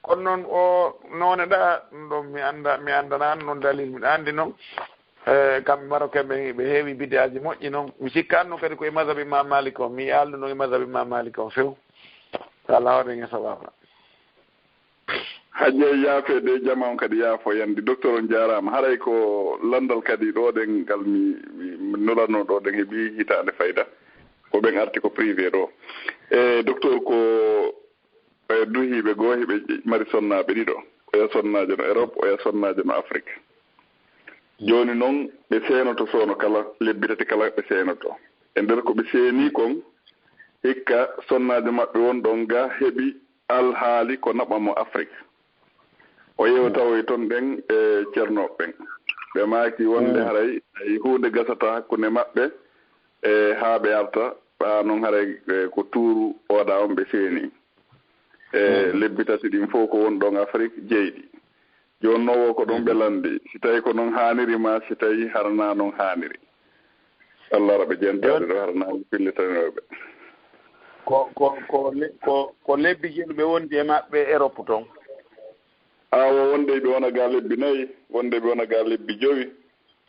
kono noon o noone ɗa ɗum ɗon mi andana noon dalil miɗa andi noon kamɓe marocain ɓe heewi bidaji moƴƴi noon mi sikkanno kadi koye mazhabi imam malik o mi alduno e mazhabi imam malik o few so Allah waɗen e sawaba hajje yaafede jama on kadi yaafo yandi docteur on jarama haray ko landal kadi ɗo ɗen ngal mi nulanno ɗo ɗen heeɓi hitande fayda ko ɓen arti ko privé ɗo e docteur ko duhiɓe goo heɓe mari sonnaɓe ɗiɗo oya sonnajo no Europe oya sonnajo no Afrique joni noon ɓe seenoto soono kala lebbi tati kala ɓe seenoto e nder ko ɓe seeni kon hikka sonnajo maɓɓe won ɗon ga heɓi alhaali ko naɓamo Afrique o yewtawoy toon ɓen e ceernoɓe ɓen ɓe maaki wonde haray ay hunde gasata hakkunde maɓɓe e haa ɓe arta ɓa noon haray ko tuuru oɗa on ɓe seeni e lebbi tati ɗin fof ko won ɗon Afrique jeyɗi joni nowo ko ɗon ɓe landi si tawi ko noon haaniri ma si tawi harana noon haaniri Allah raɓe jentade ɗo haranaɓe pillitanoɓe ko lebbi jeeɗuɓe wondi e maɓɓe Europe toon awo wonde ɓe wona ga lebbi nayyi wonde ɓe wona ga lebbi jowi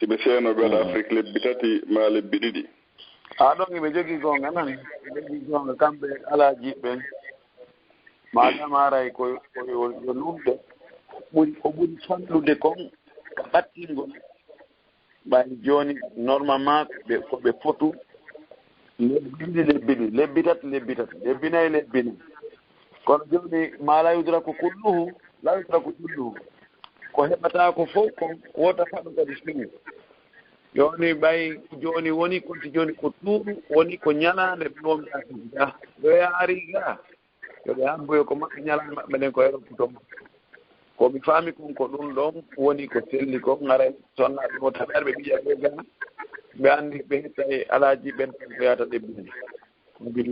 siɓe seenoɓe waɗa Afrique lebbi tati ma lebbi ɗiɗi ɗon eɓe jogii gonga nan ɓe jogii gonga kamɓe ala jiɓɓen madama aray ko yo lumde ko ɓuri fanɗude kon ko ɓattingol ɓay joni normalement koɓe fotu lebbi tati lebbi nayi lebbi ni kono joni ma la yudra ko kulluhu la yudra ko kulluhu ko heɓata ko fof ko wotata ɗum kadi sini joni ɓay joni woni konti joni ko tuuɗu woni ko ñalande ɓe womɗa ɗo yaari ga yoɓe hamboyo ko maɓɓe ñalande maɓɓe nden ko Europe toon komi faami kon ko ɗum ɗon woni ko selli ko ngara sonnaɓe o taɓere ɓe ɓiya ɓe ga ɓe anndi ɓe hetta e alaaji ɓen tan ko yahata ɗebbini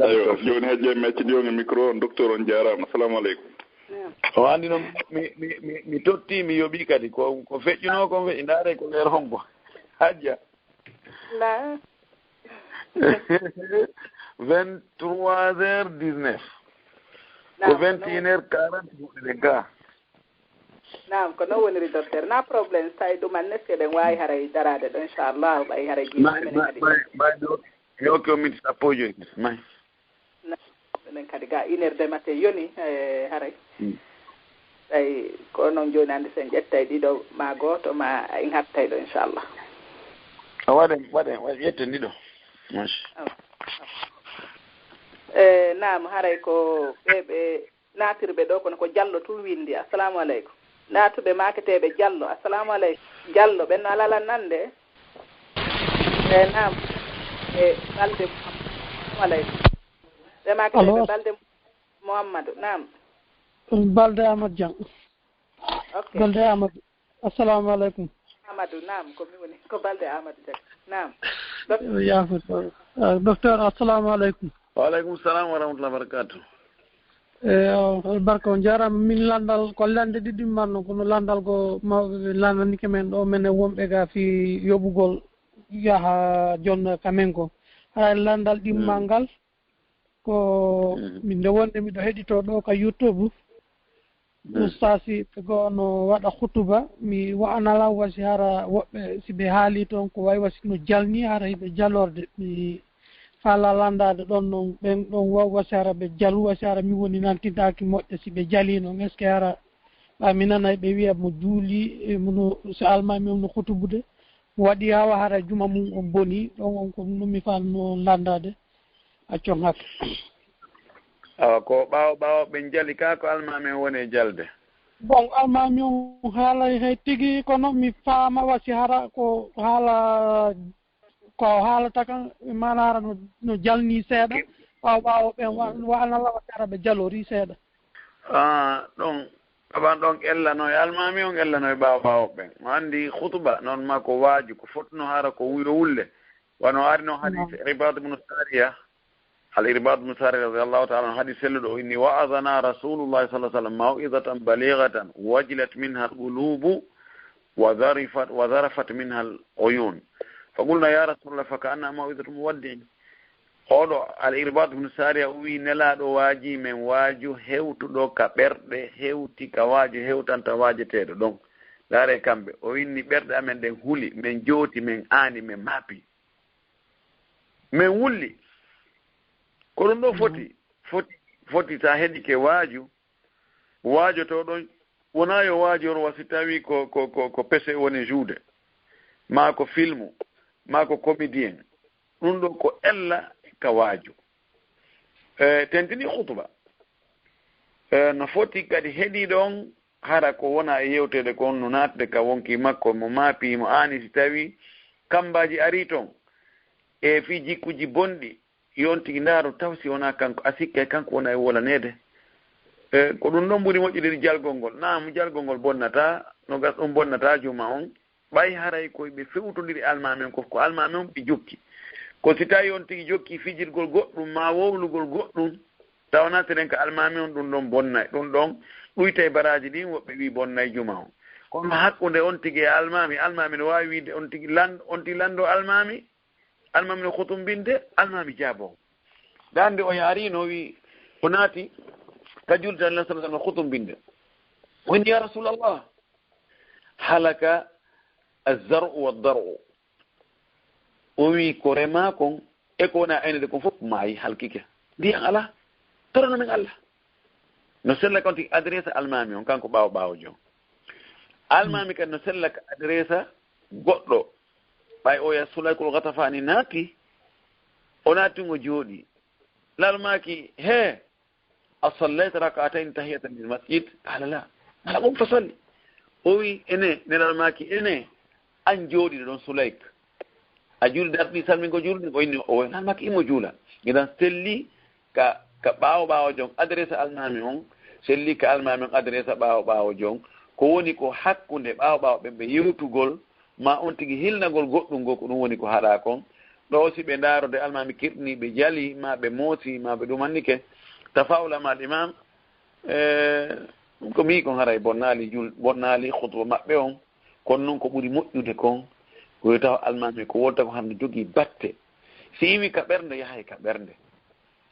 ayo joni hejje meccidi on e micro on docteur on jarama assalamu aleykum o anndi noon mi totti mi yoɓi kadi ko feƴƴuno kon feƴƴi ndaare ko nder honko hajja 23h19 ko 21h40 huɗɗe ga naam ko noon woniri docteur na probléme so tawi ɗuman neske ɗen wawi haray darade ɗo inchallah ɓay haray jiɗo mi hokki o minute sappo e joyi may enen kadi ga 1h de matin yoni haray tawi ko noon joni andi sen ƴettay ɗiɗo ma goto ma en hattay ɗo inchallah waɗen ƴetten ɗiɗo naam haray ko ɓeɓe natirɓe ɗo kono ko Diallo tul windi assalamu aleykum natuɓe maketeɓe Diallo assalamu aleykum Diallo ɓenno alalan nande naam e balde assalamu aleykum ɓe maketeɓe balde Mouhammadou naam balde Amadou Diang balde Amadou assalamu aleykum Amadou naam komi woni ko balde Amadou Diang naam yafut docteur assalamu aleykum waaleykum salam wa rahmatullah wa barakatuh barka on jarama min landal ko lande ɗiɗi manno kono landal ko mawɓe landanike men ɗo men wonɓe ga fi yoɓugol yaha jonna kamen ko haray landal ɗimmal ngal ko min nde wonde miɗo heɗito ɗo ka YouTube ustasi tego no waɗa hutuba mi wa'anala wasi hara woɓɓe si ɓe haali toon ko way wasi no jalni hara hiɓe jalorde mi faala landade ɗon noon ɓen ɗon wasi hara ɓe jalu wasi hara mi woni nantintaki moƴƴa si ɓe jali noon est ce que hara ɓa mi nanay ɓe wiya mo juuli mono so almami on no hutubude waɗi hawa hara juma mum on boni ɗon on ko ɗum mi falno landade accon hakke awa ko ɓaawo ɓen jali ka ko almami on woni e jalde bon almami on haala hay tigi kono mi faama wasi hara ko haalata kan mana hara no jalni seeɗa ɓaawo ɓen wanala wasi hara ɓe jalori seeɗa ɗon aban ɗon ellano e almami on ellano e ɓaawo ɓen o anndi hutuba noon ma ko waaju ko fotno hara ko wuro wulle wano ari no hadis Irbad ibn Sariya الإرباط بن سارية رضي الله تعالى عنه حديث سلده إني وعظنا رسول الله صلى الله عليه وسلم موعظة بليغة وجلت منها القلوب وذرفت منها العيون فقلنا يا رسول الله فكأنها موعظة مودع قالوا الإرباط بن سارية وي نلا واجي من واجو هيوتو دو كبرد هيوتي كواجو هيوتان تواجي تيدو دون لاري كامبي وإني برد أمن دي هولي من جوتي من آني من مابي من هولي ko ɗum ɗo foti sa heɗi ke waaju to ɗon wona yo waaju on wasi tawi ko pese woni juude ma ko filmu ma ko comédien ɗum ɗo ko ella ka waaju tentini hutuba no foti kadi heɗi ɗon hara ko wona e yewtede kon no natde ka wonki makko mo maapi mo aani si tawi kambaji ari toon e fi jikkuji bonɗi yontigi ndaaro tawsi wona kanko asikke kanko wona e wolanede ko ɗum ɗon ɓuri moƴƴude jalgol ngol naam jalgol ngol bonnata no gas ɗum bonnata juma on ɓay haray koye ɓe fewtodiri almami on ko almami on ɓe jokki ko si tawi on tigi jokki fijirgol goɗɗum ma wowlugol goɗɗum tawna tenen ko almami on ɗum ɗon bonnay ɗum ɗon ɗuyta e baraji ɗin woɓɓe wi bonnay juma on kono hakkude on tigi e almami no wawi wiide on tigi lando almami no hutumbinde almami jaabo dande o yaari no wi o naati ka julde Allah sallallahu alaihi wasallam hutumbinde woni ya rasulullah halaka az-zar'u wad-dar'u o wi ko rema kon e ko wona aynede kon fof maayi halkike ndiyan ala torono men Allah no sella konti adresse almami on kanko ɓaawo jom almami kan no sella ka adresse goɗɗo ɓay o ya Sulaykul Ghatafani naati o naatingo jooɗi lalmaki he a sallayta rak'atayn tahiyatan lil masjid qala la ala qum fasalli o wi ene lalmaki ene an jooɗi ɗon Sulayk a juuli darɗi salmingo juulde o inni o lalmaki imo juula idan selli ka ɓaawo jon adresse almami on selli ka almami on adresse ɓaawo jon ko woni ko hakkunde ɓaawo ɓen ɓe yewtugol ma on tigi hilnagol goɗɗum ngo ko ɗum woni ko haɗa kon ɗo si ɓe ndaarode almami kirɗini ɓe jali ma ɓe moosi ma ɓe ɗumannike tafawlama al imam ɗum ko mbi kon haray bonnaali hutuba maɓɓe on kono noon ko ɓuri moƴƴude kon koyo taw almami ko wolta ko hande jogii batte si iwi ka ɓernde yahay ka ɓernde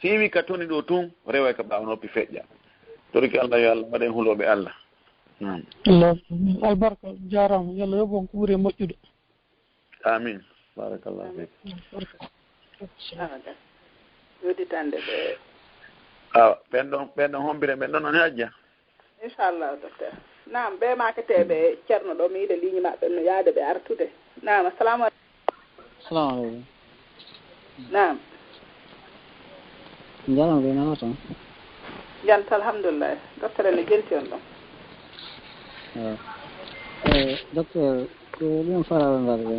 si iwi ka toni ɗo tun rewa ka ɓaawa noppi feƴƴa toriki Allah yo Allah waɗen huloɓe Allah Allah albarka jarama yalla yoɓon ko ɓuuri moƴƴude amin barakallahu fik yoditande ɓe awa ɓen ɗon hombire ɓen ɗon noon hajja inchallah docteur naam ɓe maketeɓe ceerno ɗo mi yiide ligne maɓɓe no yaade ɓe artude naam assalamu aleykum naam jarama ɓe nana toon janta alhamdulillah docteur ene jelti on ɗon docteur ko ɗum faral ngal ɗo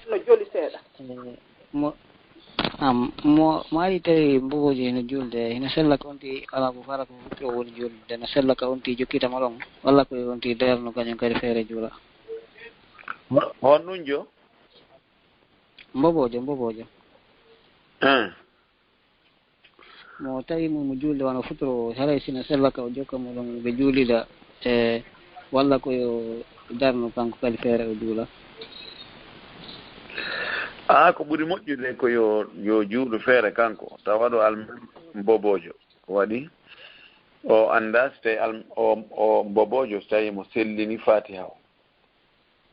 no joli seeɗa mo ari tawi mbogoji no julde hino sella ko onti ala ko fara ko to woni julde no sella ko onti jokkitama ɗon walla ko onti darno kañum kadi feere juula hon ɗum jo mbobojo mo tawi mo julde wano futoro haray sino sella ka o jokka mo ɗon ɓe juulida e walla koyo darno kanko kadi feere o juula ko ɓuri moƴƴude ko yo juuɗo feere kanko tawa ɗo alman bobojo ko waɗi o annda so tawi o bobojo so tawi mo sellini fatiha o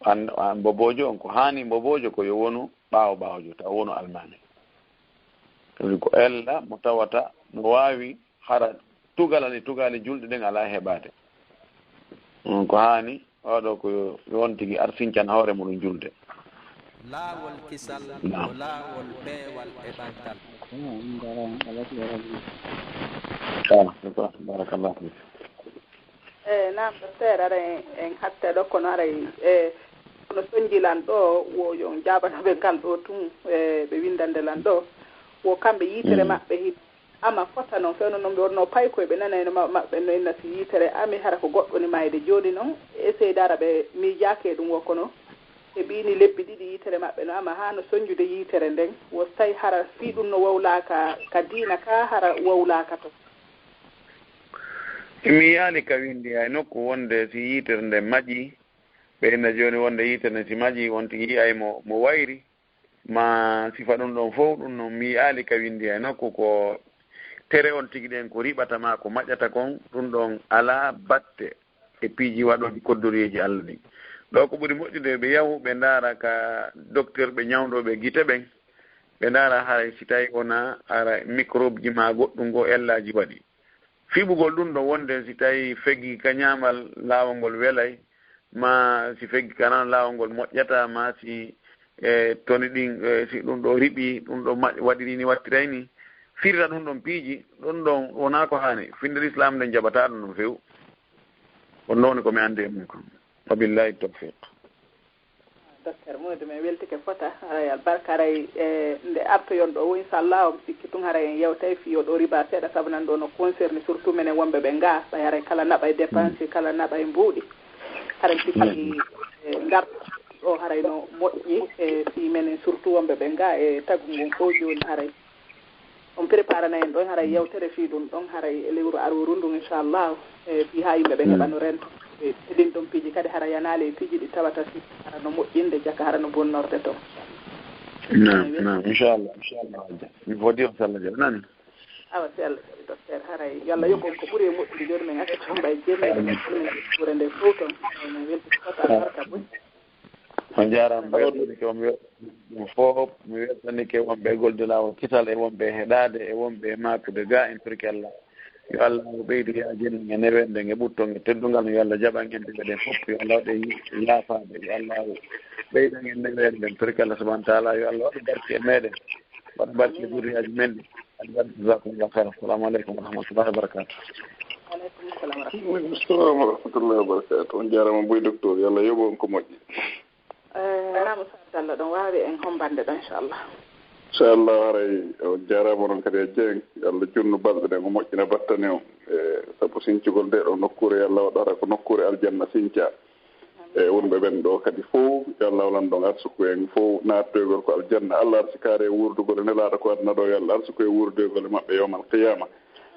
an bobojo on ko hani bobojo ko yo wonu ɓaawojo taw wonu almane tawi ko ella mo tawata no wawi hara tugali julɗe ɗen ala heɓade ko hani oɗo ko won tigui arsincan hoore muɗum julde laawol kisal ko laawol peewal e ɓantal barakallahu fik nam docteur ara en hatteɗo kono ara no soñjilan ɗo woyon jabanaɓe ngal ɗo tun ɓe windandelan ɗo wo kamɓe yitere maɓɓe ama fota noon fewno noon ɓe wonno pay koye ɓe nanayno maɓɓe no inna si yitere ami hara ko goɗɗo ni mayde joni noon essaye dara ɓe miijake ɗum wo kono e ɓini lebbi ɗiɗi yitere maɓɓe no ama ha no soñjude yitere nden wo tawi hara fi ɗum no wowlaka ka diina ka hara wowlaka to mi yaali ka windi hay nokku wonde si yitere nde maƴi ɓeyna joni wonde yitere nde si maƴi wonti yiyay mo wayri ma sifa ɗum ɗon fof ɗum noon mi yaali ka windi hay nokku ko tere on tigi ɗen ko riɓata ma ko maƴata kon ɗum ɗon ala batte e piiji waɗoɗi koddorieji Allah ɗi ɗo ko ɓuri moƴƴude ɓe yahu ɓe ndaara ka docteur ɓe ñawɗoɓe gite ɓen ɓe ndaara haray si tawi wona ara microbe ji ma goɗɗum go ellaji waɗi fiɓugol ɗum ɗo wonde si tawi feggi ka ñaamal laawol ngol welay ma si feggi ka nan laawol ngol moƴƴata ma si toni ɗin si ɗum ɗo riɓi ɗum ɗo waɗiri ni wattiray ni firta ɗum ɗon piiji ɗum ɗon wona ko hani finde l'islam nde jaɓata ɗum no few on noon komi andi e mum kon wabillahi tawfiq docteur muɗum en weltike fota haray albarka haray nde artoyon ɗo wo inchallah mi sikki tun haray en yewtay fiyo ɗo riba seeɗa saabu nan ɗo no concerné surtout minen wonɓe ɓe ga ɓay haray kala naɓa e dépense kala naɓa e mbuuɗi haray sikki garta o haray no moƴƴi e si menen surtout wonɓe ɓe ga e tagu ngon fof joni haray on préparana en ɗon haray yewtere fi ɗum ɗon haray e lewru aroru ndun inchallah e fi ha yimɓe ɓe heɓa no rento eɗin ɗon piiji kadi hara yanaale e piiji ɗi tawata si hara no moƴƴinde jaka hara no bonnorde to nam inchallah mi foti on sallah jaɓe nani awa si allah saɗi docteur haray yo allah yoɓon ko ɓuuri e moƴƴude joni min acca toon mbay jeemede ɓure nde fof toon min welti fota albarka boy on jarama ɓeɗoni ke wonɓe ɗum fof mi weltani ke wonɓe golde lawol kital e wonɓe heɗade e wonɓe makude ga en torki allah yo allah ɓeydi yajinen e newende e ɓutton e teddungal no yo allah jaɓan en ɗeɗen fof yo allah waɗe yaafade yo allah ɓeydan en newende en torki allah subahana taala yo allah waɗa barke e meɗen waɗa barke e ɓuriyaji men ɗi albarka jasakumllah khair assalamu aleykum wa rahmatullahi wa barakatuh aleykum salam wa rahmatullahi wa barakatuh on jarama boy docteur yo allah yoɓo on ko moƴƴi namo sadallah ɗon wawi en hombande ɗo inchallah inchallah haray o jarama noon kadi e jeeng Allah junnu balɗe ɗen o moƴƴina battane o e saabu sincugol nde ɗo nokkure yo Allah waɗara ko nokkure aljanna sinca e wonɓe ɓen ɗo kadi fof yo Allah walan ɗon arsuku en fof nattoygol ko aljanna Allah arsikare e wurdugol e nelaɗo ko aduna ɗo yo Allah arsuku e wurdoygol e maɓɓe yawmal qiyama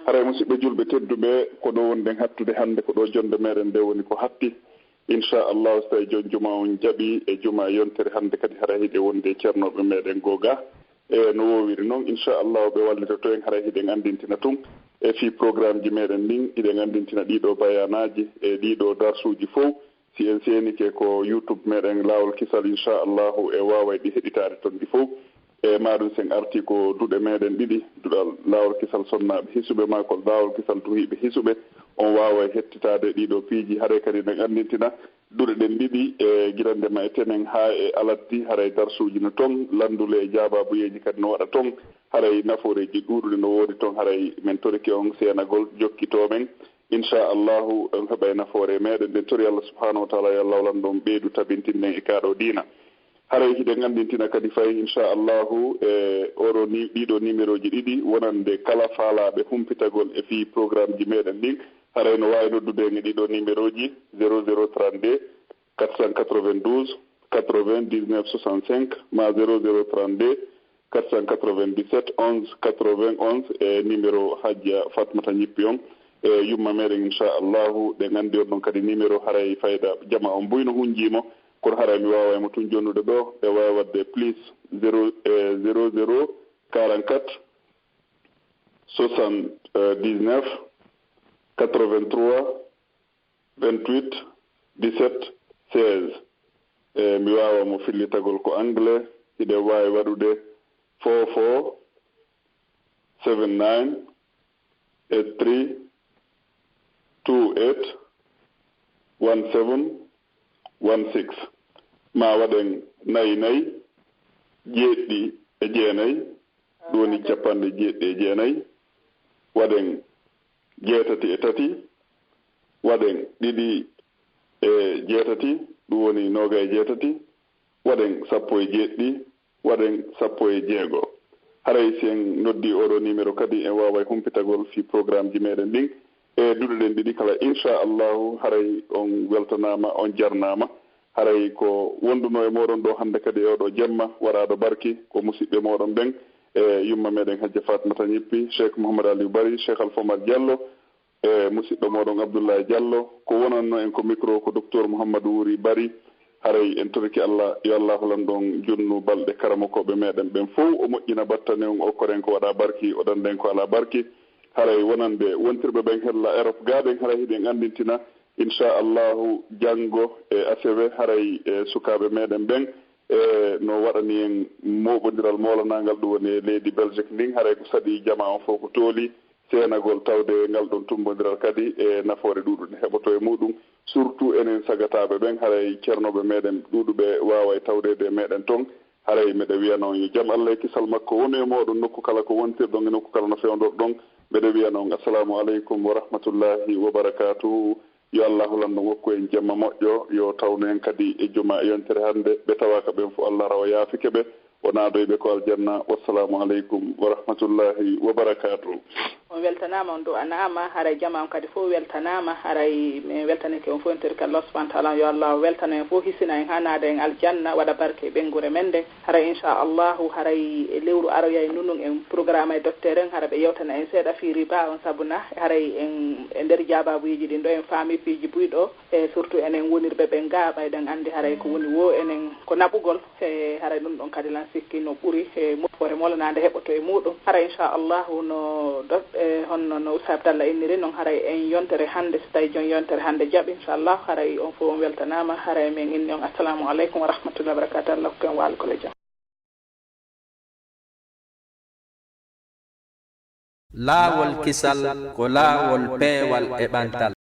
haray musidɓe julɓe tedduɓe ko ɗo wonɗen hattude hannde ko ɗo jonde meɗen nde woni ko hatti inchallahu so tawi joni juma on jaaɓi e juma yontere hannde kadi hara hiɗe wonde ceernoɓe meɗen goga e no wowiri noon inchallahu ɓe wallitoto en haray hiɗen andintina tun e fi programme ji meɗen ndin hiɗen andintina ɗiɗo bayanaji e ɗiɗo darsuji fof si en senike ko youtube meɗen lawol kisal inchallahu e wawa ɗi heɗitade toon ɗi fof e maɗum sen arti ko duuɗe meɗen ɗiɗi duɗal lawol kisal sonnaɓe hisuɓe ma ko lawol kisal duhiɓe hisuɓe on wawa hettitade ɗiɗo piiji haray kadi ɗen andintina duɗe ɗen ɗiɗi e guirandema e tenen ha e alatti haray darsuji no toon landule e jababuyeji kadi no waɗa toon haray naforeji ɗuɗuɗe no woodi toon haray min toriki on senagol jokkitomen inchallahu on heeɓa e nafoore meɗen ɗen tori Allah subhanahu wa taala yo Allah walan ɗon ɓeydu tabintinnen e kaɗo dina haray hiɗen andintina kadi fayi inchallahu e oɗo ni ɗiɗo numéro ji ɗiɗi wonande kala faalaɓe humpitagol e fi programme ji meɗen ɗin haray no wawi noddude e ɗiɗo numéro ji 0032 492 99 65 ma 0032 497 11 91 e numéro hajja Fatmata Ñippi on e yumma meɗen inchallahu ɗen andi on ɗon kadi numéro haray fayda jama on buyno hunjimo kono haray mi wawa mo tun jonnude ɗo e wawi wadde plus 00 44 79 83 28 17 16 mi wawa mo fillitagol ko anglais hiɗe wawi waɗude 44 79 83 28 17 16 ma waɗen nayi jeeɗɗi e jeenayi ɗum woni capanɗe jeeɗɗi e jeenayi waɗen jeetati e tati waɗen ɗiɗi e jeetati ɗum woni noga e jeetati waɗen sappo e jeeɗɗi waɗen sappo e jeegoo haray si en noddi oɗo numéro kadi en wawa humpitagol fi programme ji meɗen ɗin e duɗoɗen ɗiɗi kala inchallahu haray on weltanama on jarnama haray ko wonduno e moɗon ɗo hande kadi e oɗo jemma waɗaɗo barki ko musidɓe moɗon ɓen e yumma meɗen hajja fatmata ñippi cheikh mouhamadou aliou bari cheikh alfomar diallo e musidɗo moɗon abdoullahi diallo ko wonanno en ko micro ko docteur mouhamadou wuri bari haray en toriki allah yo allah holan ɗon junnu balɗe karamokoɓe meɗen ɓen fof o moƴƴina battane on okkoren ko waɗa barki o ɗanden ko ala barki haray wonande wontirɓe ɓen hella Europe gaɗen haray hiɗen andintina inchallahu janggo e ACV haray e sukaɓe meɗen ɓen e no waɗani en moɓodiral molanagal ɗum woni e leydi Belgique ndin haray ko saɗi jama on fof ko tooli senagol tawde ngal ɗon tumbodiral kadi e nafoore ɗuɗuɗe heɓoto e muɗum surtout enen sagataɓe ɓen haray ceernoɓe meɗen ɗuɗuɓe wawa e tawdede e meɗen toon haray mbeɗa wiya noon yo jaam Allah e kisal makko woni e moɗon nokku kala ko wontirɗon e nokku kala no fewdor ɗon mbeɗa wiya noon assalamu aleykum wa rahmatullahi wa barakatuhu yo Allah holan ɗon wokku en jamma moƴƴo yo tawno en kadi e juma e yontere hannde ɓe tawaka ɓen fo Allah rawa yaafike ɓe o naadoyɓe ko aljanna wassalamu aleykum wa rahmatullahi wa barakatuh on weltanama on do anama haray jama on kadi fof weltanama haray min weltanike on fof en terki Allah subhanahu wa ta'ala yo Allah weltana en fof hisina en hanade en aljanna waɗa barke e ɓengure men nde haray inchallahu haray lewru aroya e nunun en programme e docteur en hara ɓe yewtana en seeɗa fi riba on sabuna haray en e nder jababuji ɗin ɗo en faami fiji buyɗo e surtout enen wonirɓe ɓen gaaɓa eɗen andi haray ko woni wo enen ko naɓugol e haray ɗum ɗon kadi lan sikki no ɓuuri e moɓɓore molanade heɓoto e muɗum hara inchallahu no honno no Usta Abdallah inniri noon haray en yontere hannde so tawi jon yontere hannde jaaɓi inchallah haray on fof on weltanama haray min inni on assalamu aleykum wa rahmatullahi wa barakatuh Allah ko en waalkole jam laawol kisal ko laawol peewal e ɓantal